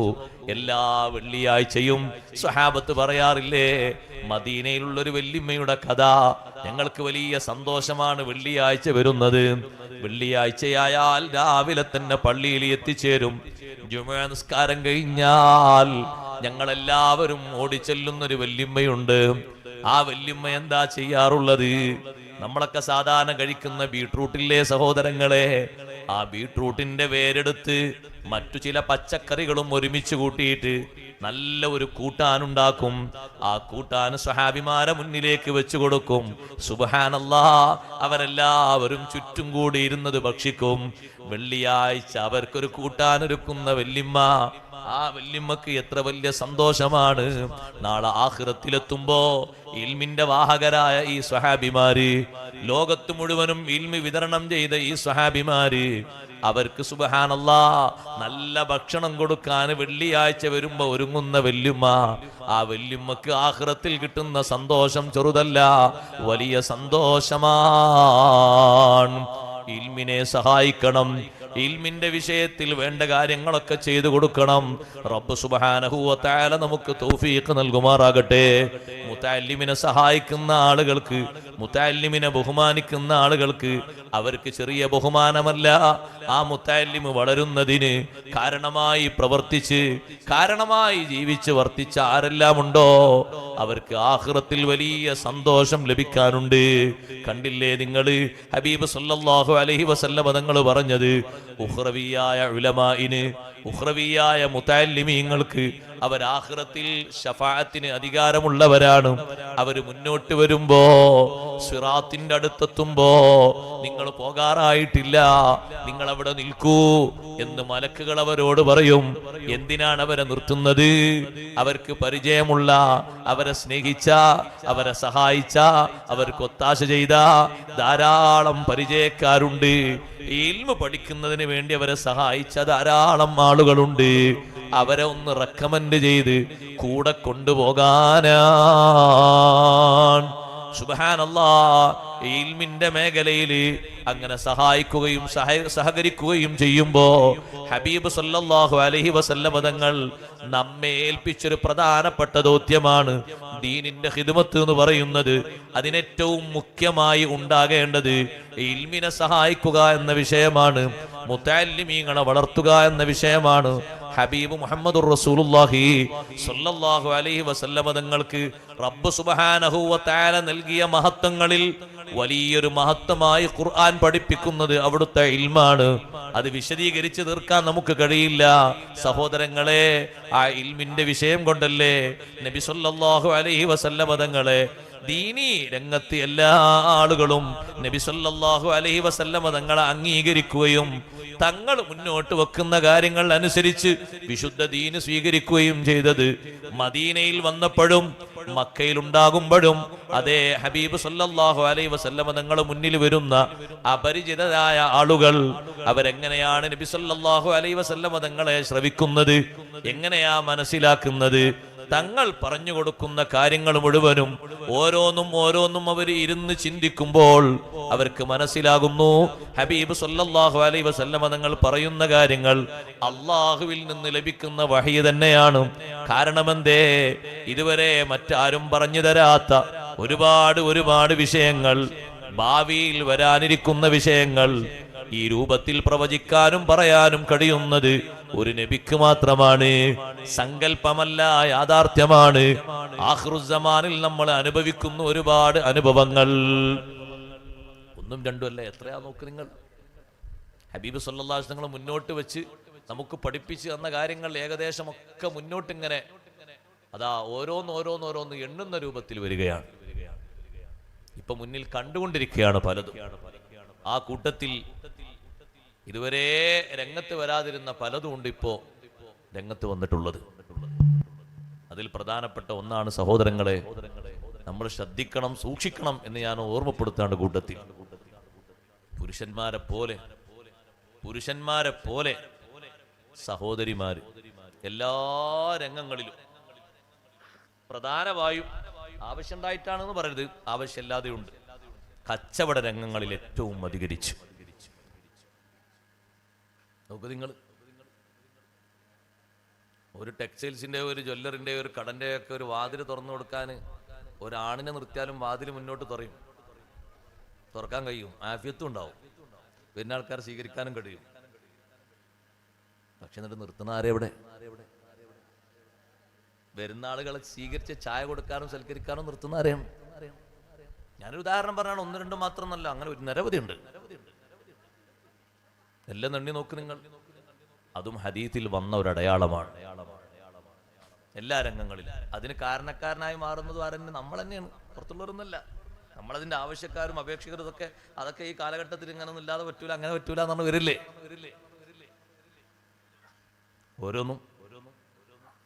എല്ലാ വെള്ളിയാഴ്ചയും സ്വഹാബത്ത് പറയാറില്ലേ, മദീനയിലുള്ളൊരു വല്യമ്മയുടെ കഥ, ഞങ്ങൾക്ക് വലിയ സന്തോഷമാണ് വെള്ളിയാഴ്ച വരുന്നത്. വെള്ളിയാഴ്ചയായാൽ രാവിലെ തന്നെ പള്ളിയിൽ എത്തിച്ചേരും. ജുമുഅ നിസ്കാരം കഴിഞ്ഞാൽ ഞങ്ങളെല്ലാവരും ഓടിച്ചെല്ലുന്നൊരു വല്യമ്മയുണ്ട്. ആ വല്യമ്മ എന്താ ചെയ്യാറുള്ളത്? നമ്മളൊക്കെ സാധാരണ കഴിക്കുന്ന ബീട്രൂട്ടില്ലേ സഹോദരങ്ങളെ, ആ ബീട്രൂട്ടിന്റെ വേരെടുത്ത് മറ്റു ചില പച്ചക്കറികളും ഒരുമിച്ച് കൂട്ടിയിട്ട് നല്ല ഒരു കൂട്ടാനുണ്ടാക്കും. ആ കൂട്ടാൻ സ്വഹാബിമാരെ മുന്നിലേക്ക് വെച്ചു കൊടുക്കും. സുബ്ഹാനല്ലാഹ്, അവരെല്ലാവരും ചുറ്റും കൂടി ഇരുന്നത് ഭക്ഷിക്കും. വെള്ളിയാഴ്ച അവർക്കൊരു കൂട്ടാനൊരുക്കുന്ന വല്യമ്മ, ആ വല്യമ്മക്ക് എത്ര വലിയ സന്തോഷമാണ്. നാളെ ആഖിറത്തിലെത്തുമ്പോ ഇൽമിന്റെ വാഹകരായ ഈ സ്വഹാബിമാര്, ലോകത്ത് മുഴുവനും ഇൽമി വിതരണം ചെയ്ത ഈ സ്വഹാബിമാര്, അവർക്ക് സുബ്ഹാനല്ലാഹ് നല്ല ഭക്ഷണം കൊടുക്കാൻ വെള്ളിയാഴ്ച വരുമ്പോ ഒരുങ്ങുന്ന വല്യമ്മ, ആ വല്യമ്മക്ക് ആഖിറത്തിൽ കിട്ടുന്ന സന്തോഷം ചെറുതല്ല, വലിയ സന്തോഷമാണ്. ഇൽമിനെ സഹായിക്കണം, ഇൽമിന്റെ വിഷയത്തിൽ വേണ്ട കാര്യങ്ങളൊക്കെ ചെയ്തു കൊടുക്കണം. റബ്ബ് സുബ്ഹാനഹു വ തആല നമുക്ക് തൗഫീഖ് നൽകുമാറാകട്ടെ. മുതഅല്ലിമിനെ സഹായിക്കുന്ന ആളുകൾക്ക്, മുതഅല്ലിമിനെ ബഹുമാനിക്കുന്ന ആളുകൾക്ക് അവർക്ക് ചെറിയ ബഹുമാനമല്ല. ആ മുതഅല്ലിം വളരുന്നതിന് കാരണമായി പ്രവർത്തിച്ച്, കാരണമായി ജീവിച്ച് വർത്തിച്ച ആരെല്ലാം ഉണ്ടോ അവർക്ക് ആഖിറത്തിൽ വലിയ സന്തോഷം ലഭിക്കാനുണ്ട്. കണ്ടില്ലേ നിങ്ങൾ, ഹബീബ് സല്ലല്ലാഹു അലൈഹി വസല്ലം തങ്ങൾ പറഞ്ഞത്, ഉഖ്റവിയായ ഉലമാഇന്, ഉഖ്റവിയായ മുതഅല്ലിമീങ്ങൾക്ക് അവർ ആഖിറത്തിൽ ശഫാഅത്തിന് അധികാരമുള്ളവരാണ്. അവർ മുന്നോട്ട് വരുമ്പോ, സിറാത്തിന്റെ അടുത്തെത്തുമ്പോ, നിങ്ങൾ പോകാറായിട്ടില്ല, നിങ്ങൾ അവിടെ നിൽക്കൂ എന്ന് മലക്കുകൾ അവരോട് പറയും. എന്തിനാണ് അവരെ നിർത്തുന്നത്? അവർക്ക് പരിചയമുള്ള, അവരെ സ്നേഹിച്ച, അവരെ സഹായിച്ച, അവർക്ക് ഒത്താശ ചെയ്ത ധാരാളം പരിചയക്കാരുണ്ട്. ഇൽമു പഠിക്കുന്നതിന് വേണ്ടി അവരെ സഹായിച്ച ധാരാളം ആളുകളുണ്ട്. അവരെ ഒന്ന് റെക്കമെൻഡ് ചെയ്ത് കൂടെ കൊണ്ടുപോകാനാണ്. സുബ്ഹാനല്ലാഹ്, ഇൽമിന്റെ മേഖലയിൽ അങ്ങനെ സഹായിക്കുകയും സഹകരിക്കുകയും ചെയ്യുമ്പോ ഹബീബ് സല്ലല്ലാഹു അലൈഹി വസല്ലം തങ്ങൾ നമ്മെ ഏൽപ്പിച്ചൊരു പ്രധാനപ്പെട്ട ദൗത്യമാണ് ദീനിന്റെ ഖിദ്മത്ത് എന്ന് പറയുന്നത്. അതിനേറ്റവും മുഖ്യമായി ഉണ്ടാകേണ്ടത് ഇൽമിനെ സഹായിക്കുക എന്ന വിഷയമാണ്, മുതഅല്ലിമീങ്ങളെ വളർത്തുക എന്ന വിഷയമാണ്. ഹബീബ് മുഹമ്മദുർ റസൂലുള്ളാഹി സ്വല്ലല്ലാഹു അലൈഹി വസല്ലം തങ്ങൾക്ക് റബ്ബ് സുബ്ഹാനഹു വ തആല നൽകിയ മഹത്വങ്ങളിൽ വലിയൊരു മഹത്വമായി ഖുർആൻ പഠിപ്പിക്കുന്നത് അവിടുത്തെ ഇൽമാണ്. അത് വിശദീകരിച്ച് തീർക്കാൻ നമുക്ക് കഴിയില്ല സഹോദരങ്ങളെ. ആ ഇൽമിന്റെ വിഷയം കൊണ്ടല്ലേ നബി സല്ലല്ലാഹു അലൈഹി വസല്ലം തങ്ങളെ ദീനി രംഗത്ത് എല്ലാ ആളുകളും നബി സല്ലല്ലാഹു അലൈഹി വസല്ലം തങ്ങളെ അംഗീകരിക്കുകയും തങ്ങൾ മുന്നോട്ട് വെക്കുന്ന കാര്യങ്ങൾ അനുസരിച്ച് വിശുദ്ധ ദീന് സ്വീകരിക്കുകയും ചെയ്തത്. മദീനയിൽ വന്നപ്പോഴും മക്കയിൽ ഉണ്ടാകുമ്പോഴും അതേ ഹബീബ് സല്ലല്ലാഹു അലൈഹി വസല്ലം തങ്ങൾ മുന്നിൽ വരുന്ന അപരിചിതരായ ആളുകൾ അവരെങ്ങനെയാണ് നബി സല്ലല്ലാഹു അലൈഹി വസല്ലം തങ്ങളെ ശ്രവിക്കുന്നത്, എങ്ങനെയാ മനസ്സിലാക്കുന്നത്? തങ്ങൾ പറഞ്ഞു കൊടുക്കുന്ന കാര്യങ്ങൾ മുഴുവനും ഓരോന്നും അവർ ഇരുന്ന് ചിന്തിക്കുമ്പോൾ അവർക്ക് മനസ്സിലാകുന്നു ഹബീബ് സല്ലല്ലാഹു അലൈഹി വസല്ലം തങ്ങൾ പറയുന്ന കാര്യങ്ങൾ അള്ളാഹുവിൽ നിന്ന് ലഭിക്കുന്ന വഹി തന്നെയാണ്. കാരണമെന്തേ? ഇതുവരെ മറ്റാരും പറഞ്ഞു തരാത്ത ഒരുപാട് വിഷയങ്ങൾ, ഭാവിയിൽ വരാനിരിക്കുന്ന വിഷയങ്ങൾ ഈ രൂപത്തിൽ പ്രവചിക്കാനും പറയാനും കഴിയുന്നത് ഒരു നബിക്ക് മാത്രമാണ്. സങ്കല്പമല്ല, യാഥാർത്ഥ്യമാണ്. ആഖിറുസ്സമാനിൽ നമ്മൾ അനുഭവിക്കുന്ന ഒരുപാട് അനുഭവങ്ങൾ ഒന്നും രണ്ടും അല്ല, എത്രയാ നോക്ക് നിങ്ങൾ. ഹബീബ് സല്ലല്ലാഹു അലൈഹി വസല്ലം മുന്നോട്ട് വെച്ച് നമുക്ക് പഠിപ്പിച്ച് തന്ന കാര്യങ്ങൾ ഏകദേശം ഒക്കെ മുന്നോട്ടിങ്ങനെ അതാ ഓരോന്ന് എണ്ണുന്ന രൂപത്തിൽ വരികയാണ്. ഇപ്പൊ മുന്നിൽ കണ്ടുകൊണ്ടിരിക്കുകയാണ് പലതും. ആ കൂട്ടത്തിൽ ഇതുവരെ രംഗത്ത് വരാതിരുന്ന പലതും ഉണ്ട് ഇപ്പോ രംഗത്ത് വന്നിട്ടുള്ളത്. അതിൽ പ്രധാനപ്പെട്ട ഒന്നാണ് സഹോദരങ്ങളെ, നമ്മൾ ശ്രദ്ധിക്കണം, സൂക്ഷിക്കണം എന്ന് ഞാൻ ഓർമ്മപ്പെടുത്താണ്. കൂട്ടത്തിൽ പുരുഷന്മാരെ പോലെ സഹോദരിമാര് എല്ലാ രംഗങ്ങളിലും, പ്രധാനമായും ആവശ്യമുണ്ടായിട്ടാണെന്ന് പറയരുത്, ആവശ്യമില്ലാതെയുണ്ട്, കച്ചവട രംഗങ്ങളിൽ ഏറ്റവും അധികരിച്ചു. നോക്ക് നിങ്ങൾ, ഒരു ടെക്സ്റ്റൈൽസിന്റെ, ഒരു ജ്വല്ലറിന്റെ, ഒരു കടന്റെ ഒക്കെ ഒരു വാതിൽ തുറന്നു കൊടുക്കാൻ ഒരാണിനെ നിർത്തിയാലും വാതിൽ മുന്നോട്ട് തുറക്കാൻ കഴിയും, ആഫിയത്തും ഉണ്ടാവും, പിന്നെ ആൾക്കാർ സ്വീകരിക്കാനും കഴിയും. പക്ഷെ എന്നിട്ട് നിർത്തുന്ന ആരെവിടെ? വരുന്ന ആളുകളെ സ്വീകരിച്ച് ചായ കൊടുക്കാനും സൽക്കരിക്കാനും നിർത്തുന്ന ആരെയാണ്? ഞാനൊരു ഉദാഹരണം പറഞ്ഞാണ്, ഒന്ന് രണ്ടും മാത്രമല്ല, അങ്ങനെ ഒരു നിരവധി ഉണ്ട്. എല്ലാം നെണ്ണി നോക്ക് നിങ്ങൾ. അതും ഹദീത്തിൽ വന്ന ഒരു അടയാളമാണ് എല്ലാ രംഗങ്ങളിലും. അതിന് കാരണക്കാരനായി മാറുന്നത് ആരെന്നെ? നമ്മൾ തന്നെയാണ്, പുറത്തുള്ളവരൊന്നുമല്ല. നമ്മളതിന്റെ ആവശ്യക്കാരും അപേക്ഷകരും അതൊക്കെ ഈ കാലഘട്ടത്തിൽ ഇങ്ങനൊന്നും ഇല്ലാതെ പറ്റൂല, അങ്ങനെ പറ്റൂല എന്നാണ് വരില്ലേ? ഓരോന്നും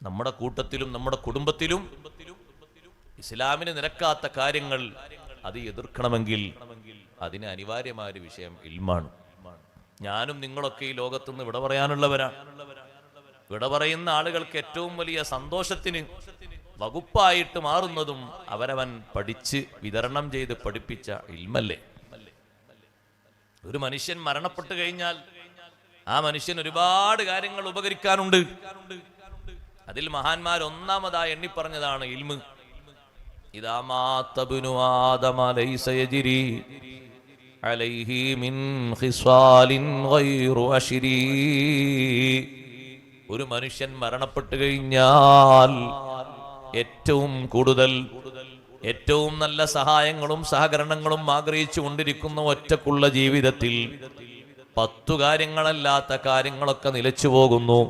നമ്മുടെ കൂട്ടത്തിലും നമ്മുടെ കുടുംബത്തിലും ഇസ്ലാമിന് നിരക്കാത്ത കാര്യങ്ങൾ അത് എതിർക്കണമെങ്കിൽ അതിന് അനിവാര്യമായ ഒരു വിഷയം ഇൽമാണ്. ഞാനും നിങ്ങളൊക്കെ ഈ ലോകത്തുനിന്ന് വിട പറയാനുള്ളവരാണ്. വിട പറയുന്ന ആളുകൾക്ക് ഏറ്റവും വലിയ സന്തോഷത്തിന് വകുപ്പായിട്ട് മാറുന്നതും അവരവൻ പഠിച്ച് വിതരണം ചെയ്ത് പഠിപ്പിച്ച ഇൽമല്ലേ. ഒരു മനുഷ്യൻ മരണപ്പെട്ടു കഴിഞ്ഞാൽ ആ മനുഷ്യൻ ഒരുപാട് കാര്യങ്ങൾ ഉപകരിക്കാനുണ്ട്. അതിൽ മഹാന്മാർ ഒന്നാമതായി എണ്ണിപ്പറഞ്ഞതാണ് ഇൽമ്. ഇദാ മാത ഇബ്നു ആദമ ലൈസ യജ്രി അലൈഹി മിൻ ഖിസാലിൻ ഗൈറു അശ്രി. ഒരു മനുഷ്യൻ മരണപ്പെട്ടു കഴിഞ്ഞാൽ ഏറ്റവും കൂടുതൽ, ഏറ്റവും നല്ല സഹായങ്ങളും സഹകരണങ്ങളും ആഗ്രഹിച്ചു കൊണ്ടിരിക്കുന്ന ഒറ്റക്കുള്ള ജീവിതത്തിൽ 10 കാര്യങ്ങളല്ലാത്ത കാര്യങ്ങളൊക്കെ നിലച്ചു പോകുന്നു.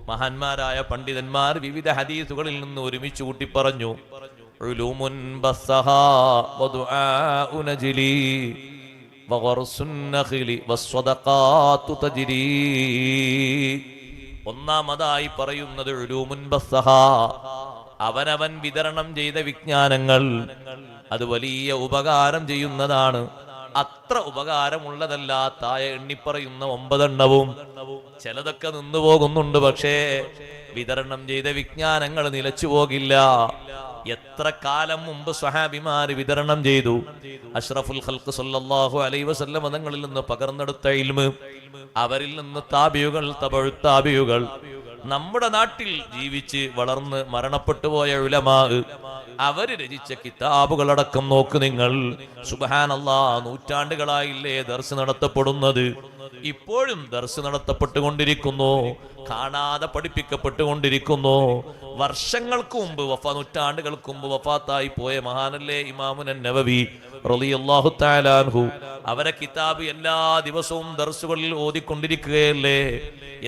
മഹാന്മാരായ പണ്ഡിതന്മാർ വിവിധ ഹദീസുകളിൽ നിന്ന് ഒരുമിച്ച് കൂട്ടി പറഞ്ഞു, ഉലൂമുൻ ബസ്സഹാ വദുആഉ നജ്ലി വഗർസുൻ നഖ്ലി വസ്സദഖാതു തജ്രി. ഒന്നാമതായി പറയുന്നത് ഉലൂമുൻ ബസ്സഹാ, അവനവൻ വിതരണം ചെയ്ത വിജ്ഞാനങ്ങൾ, അത് വലിയ ഉപകാരം ചെയ്യുന്നതാണ്. അത്ര ഉപകാരമുള്ളതല്ലാത്തായ എണ്ണിപ്പറയുന്ന 9 എണ്ണവും ചിലതൊക്കെ നിന്നു പോകുന്നുണ്ട്. പക്ഷേ വിതരണം ചെയ്ത വിജ്ഞാനങ്ങൾ നിലച്ചു പോകില്ല. എത്ര കാലം മുമ്പ് സ്വഹാബിമാര് വിതരണം ചെയ്തു. അഷ്റഫുൽ ഖൽഖ് സല്ലല്ലാഹു അലൈഹി വസല്ലം തങ്ങളിൽ നിന്ന് പകർന്നെടുത്ത ഇൽമ്, അവരിൽ നിന്ന് താബിയുകൾ, തബഉ താബിയുകൾ, നമ്മുടെ നാട്ടിൽ ജീവിച്ച് വളർന്ന് മരണപ്പെട്ടു പോയ ഉലമാ, അവര് രചിച്ച കിതാബുകളടക്കം നോക്ക് നിങ്ങൾ. സുബ്ഹാനല്ലാഹ്, നൂറ്റാണ്ടുകളായില്ലേ ദർസ് നടത്തപ്പെടുന്നത്. ഇപ്പോഴും ദർസ് നടത്തപ്പെട്ടുകൊണ്ടിരിക്കുന്നു, കാണാതെ പഠിപ്പിക്കപ്പെട്ടുകൊണ്ടിരിക്കുന്നു. വർഷങ്ങൾക്ക് മുമ്പ്, നൂറ്റാണ്ടുകൾക്ക് മുമ്പ് വഫാത്തായി പോയ മഹാനല്ലേ ഇമാമുൻ നവവി റളിയല്ലാഹു തആല അൻഹു, അവരെ കിതാബ് എല്ലാ ദിവസവും ദർസുകളിൽ ഓതിക്കൊണ്ടിരിക്കുകയല്ലേ.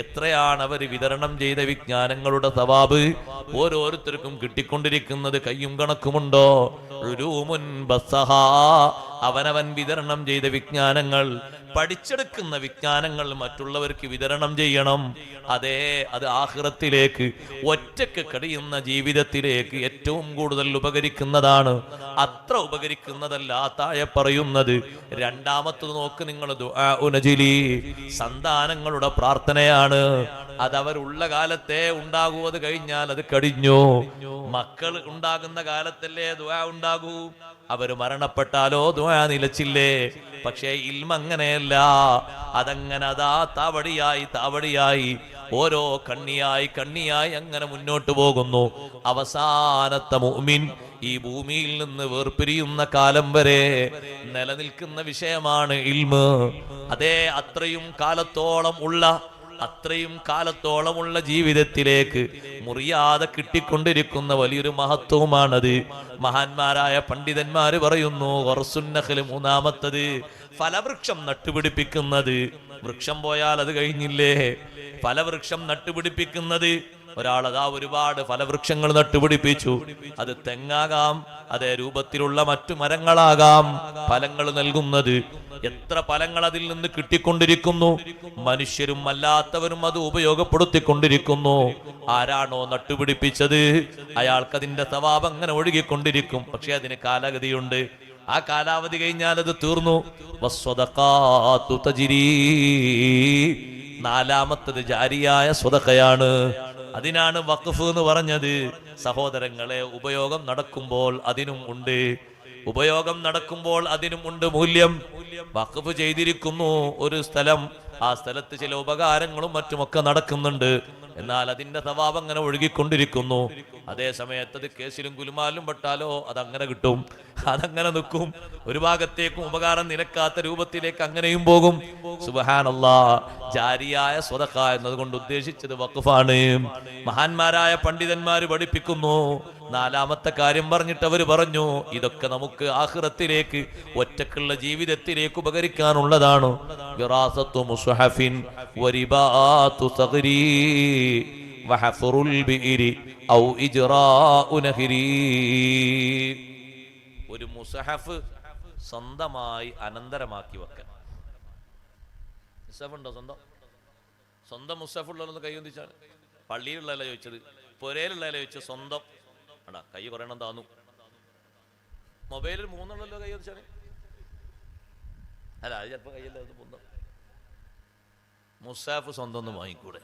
എത്രയാണ് അവർ വിതരണം ചെയ്ത വിജ്ഞാനങ്ങളുടെ സവാബ് ഓരോരുത്തർക്കും കിട്ടിക്കൊണ്ടിരിക്കുന്നത്, കയ്യും കണക്കുമുണ്ടോ? ഉലൂമുൻ ബസ്സഹാ, അവനവൻ വിതരണം ചെയ്ത വിജ്ഞാനങ്ങൾ, പഠിച്ചെടുക്കുന്ന വിജ്ഞാനങ്ങൾ മറ്റുള്ളവർക്ക് വിതരണം ചെയ്യണം. അതേ, അത് ആഖിറത്തിലേക്ക്, ഒറ്റക്ക് കഴിയുന്ന ജീവിതത്തിലേക്ക് ഏറ്റവും കൂടുതൽ ഉപകരിക്കുന്നതാണ്. അത്ര ഉപകരിക്കുന്നതല്ല താഴെ പറയുന്നത്. രണ്ടാമത്തത് നോക്ക് നിങ്ങൾ, ദുആഉ നജ്ലി, സന്താനങ്ങളുടെ പ്രാർത്ഥനയാണ്. അതവരുള്ള കാലത്തെ ഉണ്ടാകൂ, അത് കഴിഞ്ഞാൽ അത് കഴിഞ്ഞു. മക്കൾ ഉണ്ടാകുന്ന കാലത്തല്ലേ ദുആ ഉണ്ടാകൂ. അവര് മരണപ്പെട്ടാലോ ദുആ നിലച്ചില്ലേ. പക്ഷേ ഇൽമ അങ്ങനെയല്ല. അതങ്ങനെ അതാ താവടിയായി ഓരോ കണ്ണിയായി അങ്ങനെ മുന്നോട്ട് പോകുന്നു. അവസാനത്തെ മുഅ്മിൻ ഈ ഭൂമിയിൽ നിന്ന് വേർപിരിയുന്ന കാലം വരെ നിലനിൽക്കുന്ന വിഷയമാണ് ഇൽമ്. അതേ, അത്രയും കാലത്തോളമുള്ള ജീവിതത്തിലേക്ക് മുറിയാതെ കിട്ടിക്കൊണ്ടിരിക്കുന്ന വലിയൊരു മഹത്വമാണത്. മഹാന്മാരായ പണ്ഡിതന്മാര് പറയുന്നു, ഖർസുൻ നഖ്ല്, മൂന്നാമത്തത് ഫലവൃക്ഷം നട്ടുപിടിപ്പിക്കുന്നത്. വൃക്ഷം പോയാൽ അത് കഴിഞ്ഞില്ലേ. ഫലവൃക്ഷം നട്ടുപിടിപ്പിക്കുന്നത് ഒരാൾ അതാ ഒരുപാട് ഫലവൃക്ഷങ്ങൾ നട്ടുപിടിപ്പിച്ചു. അത് തെങ്ങാകാം, അതേ രൂപത്തിലുള്ള മറ്റു മരങ്ങളാകാം ഫലങ്ങൾ നൽകുന്നത്. എത്ര ഫലങ്ങൾ അതിൽ നിന്ന് കിട്ടിക്കൊണ്ടിരിക്കുന്നു. മനുഷ്യരും അല്ലാത്തവരും അത് ഉപയോഗപ്പെടുത്തിക്കൊണ്ടിരിക്കുന്നു. ആരാണോ നട്ടുപിടിപ്പിച്ചത് അയാൾക്ക് അതിന്റെ സവാബ് അങ്ങനെ ഒഴുകിക്കൊണ്ടിരിക്കും. പക്ഷെ അതിന് കാലഗതിയുണ്ട്. ആ കാലാവധി കഴിഞ്ഞാൽ അത് തീർന്നു. വസ്സദഖാതു തജ്രീ, നാലാമത്തത് ജാരിയായ സ്വതക്കയാണ്. അതിനാണ് വഖഫ് എന്ന് പറഞ്ഞത്. സഹോദരങ്ങളെ, ഉപയോഗം നടക്കുമ്പോൾ അതിനും ഉണ്ട്, ഉപയോഗം നടക്കുമ്പോൾ അതിനും ഉണ്ട് മൂല്യം. വഖഫ് ചെയ്തിരിക്കുന്നു ഒരു സ്ഥലം, ആ സ്ഥലത്ത് ചില ഉപകാരങ്ങളും മറ്റുമൊക്കെ നടക്കുന്നുണ്ട്. എന്നാൽ അതിന്റെ സവാബ് അങ്ങനെ ഒഴുകിക്കൊണ്ടിരിക്കുന്നു. അതേ സമയത്ത് അത് കേസിലും കുലുമാലും പെട്ടാലോ അതങ്ങനെ കിട്ടും, അതങ്ങനെ നിൽക്കും. ഒരു ഭാഗത്തേക്കും ഉപകാരം നിലക്കാത്ത രൂപത്തിലേക്ക് അങ്ങനെയും പോകും. സുബ്ഹാനല്ലാഹ്. ജാരിയായ സ്വതഖ എന്നതുകൊണ്ട് ഉദ്ദേശിച്ചത് വഖഫാണ്. മഹാന്മാരായ പണ്ഡിതന്മാര് പഠിപ്പിക്കുന്നു. നാലാമത്തെ കാര്യം പറഞ്ഞിട്ട് അവർ പറഞ്ഞു, ഇതൊക്കെ നമുക്ക് ആഖിറത്തിലേക്ക്, ഒറ്റക്കുള്ള ജീവിതത്തിലേക്ക് ഉപകരിക്കാനുള്ളതാണ്. വിറാസത്തു മുസ്ഹഫിൻ വരിബാതു സഗ്രി വഹഫറുൽ ബിഇരി ഔ ഇജ്റാഉ നഹരി. ഒരു മുസ്ഹഫ് സ്വന്തമായി അനന്തരമാക്കി വെക്കാൻ. മുസ്ഹഫ് ഉണ്ടോ? സ്വന്തം മുസ്ഹഫ് ഉള്ളതെന്ന് കൈ ഒന്നിച്ചാണ്. പള്ളിയിലുള്ളതല്ല ചോദിച്ചത്, പുരയിലുള്ളതല്ല ചോദിച്ചത്. സ്വന്തം അടാ കൈ കുറയണം താന്നു. മൊബൈലിൽ 3 കൈ ഒന്നിച്ചാണ്. അല്ല, അത് ചിലപ്പോൾ കയ്യല്ല, അത് പൊന്തം. മുസ്ഹഫ് സ്വന്തം ഒന്ന് വാങ്ങിക്കൂടെ?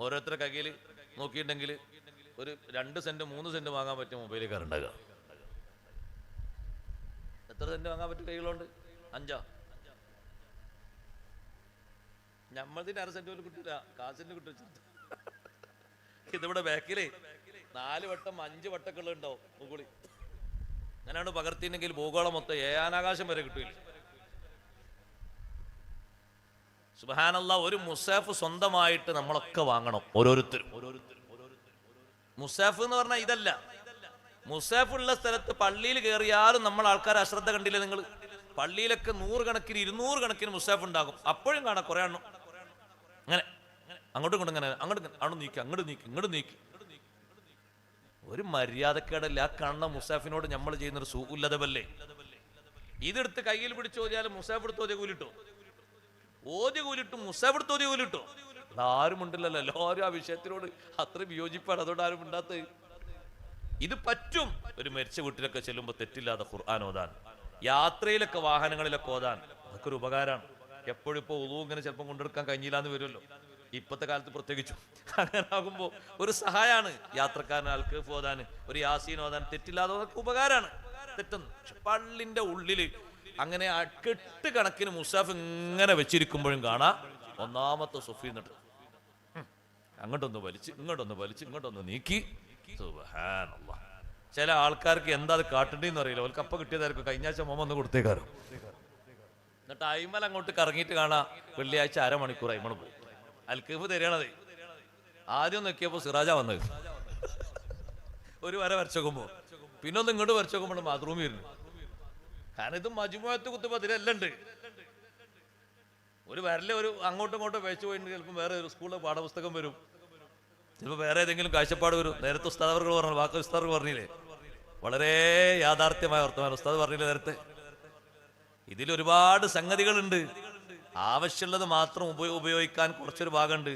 ഓരോരുത്തരുടെ കയ്യിൽ നോക്കിയിട്ടുണ്ടെങ്കിൽ ഒരു 2 സെന്റ് 3 സെന്റ് വാങ്ങാൻ പറ്റിയ മൊബൈലിൽ കയറുണ്ടാകുക. എത്ര സെന്റ് വാങ്ങാൻ പറ്റിയ കൈകളുണ്ട്? 5. ഞമ്മതിന് 1/2 സെന്റ് പോലും കിട്ടില്ല, കാശിന് കിട്ടും. ഇതിവിടെ ബാക്കിലേ 4 വട്ടം 5 വട്ടൊക്കെ ഉണ്ടാവും മുകളിൽ. അങ്ങനെയാണ് പകർത്തിയിട്ടുണ്ടെങ്കിൽ ഭൂഗോളം മൊത്തം ഏഴാനാകാശം വരെ കിട്ടില്ല. സുബ്ഹാനല്ലാഹ്. ഒരു മുസ്ഹഫ് സ്വന്തമായിട്ട് നമ്മളൊക്കെ വാങ്ങണം, ഓരോരുത്തരും. മുസ്ഹഫ് എന്ന് പറഞ്ഞാൽ ഇതല്ല. മുസ്ഹഫ് ഉള്ള സ്ഥലത്ത് പള്ളിയിൽ കയറിയാലും നമ്മൾ ആൾക്കാർ അശ്രദ്ധ കണ്ടില്ലേ നിങ്ങൾ? പള്ളിയിലൊക്കെ 100 കണക്കിന് 200 കണക്കിന് മുസ്ഹഫ് ഉണ്ടാകും. അപ്പോഴും കാണാം കുറെ എണ്ണം അങ്ങനെ അങ്ങോട്ടും ഇങ്ങോട്ടും, ഇങ്ങനെ അങ്ങോട്ട് നീക്കി, ഇങ്ങോട്ട് നീക്കി. ഒരു മര്യാദക്കേടല്ല. ആ കാണുന്ന മുസ്ഹഫിനോട് നമ്മൾ ചെയ്യുന്നൊരു സൂഉല്ലദബല്ലേ. ഇതെടുത്ത് കയ്യിൽ പിടിച്ച് ഓതിയാലും മുസ്ഹഫ് എടുത്ത് ഓതിയ കൂലിട്ടോ, ഓതിയ കൂലിട്ടും മുസ്ഹഫ് എടുത്ത് ഓതിയ കൂലിട്ടോ. ആരും ഉണ്ടല്ലോ, എല്ലാവരും ആ വിഷയത്തിനോട് അത്ര വിയോജിപ്പാണ്. അതുകൊണ്ട് ആരും ഉണ്ടാത്ത. ഇത് പറ്റും. ഒരു മരിച്ച വീട്ടിലൊക്കെ ചെല്ലുമ്പോൾ തെറ്റില്ലാതെ ഖുർആൻ ഓതാൻ, യാത്രയിലൊക്കെ വാഹനങ്ങളിലൊക്കെ ഓതാൻ, അതൊക്കെ ഒരു ഉപകാരമാണ്. എപ്പോഴും ഇപ്പോൾ ഉളൂ ഇങ്ങനെ ചിലപ്പം കൊണ്ടെടുക്കാൻ കഴിഞ്ഞില്ലാന്ന് വരുമല്ലോ, ഇപ്പോഴത്തെ കാലത്ത് പ്രത്യേകിച്ചും. അങ്ങനെ ആകുമ്പോൾ ഒരു സഹായമാണ് യാത്രക്കാരൻ ആൾക്ക് ഓതാൻ, ഒരു യാസീൻ ഓതാൻ തെറ്റില്ലാതെ അതൊക്കെ ഉപകാരമാണ്. തെറ്റുന്നു. പക്ഷെ പള്ളിന്റെ ഉള്ളില് അങ്ങനെ 8 കണക്കിന് മുസ്ഹഫ് ഇങ്ങനെ വെച്ചിരിക്കുമ്പോഴും കാണാം ഒന്നാമത്തെ സുഫി എന്നിട്ട് അങ്ങോട്ടൊന്ന് വലിച്ച് ഇങ്ങോട്ടൊന്ന് നീക്കി. സുബ്ഹാനല്ലാഹ്. ചില ആൾക്കാർക്ക് എന്താ അത് കാട്ടേണ്ടെന്ന് അറിയില്ല. അവർക്ക് അപ്പം കിട്ടിയതായിരിക്കും. കഴിഞ്ഞ ആഴ്ച മോമ ഒന്ന് കൊടുത്തേക്കാരോ. എന്നിട്ട് അയിമൽ അങ്ങോട്ട് കറങ്ങിയിട്ട് കാണാം വെള്ളിയാഴ്ച 1/2 മണിക്കൂർ അയിമണ് പോകും. അൽക്കഫ് തരികയാണത്. ആദ്യം നോക്കിയപ്പോൾ സിറാജ വന്നത്, ഒരു വര വരച്ചോക്കുമ്പോ, പിന്നെ ഒന്ന് ഇങ്ങോട്ട് വരച്ചോക്കുമ്പോൾ ബാത്റൂമിൽ വരുന്നു. കാരണം ഇത് മജ്മുഅത്ത് കുത്തുബ ഇതിലെല്ലാം ഉണ്ട്. ഒരു വരല് ഒരു അങ്ങോട്ടും ഇങ്ങോട്ടും വെച്ചു പോയിട്ട് ചിലപ്പോൾ വേറെ ഒരു സ്കൂളിലെ പാഠപുസ്തകം വരും, ചിലപ്പോൾ വേറെ ഏതെങ്കിലും കാഴ്ചപ്പാട് വരും. നേരത്തെ ഉസ്താദ് അവർ പറഞ്ഞു, വാക്ക് ഉസ്താദ് പറഞ്ഞില്ലേ, വളരെ യാഥാർത്ഥ്യമായ വർത്തമാനം ഉസ്താദ് പറഞ്ഞില്ലേ നേരത്തെ. ഇതിലൊരുപാട് സംഗതികളുണ്ട്. ആവശ്യമുള്ളത് മാത്രം ഉപയോഗിക്കാൻ കുറച്ചൊരു ഭാഗമുണ്ട്.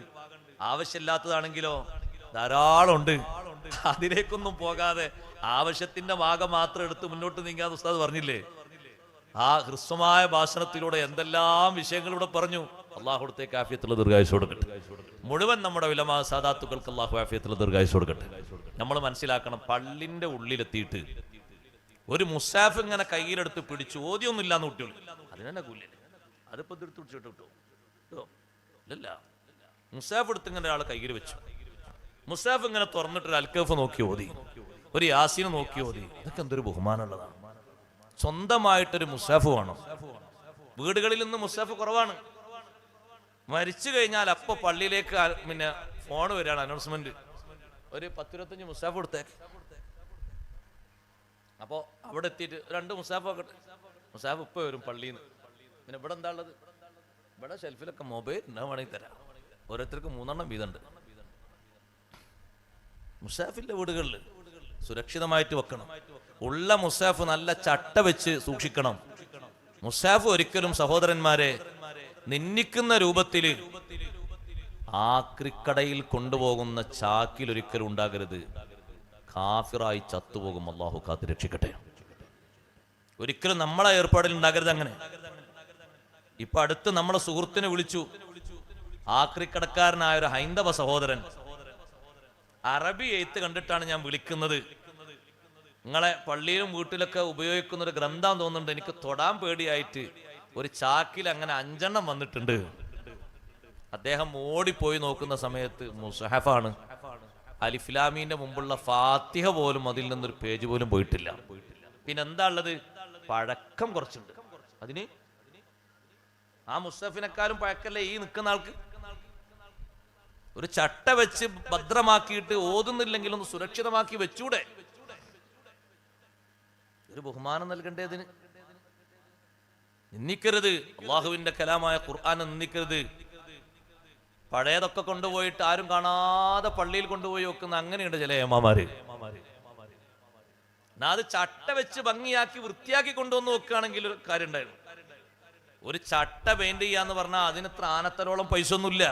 ആവശ്യമില്ലാത്തതാണെങ്കിലോ ധാരാളം ഉണ്ട്. അതിലേക്കൊന്നും പോകാതെ ആവശ്യത്തിന്റെ ഭാഗം മാത്രം എടുത്ത് മുന്നോട്ട് നീങ്ങാതെ ഉസ്താദ് പറഞ്ഞില്ലേ. ആ ഹ്രസ്വമായ ഭാഷണത്തിലൂടെ എന്തെല്ലാം വിഷയങ്ങളിലൂടെ പറഞ്ഞു. അള്ളാഹുടത്തേക്ക് ആഫിയത്തുള്ള ദീർഘായുസ്സ് കൊടുക്കട്ടെ. മുഴുവൻ നമ്മുടെ ഉലമാ സാദാത്തുക്കൾക്ക് അള്ളാഹു ആഫിയത്തുള്ള ദീർഘായുസ്സ് കൊടുക്കട്ടെ. നമ്മൾ മനസ്സിലാക്കണം, പള്ളിന്റെ ഉള്ളിലെത്തിയിട്ട് ഒരു മുസ്ഹാഫ് ഇങ്ങനെ കയ്യിലെടുത്ത് പിടിച്ച് ഓതിയൊന്നും ഇല്ലാന്ന് കുട്ടികൾ അതിനെന്നെ കൂല്ലേ, അതിപ്പോ എടുത്ത് പിടിച്ചിട്ട് കിട്ടുമോ? ഇല്ല. മുസ്ഹാഫ് എടുത്ത് ഇങ്ങനെ ഒരാൾ കയ്യിൽ വെച്ചു. മുസ്ഹാഫ് ഇങ്ങനെ തുറന്നിട്ടൊരു അൽക്കഫ് നോക്കി ഓതി, ഒരു യാസീനെ നോക്കി ഓതി. അതൊക്കെ എന്തൊരു ബഹുമാനമുള്ളതാണ്. സ്വന്തമായിട്ടൊരു മുസ്ഹാഫ് വേണം. വീടുകളിൽ നിന്ന് മുസ്ഹാഫ് കുറവാണ്. മരിച്ചു കഴിഞ്ഞാൽ അപ്പൊ പള്ളിയിലേക്ക് പിന്നെ ഫോൺ വരികയാണ്, അനൗൺസ്മെന്റ്, ഒരു 10-25 മുസ്ഹാഫ് കൊടുത്തേക്ക്. അപ്പോ അവിടെ എത്തിയിട്ട് 2 മുസ്ഹാഫ് ആക്കട്ടെ. മുസ്ഹാഫ് ഇപ്പൊ വരും പള്ളിയിൽ നിന്ന്. പിന്നെ ഇവിടെ എന്താ ഉള്ളത്? ഇവിടെ ഷെൽഫിലൊക്കെ മൊബൈൽ വേണമെങ്കിൽ തരാം. ഓരോരുത്തർക്ക് 3 വീതമുണ്ട്. മുസാഫിന്റെ വീടുകളിൽ സുരക്ഷിതമായിട്ട് വെക്കണം. ഉള്ള മുസാഫ് നല്ല ചട്ട വെച്ച് സൂക്ഷിക്കണം. മുസാഫ് ഒരിക്കലും സഹോദരന്മാരെ നിന്ദിക്കുന്ന രൂപത്തിൽ ആക്രിക്കടയിൽ കൊണ്ടുപോകുന്ന ചാക്കിൽ ഒരിക്കലും ഉണ്ടാകരുത്. കാഫിറായി ചത്തുപോകും. അള്ളാഹു കാത്ത് രക്ഷിക്കട്ടെ. ഒരിക്കലും നമ്മളെ ഏർപ്പാടിൽ ഉണ്ടാകരുത് അങ്ങനെ. ഇപ്പൊ അടുത്ത് നമ്മളെ സുഹൃത്തിനെ വിളിച്ചു. ആക്രിക്കടക്കാരനായ ഒരു ഹൈന്ദവ സഹോദരൻ. അറബി എഴുത്ത് കണ്ടിട്ടാണ് ഞാൻ വിളിക്കുന്നത്. നിങ്ങളെ പള്ളിയിലും വീട്ടിലൊക്കെ ഉപയോഗിക്കുന്ന ഒരു ഗ്രന്ഥം തോന്നുന്നുണ്ട്, എനിക്ക് തൊടാൻ പേടിയായിട്ട്. ഒരു ചാക്കിൽ അങ്ങനെ 5 വന്നിട്ടുണ്ട്. അദ്ദേഹം ഓടിപ്പോയി നോക്കുന്ന സമയത്ത് മുസ്ഹഫാണ്. അലിഫ്ലാമീന്റെ മുമ്പുള്ള ഫാത്തിഹ പോലും അതിൽ നിന്നൊരു പേജ് പോലും പോയിട്ടില്ല. പിന്നെ എന്താ ഉള്ളത്? പഴക്കം കുറച്ചുണ്ട്. അതിന് ആ മുസ്ഹഫിനെക്കാളും പഴക്കല്ലേ ഈ നിൽക്കുന്ന ആൾക്ക്. ഒരു ചട്ട വെച്ച് ഭദ്രമാക്കിയിട്ട് ഓതുന്നില്ലെങ്കിൽ ഒന്ന് സുരക്ഷിതമാക്കി വെച്ചൂടെ? ഒരു ബഹുമാനം നൽകേണ്ടതിന് നിന്ദിക്കരുത്. അള്ളാഹുവിന്റെ കലാമായ ഖുർആനെ നിന്ദിക്കരുത്. പഴയതൊക്കെ കൊണ്ടുപോയിട്ട് ആരും കാണാതെ പള്ളിയിൽ കൊണ്ടുപോയി വെക്കുന്ന അങ്ങനെയുണ്ട് ചില ഏമാമാര്. അത് ചട്ട വെച്ച് ഭംഗിയാക്കി വൃത്തിയാക്കി കൊണ്ടുവന്ന് വെക്കുകയാണെങ്കിൽ ഒരു കാര്യം ഉണ്ടായിരുന്നു. ഒരു ചട്ട പെയിന്റ് ചെയ്യാന്ന് പറഞ്ഞാൽ അതിനത്ര ആനത്തരോളം പൈസ ഒന്നുമില്ല.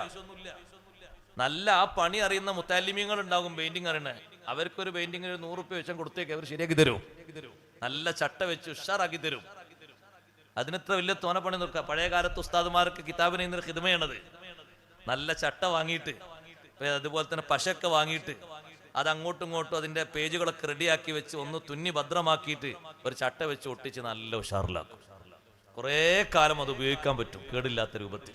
നല്ല ആ പണി അറിയുന്ന മുത്താലിമീങ്ങൾ ഉണ്ടാകും പെയിന്റിങ് അറിയണേ. അവർക്കൊരു പെയിന്റിങ്ങിന് 100 രൂപ വെച്ചാൽ കൊടുത്തേക്ക് അവർ ശരിയാക്കി തരും. നല്ല ചട്ട വെച്ച് ഉഷാറാക്കി തരും. അതിനത്ര വലിയ തോന പണി നോക്കുക. പഴയ കാലത്ത് ഉസ്താദുമാർക്ക് കിതാബിനെ ഇന്നലെ ഹിദ്മയാണത്. നല്ല ചട്ട വാങ്ങിയിട്ട്, അതുപോലെ തന്നെ പശയൊക്കെ വാങ്ങിയിട്ട് അത് അങ്ങോട്ടും ഇങ്ങോട്ടും അതിന്റെ പേജുകളൊക്കെ റെഡിയാക്കി വെച്ച് ഒന്ന് തുന്നി ഭദ്രമാക്കിയിട്ട് ഒരു ചട്ട വെച്ച് ഒട്ടിച്ച് നല്ല ഉഷാറിലാക്കും. കുറേ കാലം അത് ഉപയോഗിക്കാൻ പറ്റും. കേടില്ലാത്ത രൂപത്തിൽ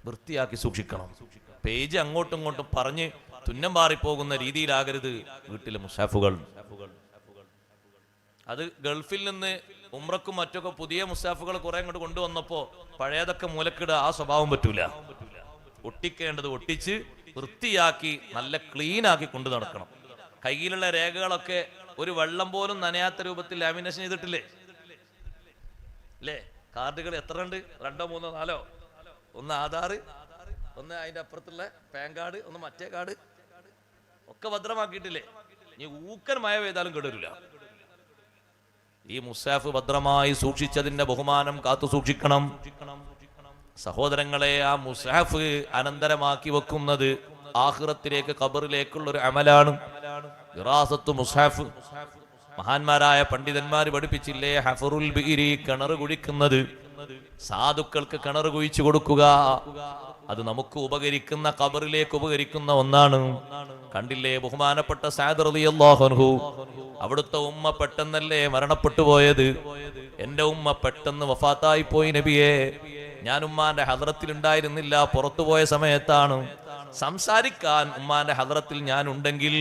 വൃത്തിയാക്കി സൂക്ഷിക്കണം. പേജ് അങ്ങോട്ടും ഇങ്ങോട്ടും പറഞ്ഞ് തുന്നം പാറിപ്പോകുന്ന രീതിയിലാകരുത് വീട്ടിലെ മുസാഫുകൾ. അത് ഗൾഫിൽ നിന്ന് ഉംറക്കും മറ്റൊക്കെ പുതിയ മുസാഫുകൾ കുറെ അങ്ങോട്ട് കൊണ്ടുവന്നപ്പോ പഴയതൊക്കെ മൂലക്കിട ആ സ്വഭാവം പറ്റൂല. ഒട്ടിക്കേണ്ടത് ഒട്ടിച്ച് വൃത്തിയാക്കി നല്ല ക്ലീൻ ആക്കി കൊണ്ടു നടക്കണം. കയ്യിലുള്ള രേഖകളൊക്കെ ഒരു വെള്ളം പോലും നനയാത്ത രൂപത്തിൽ ലാമിനേഷൻ ചെയ്തിട്ടില്ലേ? അല്ലേ? കാർഡുകൾ എത്ര ഉണ്ട്? 2, 3, 4. ഒന്ന് ആധാർ, ഒന്ന് അതിന്റെ അപ്പുറത്തുള്ള പാൻ കാർഡ്, ഒന്ന് മറ്റേ കാർഡ് ഒക്കെ ഭദ്രമാക്കിയിട്ടില്ലേ? ഇനി ഊക്കൻ മഴ പെയ്താലും കേടരില്ല. ഈ മുസാഫ് ഭദ്രമായി സൂക്ഷിച്ചതിന്റെ ബഹുമാനം കാത്തു സൂക്ഷിക്കണം. സഹോദരങ്ങളെ, ആ മുസാഫ് അനന്തരമാക്കി വെക്കുന്നത് ആഖിറത്തിലേക്ക് ഖബറിലേക്കുള്ള ഒരു അമലാണ്. വിറാസത്തു മുസാഫ്. മഹാന്മാരായ പണ്ഡിതന്മാർ പഠിപ്പിച്ചില്ലേ? ഹഫറുൽ ബിഇരി, കിണർ കുഴിക്കുന്നത്. സാധുക്കൾക്ക് കിണർ കുഴിച്ചു കൊടുക്കുക. അത് നമുക്ക് ഉപകരിക്കുന്ന, ഖബറിലേക്ക് ഉപകരിക്കുന്ന ഒന്നാണ്. കണ്ടില്ലേ ബഹുമാനപ്പെട്ട സഅദ് റളിയല്ലാഹു അൻഹു, അവിടുത്തെ ഉമ്മ പെട്ടെന്നല്ലേ മരണപ്പെട്ടു പോയത്. എന്റെ ഉമ്മ പെട്ടെന്ന് വഫാത്തായി പോയി നബിയെ. ഞാൻ ഉമ്മാന്റെ ഹദ്റത്തിൽ ഉണ്ടായിരുന്നില്ല, പുറത്തുപോയ സമയത്താണ്. സംസാരിക്കാൻ ഉമ്മാന്റെ ഹദ്റത്തിൽ ഞാൻ ഉണ്ടെങ്കിൽ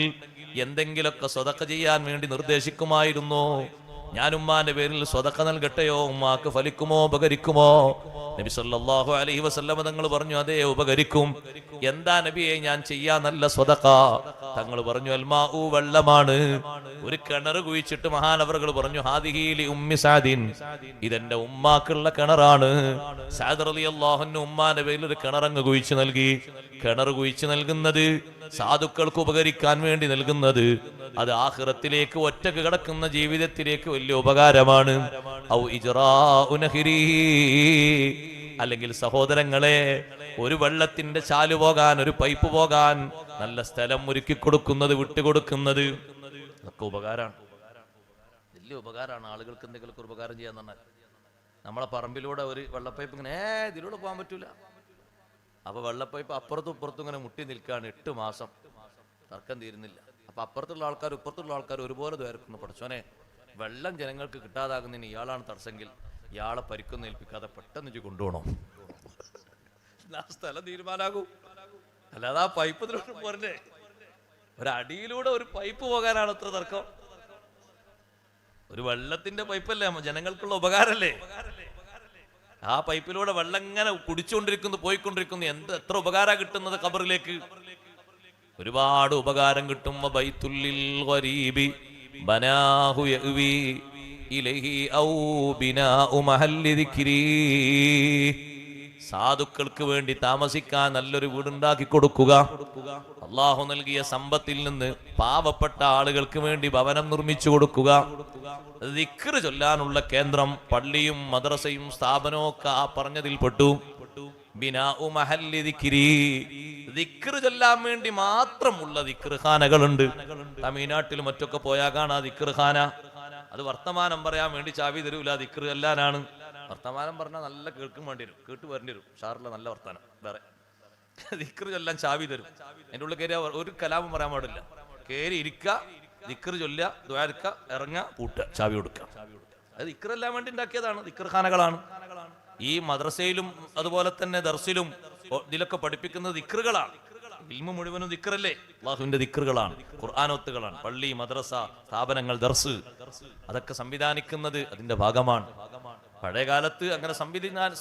എന്തെങ്കിലൊക്കെ സ്വതക്ക ചെയ്യാൻ വേണ്ടി നിർദ്ദേശിക്കുമായിരുന്നു. ഞാൻ ഉമ്മാന്റെ പേരിൽ സ്വതക്ക നൽകട്ടെയോ? ഉമ്മാക്ക് ഫലിക്കുമോ, ഉപകരിക്കുമോ? നബി സല്ലല്ലാഹു അലൈഹി വസല്ലം തങ്ങൾ പറഞ്ഞു, അതേ ഉപകരിക്കും. എന്താ നബിയെ ഞാൻ ചെയ്യാ നല്ല സ്വതക്ക? തങ്ങൾ പറഞ്ഞു, അൽമാഉ, വെള്ളമാണ്. ഒരു കിണർ കുഴിച്ചിട്ട് മഹാനവറുകൾ പറഞ്ഞു, ഹാദിഹി ലി ഉമ്മി സഅദിൻ, ഇതെന്റെ ഉമ്മാക്കുള്ള കിണറാണ്. സഅദ് റളിയല്ലാഹു അൻഹു ഉമ്മാന്റെ പേരിൽ ഒരു കിണറങ്ങ് കുഴിച്ചു നൽകി. കിണർ കുഴിച്ചു നൽകുന്നത് സാധുക്കൾക്ക് ഉപകരിക്കാൻ വേണ്ടി നൽകുന്നത് അത് ആഖിറത്തിലേക്ക് ഒറ്റക്ക് കിടക്കുന്ന ജീവിതത്തിലേക്ക് വലിയ ഉപകാരമാണ്. ഔ ഇജ്റാഉ നഹ്രി, അല്ലെങ്കിൽ സഹോദരങ്ങളെ, ഒരു വെള്ളത്തിന്റെ ചാലു പോകാൻ, ഒരു പൈപ്പ് പോകാൻ നല്ല സ്ഥലം ഒരുക്കി കൊടുക്കുന്നത്, വിട്ടുകൊടുക്കുന്നത് അതൊക്കെ ഉപകാരമാണ്. വലിയ ഉപകാരമാണ്. ആളുകൾക്ക് എന്തെങ്കിലുമൊക്കെ ഉപകാരം ചെയ്യാന്ന് പറഞ്ഞാൽ, നമ്മളെ പറമ്പിലൂടെ ഒരു വെള്ളപ്പൈപ്പ് ഇങ്ങനെ ഇതിലൂടെ പോകാൻ പറ്റൂല. അപ്പൊ വെള്ളപ്പൈപ്പ് അപ്പുറത്തും ഇപ്പുറത്തും ഇങ്ങനെ മുട്ടി നിൽക്കുകയാണ്. 8 മാസം തർക്കം തീരുന്നില്ല. അപ്പൊ അപ്പുറത്തുള്ള ആൾക്കാർ ഇപ്പുറത്തുള്ള ആൾക്കാർ ഒരുപോലെ ദ്വാരക്കുന്നു. പഠിച്ചോനെ, വെള്ളം ജനങ്ങൾക്ക് കിട്ടാതാകുന്നതിന് ഇയാളാണ് തടസ്സെങ്കിൽ ഇയാളെ പരിക്കൊന്നും ഏൽപ്പിക്കാതെ പെട്ടെന്ന് കൊണ്ടുപോകണം. ആ സ്ഥലം തീരുമാനാകും. അല്ലാതെ ആ പൈപ്പ് പോരണ്ടേ? ഒരടിയിലൂടെ ഒരു പൈപ്പ് പോകാനാണ് അത്ര തർക്കം. ഒരു വെള്ളത്തിന്റെ പൈപ്പല്ലേ, ജനങ്ങൾക്കുള്ള ഉപകാരല്ലേ? ആ പൈപ്പിലൂടെ വെള്ളം ഇങ്ങനെ കുടിച്ചുകൊണ്ടിരിക്കുന്നു, പോയിക്കൊണ്ടിരിക്കുന്നു. എത്ര ഉപകാരം കിട്ടുന്നത് ഖബറിലേക്ക്? ഒരുപാട് ഉപകാരം കിട്ടും. ബൈത്തുല്ലിൽ ഗരീബി ബനാഹു യഅ്വി ഇലൈഹി ഔ ബിനാഉ മഹല്ലി ദിക്രി. സാധുക്കൾക്ക് വേണ്ടി താമസിക്കാൻ നല്ലൊരു വീടുണ്ടാക്കി കൊടുക്കുക. അള്ളാഹു നൽകിയ സമ്പത്തിൽ നിന്ന് പാവപ്പെട്ട ആളുകൾക്ക് വേണ്ടി ഭവനം നിർമ്മിച്ചു കൊടുക്കുക. ദിക്ർ ചൊല്ലാനുള്ള കേന്ദ്രം പള്ളിയും മദ്രസയും സ്ഥാപനവും ഒക്കെ ആ പറഞ്ഞതിൽ പെട്ടു. ബിനാഉ മഹല്ലി ദിക്രി, ദിക്ർ ചൊല്ലാൻ വേണ്ടി മാത്രമുള്ള ദിക്ർ ഖാനകളുണ്ട്. തമിഴ്നാട്ടിലും മറ്റൊക്കെ പോയാൽ കാണാ ദിക്ർ ഖാന. അത് വർത്തമാനം പറയാൻ വേണ്ടി ചാവി തരൂല, ദിക്ർ ചൊല്ലാനാണ്. വർത്തമാനം പറഞ്ഞാൽ നല്ല കേൾക്കും വേണ്ടി വരും, കേട്ട് വരേണ്ടി വരും. ഷാറിലെ നല്ല വർത്താനം വേറെ. ദിക്ർ ചൊല്ലാൻ ചാവി തരും. അതിൻ്റെ ഉള്ളിൽ കയറിയ ഒരു കലാപം പറയാൻ പാടില്ല. കയറി ഇരിക്കുക, ദിക്ർ ചൊല്ലുക, ദ്വാരക്ക, ഇറങ്ങുക, പൂട്ടുക, ചാവി കൊടുക്കുക. അത് ദിക്ർ എല്ലാം വേണ്ടി ഉണ്ടാക്കിയതാണ്, ദിക്ർ ഖാനകളാണ്. ഈ മദ്രസയിലും അതുപോലെ തന്നെ ദർസിലും ഇതിലൊക്കെ പഠിപ്പിക്കുന്നത് ദിക്റുകളാണ്. ഇൽമു മുഴുവനും ദിക്റല്ലേ, അല്ലാഹുവിന്റെ ദിക്റുകളാണ്, ഖുർആനോത്തുകളാണ്. പള്ളി, മദ്രസ, സ്ഥാപനങ്ങൾ, ദർസ് അതൊക്കെ സംവിധാനിക്കുന്നത് അതിന്റെ ഭാഗമാണ്. പഴയ കാലത്ത് അങ്ങനെ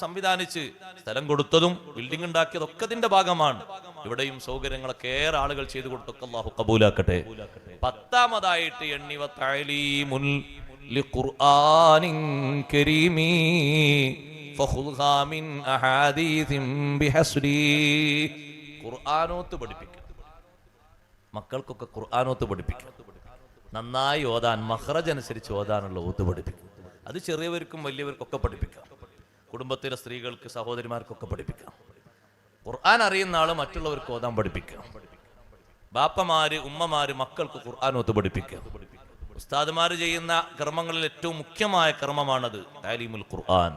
സംവിധാനിച്ച് സ്ഥലം കൊടുത്തതും ബിൽഡിംഗ് ഉണ്ടാക്കിയതൊക്കെ അതിന്റെ ഭാഗമാണ്. ഇവിടെയും സൗകര്യങ്ങളൊക്കെ ഏറെ ആളുകൾ ചെയ്തു കൊടുത്തൊക്കെ അല്ലാഹു കബൂലാക്കട്ടെ. 10ാമതായിട്ട് എണ്ണിവ തഅലീമുൽ ലിഖുർആനിൻ കരീമി ഫഖുദ്ഹാ മിൻ അഹാദീസിൻ ബിഹസ്രി. ഖുർആനോത്ത് പഠിപ്പിക്കുക, മക്കൾക്കൊക്കെ ഖുർആനോത്ത് പഠിപ്പിക്കുക. നന്നായി ഓതാൻ, മഖ്റജ് അനുസരിച്ച് ഓതാനുള്ള ഓത്ത് പഠിപ്പിക്കുക. അത് ചെറിയവർക്കും വലിയവർക്കൊക്കെ പഠിപ്പിക്കാം. കുടുംബത്തിലെ സ്ത്രീകൾക്ക്, സഹോദരിമാർക്കൊക്കെ പഠിപ്പിക്കാം. ഖുർആൻ അറിയുന്ന ആള് മറ്റുള്ളവർക്ക് ഓതാൻ പഠിപ്പിക്കാം. ബാപ്പമാര്, ഉമ്മമാര് മക്കൾക്ക് ഖുർആനോത്ത് പഠിപ്പിക്കാം. ഉസ്താദുമാര് ചെയ്യുന്ന കർമ്മങ്ങളിൽ ഏറ്റവും മുഖ്യമായ കർമ്മമാണത് തഅലീമുൽ ഖുർആൻ,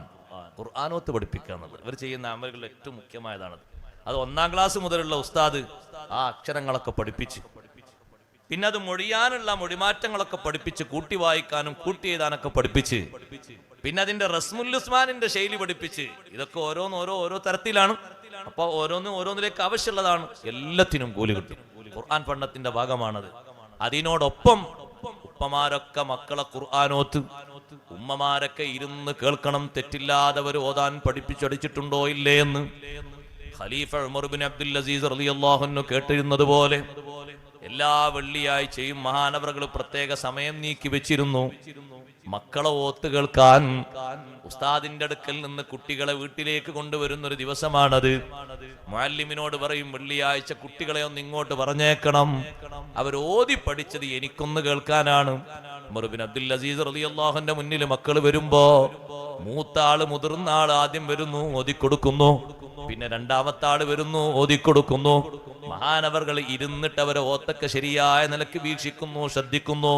ഖുർആനോത്ത് പഠിപ്പിക്കുക എന്നുള്ളത്. ഇവർ ചെയ്യുന്ന അമലുകളിൽ ഏറ്റവും മുഖ്യമായതാണത്. അത് 1ാം ക്ലാസ് മുതലുള്ള ഉസ്താദ് ആ അക്ഷരങ്ങളൊക്കെ പഠിപ്പിച്ച്, പിന്നെ അത് മൊഴിയാനുള്ള മൊഴിമാറ്റങ്ങളൊക്കെ പഠിപ്പിച്ച്, കൂട്ടി വായിക്കാനും കൂട്ടി എഴുതാനൊക്കെ പഠിപ്പിച്ച്, പിന്നെ അതിന്റെ റസ്മുൽ ഉസ്മാനിന്റെ ശൈലി പഠിപ്പിച്ച്. ഇതൊക്കെ ഓരോ തരത്തിലാണ്. അപ്പൊ ഓരോന്നിലേക്ക് ആവശ്യമുള്ളതാണ്. എല്ലാത്തിനും കൂലി കിട്ടും. ഖുർആൻ പഠനത്തിന്റെ ഭാഗമാണത്. അതിനോടൊപ്പം ഉപ്പമാരൊക്കെ മക്കളെ ഖുർആനോത്ത്, ഉമ്മമാരൊക്കെ ഇരുന്ന് കേൾക്കണം. തെറ്റില്ലാതവർ ഓതാൻ പഠിപ്പിച്ചടിച്ചിട്ടുണ്ടോ ഇല്ലേ എന്ന് ഖലീഫ ഉമർ ബിൻ അബ്ദുൽ അസീസ് റളിയല്ലാഹു അൻഹു കേട്ടിരുന്നത് പോലെ എല്ലാ വെള്ളിയാഴ്ചയും മഹാനവറുകൾ പ്രത്യേക സമയം നീക്കി വെച്ചിരുന്നു മക്കളെ ഓത്ത് കേൾക്കാൻ. ഉസ്താദിന്റെ അടുക്കൽ നിന്ന് കുട്ടികളെ വീട്ടിലേക്ക് കൊണ്ടുവരുന്ന ഒരു ദിവസമാണത്. മുഅല്ലിമിനോട് പറയും, വെള്ളിയാഴ്ച കുട്ടികളെ ഒന്ന് ഇങ്ങോട്ട് പറഞ്ഞേക്കണം, അവർ ഓതി പഠിച്ചത് എനിക്കൊന്ന് കേൾക്കാനാണ്. ഉമർ ബിൻ അബ്ദുൽ അസീസ് റളിയല്ലാഹു അൻഹുവിന്റെ മുന്നിൽ മക്കൾ വരുമ്പോ മൂത്ത ആള്, മുതിർന്ന ആള് ആദ്യം വരുന്നു, ഓതിക്കൊടുക്കുന്നു. പിന്നെ 2ാമത്തെ ആള് വരുന്നു, ഓതിക്കൊടുക്കുന്നു. മഹാനവറുകൾ ഇരുന്നിട്ട് അവരെ ഓത്തൊക്കെ ശരിയായ നിലക്ക് വീക്ഷിക്കുന്നു, ശ്രദ്ധിക്കുന്നു,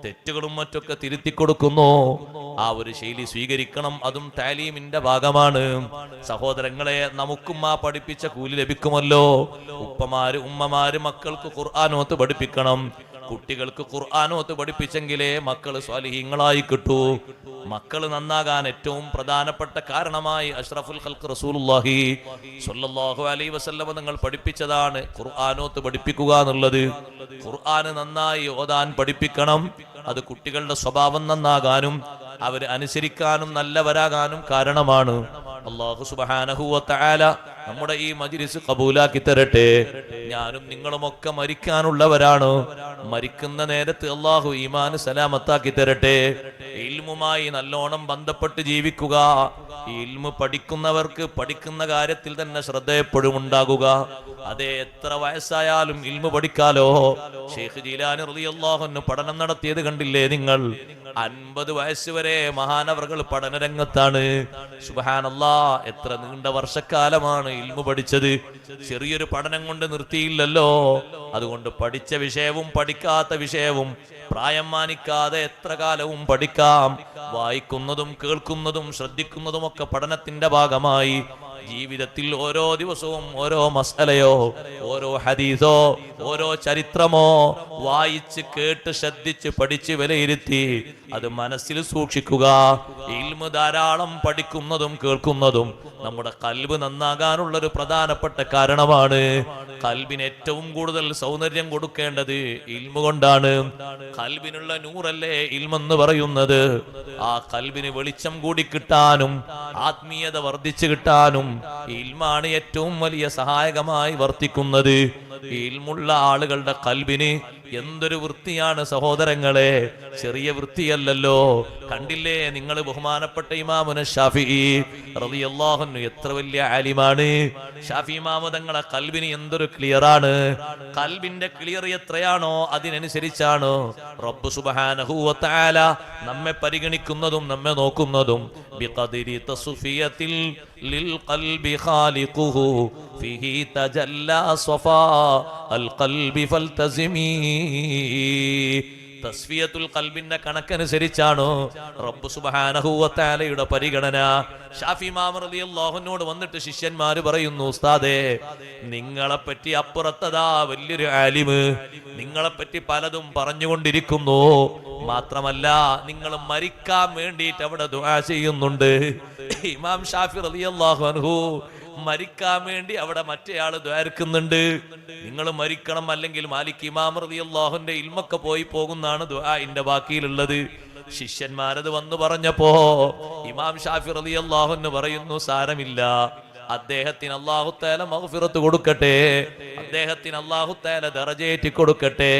തെറ്റുകളും മറ്റൊക്കെ തിരുത്തി കൊടുക്കുന്നു. ആ ഒരു ശൈലി സ്വീകരിക്കണം. അതും താലീമിന്റെ ഭാഗമാണ്. സഹോദരങ്ങളെ, നമുക്കും ആ പഠിപ്പിച്ച കൂലി ലഭിക്കുമല്ലോ. ഉപ്പമാര്, ഉമ്മമാര് മക്കൾക്ക് ഖുർആനോത്ത് പഠിപ്പിക്കണം. കുട്ടികൾക്ക് ഖുർആനോത്ത് പഠിപ്പിച്ചെങ്കിലേ മക്കള് സ്വാലിഹീങ്ങളായി കിട്ടൂ. മക്കള് നന്നാകാൻ ഏറ്റവും പ്രധാനപ്പെട്ട കാരണമായി അഷ്റഫുൽ ഖൽഖ് റസൂലുള്ളാഹി സ്വല്ലല്ലാഹു അലൈഹി വസല്ലം തങ്ങൾ പഠിപ്പിച്ചതാണ് ഖുർആനോത്ത് പഠിപ്പിക്കുക എന്നുള്ളത്. ഖുർആന് നന്നായി ഓതാൻ പഠിപ്പിക്കണം. അത് കുട്ടികളുടെ സ്വഭാവം നന്നാകാനും അവർ അനുസരിക്കാനും നല്ലവരാകാനും കാരണമാണ്. അല്ലാഹു സുബ്ഹാനഹു വ തആല നമ്മുടെ ഈ മജ്ലിസ് ഖബൂലാക്കി തരട്ടെ. ഞാനും നിങ്ങളുമൊക്കെ മരിക്കാനുള്ളവരാണ്. മരിക്കുന്ന നേരത്ത് അല്ലാഹു ഈമാൻ സലാമത്താക്കി തരട്ടെ. ഇൽമുമായി നല്ലോണം ബന്ധപ്പെട്ട് ജീവിക്കുക. ഇൽമു പഠിക്കുന്നവർക്ക് പഠിക്കുന്ന കാര്യത്തിൽ തന്നെ ശ്രദ്ധ എപ്പോഴും ഉണ്ടാകുക. അതേ, എത്ര വയസ്സായാലും ഇൽമു പഠിക്കാലോ. ഷെയ്ഖ് ജീലാനി റളിയല്ലാഹു അൻഹു പഠനം നടത്തിയത് കണ്ടില്ലേ നിങ്ങൾ? 50 വയസ്സ് വരെ മഹാനവറുകൾ പഠനരംഗത്താണ്. സുബ്ഹാനല്ലാഹ്, എത്ര നീണ്ട വർഷക്കാലമാണ് ഇൽമു പഠിച്ചത്. ചെറിയൊരു പഠനം കൊണ്ട് നിർത്തിയില്ലല്ലോ. അതുകൊണ്ട് പഠിച്ച വിഷയവും പഠിക്കാത്ത വിഷയവും പ്രായം മാനിക്കാതെ എത്ര കാലവും പഠിക്കാം. വായിക്കുന്നതും കേൾക്കുന്നതും ശ്രദ്ധിക്കുന്നതും ഒക്കെ പഠനത്തിന്റെ ഭാഗമായി ജീവിതത്തിൽ ഓരോ ദിവസവും ഓരോ മസലയോ, ഓരോ ഹദീസോ, ഓരോ ചരിത്രമോ വായിച്ച് കേട്ട് ശ്രദ്ധിച്ച് പഠിച്ച് വിലയിരുത്തി അത് മനസ്സിൽ സൂക്ഷിക്കുക. ഇൽമു ധാരാളം പഠിക്കുന്നതും കേൾക്കുന്നതും നമ്മുടെ ഖൽബ് നന്നാകാനുള്ളൊരു പ്രധാനപ്പെട്ട കാരണമാണ്. ഖൽബിന് ഏറ്റവും കൂടുതൽ സൗന്ദര്യം കൊടുക്കേണ്ടത് ഇൽമു കൊണ്ടാണ്. ഖൽബിനുള്ള നൂറല്ലേ ഇൽമെന്ന് പറയുന്നത്. ആ ഖൽബിന് വെളിച്ചം കൂടി കിട്ടാനും ആത്മീയത വർദ്ധിച്ചു കിട്ടാനും ഇൽമാണ് ഏറ്റവും വലിയ സഹായകമായി വർത്തിക്കുന്നത്. ഇൽമുള്ള ആളുകളുടെ ഖൽബിന് എന്തൊരു വൃത്തിയാണ് സഹോദരങ്ങളെ, ചെറിയ വൃത്തിയല്ലല്ലോ. കണ്ടില്ലേ നിങ്ങൾ ബഹുമാനപ്പെട്ട ഇമാമുന ശാഫിഈ റളിയല്ലാഹു അൻഹു എത്ര വലിയ ആലിമാണ്. ശാഫി ഇമാമു തങ്ങളെ ഖൽബിന് എന്തൊരു ക്ലിയറാണ്. ഖൽബിന്റെ ക്ലിയർ എത്രയാണോ അതിനനുസരിച്ചാണ് റബ്ബ് സുബ്ഹാനഹു വ തആല നമ്മെ പരിഗണിക്കുന്നതും നമ്മെ നോക്കുന്നതും. ബിഖദരി തസ്ഫിയത്തിൽ ലിൽ ഖൽബി ഖാലിഖുഹു ഫീഹി തജല്ലാ സ്വഫാ അൽ ഖൽബി ഫൽതസിമി. തസ്ഫിയത്തുൽ ഖൽബിന്റെ കണക്കനുസരിച്ചാണ് റബ്ബ് സുബ്ഹാനഹു വ തആലയുടെ പരിഗണന. ശാഫി ഇമാം റളിയല്ലാഹു അൻഹുവോട് വന്നിട്ട് ശിഷ്യന്മാര് പറയുന്നു, ഉസ്താദേ നിങ്ങളെപ്പറ്റി അപ്പുറത്തതാ വലിയൊരു ആലിമ് നിങ്ങളെപ്പറ്റി പലതും പറഞ്ഞുകൊണ്ടിരിക്കുന്നു. മാത്രമല്ല നിങ്ങൾ മരിക്കാൻ വേണ്ടിയിട്ട് അവിടെ ദുആ ചെയ്യുന്നുണ്ട്. ഇമാം ഷാഫി റളിയല്ലാഹു അൻഹു മരിക്കാൻ വേണ്ടി അവിടെ മറ്റേയാള് ദ്വാരക്കുന്നുണ്ട്. നിങ്ങൾ മരിക്കണം, അല്ലെങ്കിൽ മാലിക് ഇമാം റളിയല്ലാഹുവിന്റെ ഇൽമൊക്കെ പോയി പോകുന്നാണ് ദുആഇന്റെ ബാക്കിയിലുള്ളത്. ശിഷ്യന്മാരത് വന്നു പറഞ്ഞപ്പോ ഇമാം ഷാഫി റളിയല്ലാഹു അൻഹു പറയുന്നു, സാരമില്ല, അദ്ദേഹത്തിന് അല്ലാഹു തആല മഗ്ഫിറത്ത് കൊടുക്കട്ടെ, അദ്ദേഹത്തിന് അല്ലാഹു തആല ദറജയേറ്റി കൊടുക്കട്ടെ.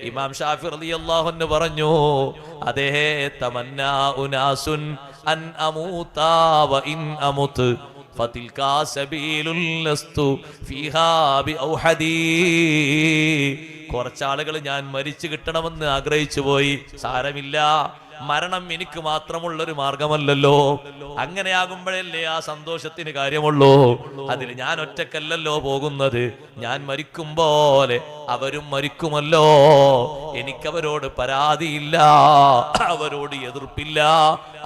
ഇമാം ഷാഫി റളിയല്ലാഹു അൻഹു പറഞ്ഞു, അതേ തമന്നാ ഉനാസുൻ അൻ അമൂതാ വ ഇൻ അമുത് ഫതിൽകാ സബീലുൽ ലസ്തു ഫീഹാ ബിഔഹദി. കുറച്ചാളുകൾ ഞാൻ മരിച്ചു കിട്ടണമെന്ന് ആഗ്രഹിച്ചു പോയി. സാരമില്ല, മരണം എനിക്ക് മാത്രമുള്ളൊരു മാർഗമല്ലല്ലോ. അങ്ങനെയാകുമ്പോഴല്ലേ ആ സന്തോഷത്തിന് കാര്യമുള്ളൂ. അതിൽ ഞാൻ ഒറ്റക്കല്ലല്ലോ പോകുന്നത്. ഞാൻ മരിക്കും പോലെ അവരും മരിക്കുമല്ലോ. എനിക്കവരോട് പരാതിയില്ല, അവരോട് എതിർപ്പില്ല.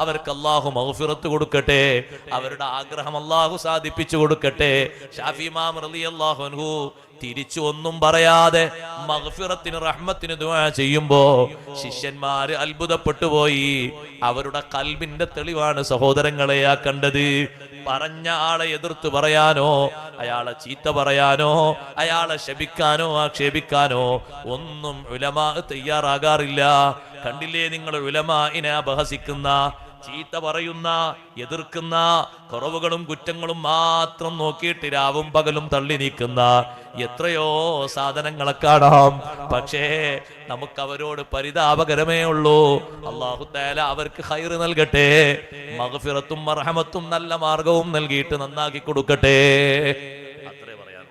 അവർക്ക് അല്ലാഹു മഗ്ഫിറത്ത് കൊടുക്കട്ടെ, അവരുടെ ആഗ്രഹം അല്ലാഹു സാധിപ്പിച്ചു കൊടുക്കട്ടെ. ശാഫി ഇമാം റളിയല്ലാഹു അൻഹു തിരിച്ചു ഒന്നും പറയാതെ മഗ്ഫിറത്തിന് റഹ്മത്തിന് ദുആ ചെയ്യുമ്പോ ശിഷ്യന്മാര് അത്ഭുതപ്പെട്ടു പോയി. അവരുടെ ഖൽബിന്റെ തെളിവാണ് സഹോദരങ്ങളെ ആ കണ്ടത്. പറഞ്ഞ ആളെ എതിർത്ത് പറയാനോ അയാളെ ചീത്ത പറയാനോ അയാളെ ശപിക്കാനോ ആക്ഷേപിക്കാനോ ഒന്നും ഉലമാ തയ്യാറാകാറില്ല. കണ്ടില്ലേ നിങ്ങൾ ഉലമാഇനെ അപഹസിക്കുന്ന, ചീത്ത പറയുന്ന, എതിർക്കുന്ന, കുറവുകളും കുറ്റങ്ങളും മാത്രം നോക്കിയിട്ട് രാവും പകലും തള്ളി നീക്കുന്ന എത്രയോ സാധനങ്ങളെ കാണാം. പക്ഷേ നമുക്ക് അവരോട് പരിതാപകരമേ ഉള്ളൂ. അല്ലാഹു തആല അവർക്ക് ഖൈറ് നൽകട്ടെ, മഗ്ഫിറത്തും മർഹമത്തും നല്ല മാർഗവും നൽകിയിട്ട് നന്നാക്കി കൊടുക്കട്ടെ. അത്രേ പറയാൻ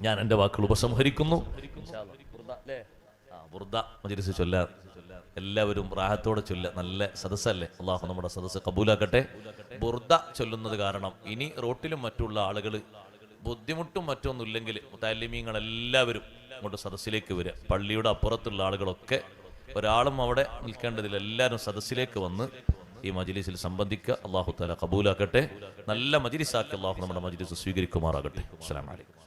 ഞാൻ എൻ്റെ വാക്കുകൾ ഉപസംഹരിക്കുന്നു. ബുർദ മജ്ലിസ് ചൊല്ലാ, എല്ലാവരും റാഹത്തോടെ ചൊല്ല. നല്ല സദസ്സല്ലേ, അള്ളാഹു നമ്മുടെ സദസ്സ് കബൂലാക്കട്ടെ. ബുർദ ചൊല്ലുന്നത് കാരണം ഇനി റോട്ടിലും മറ്റുള്ള ആളുകൾ ബുദ്ധിമുട്ടും മറ്റൊന്നുമില്ലെങ്കിൽ മുതല്ലിമീങ്ങൾ എല്ലാവരും അങ്ങോട്ട് സദസ്സിലേക്ക് വരിക. പള്ളിയുടെ അപ്പുറത്തുള്ള ആളുകളൊക്കെ ഒരാളും അവിടെ നിൽക്കേണ്ടതില്ല, എല്ലാവരും സദസ്സിലേക്ക് വന്ന് ഈ മജ്ലിസിൽ സംബന്ധിക്കുക. അള്ളാഹു തആല കബൂലാക്കട്ടെ. നല്ല മജ്ലിസാക്കി അള്ളാഹു നമ്മുടെ മജ്ലിസ് സ്വീകരിക്കുമാറാകട്ടെ. അസ്സലാമു അലൈക്കും.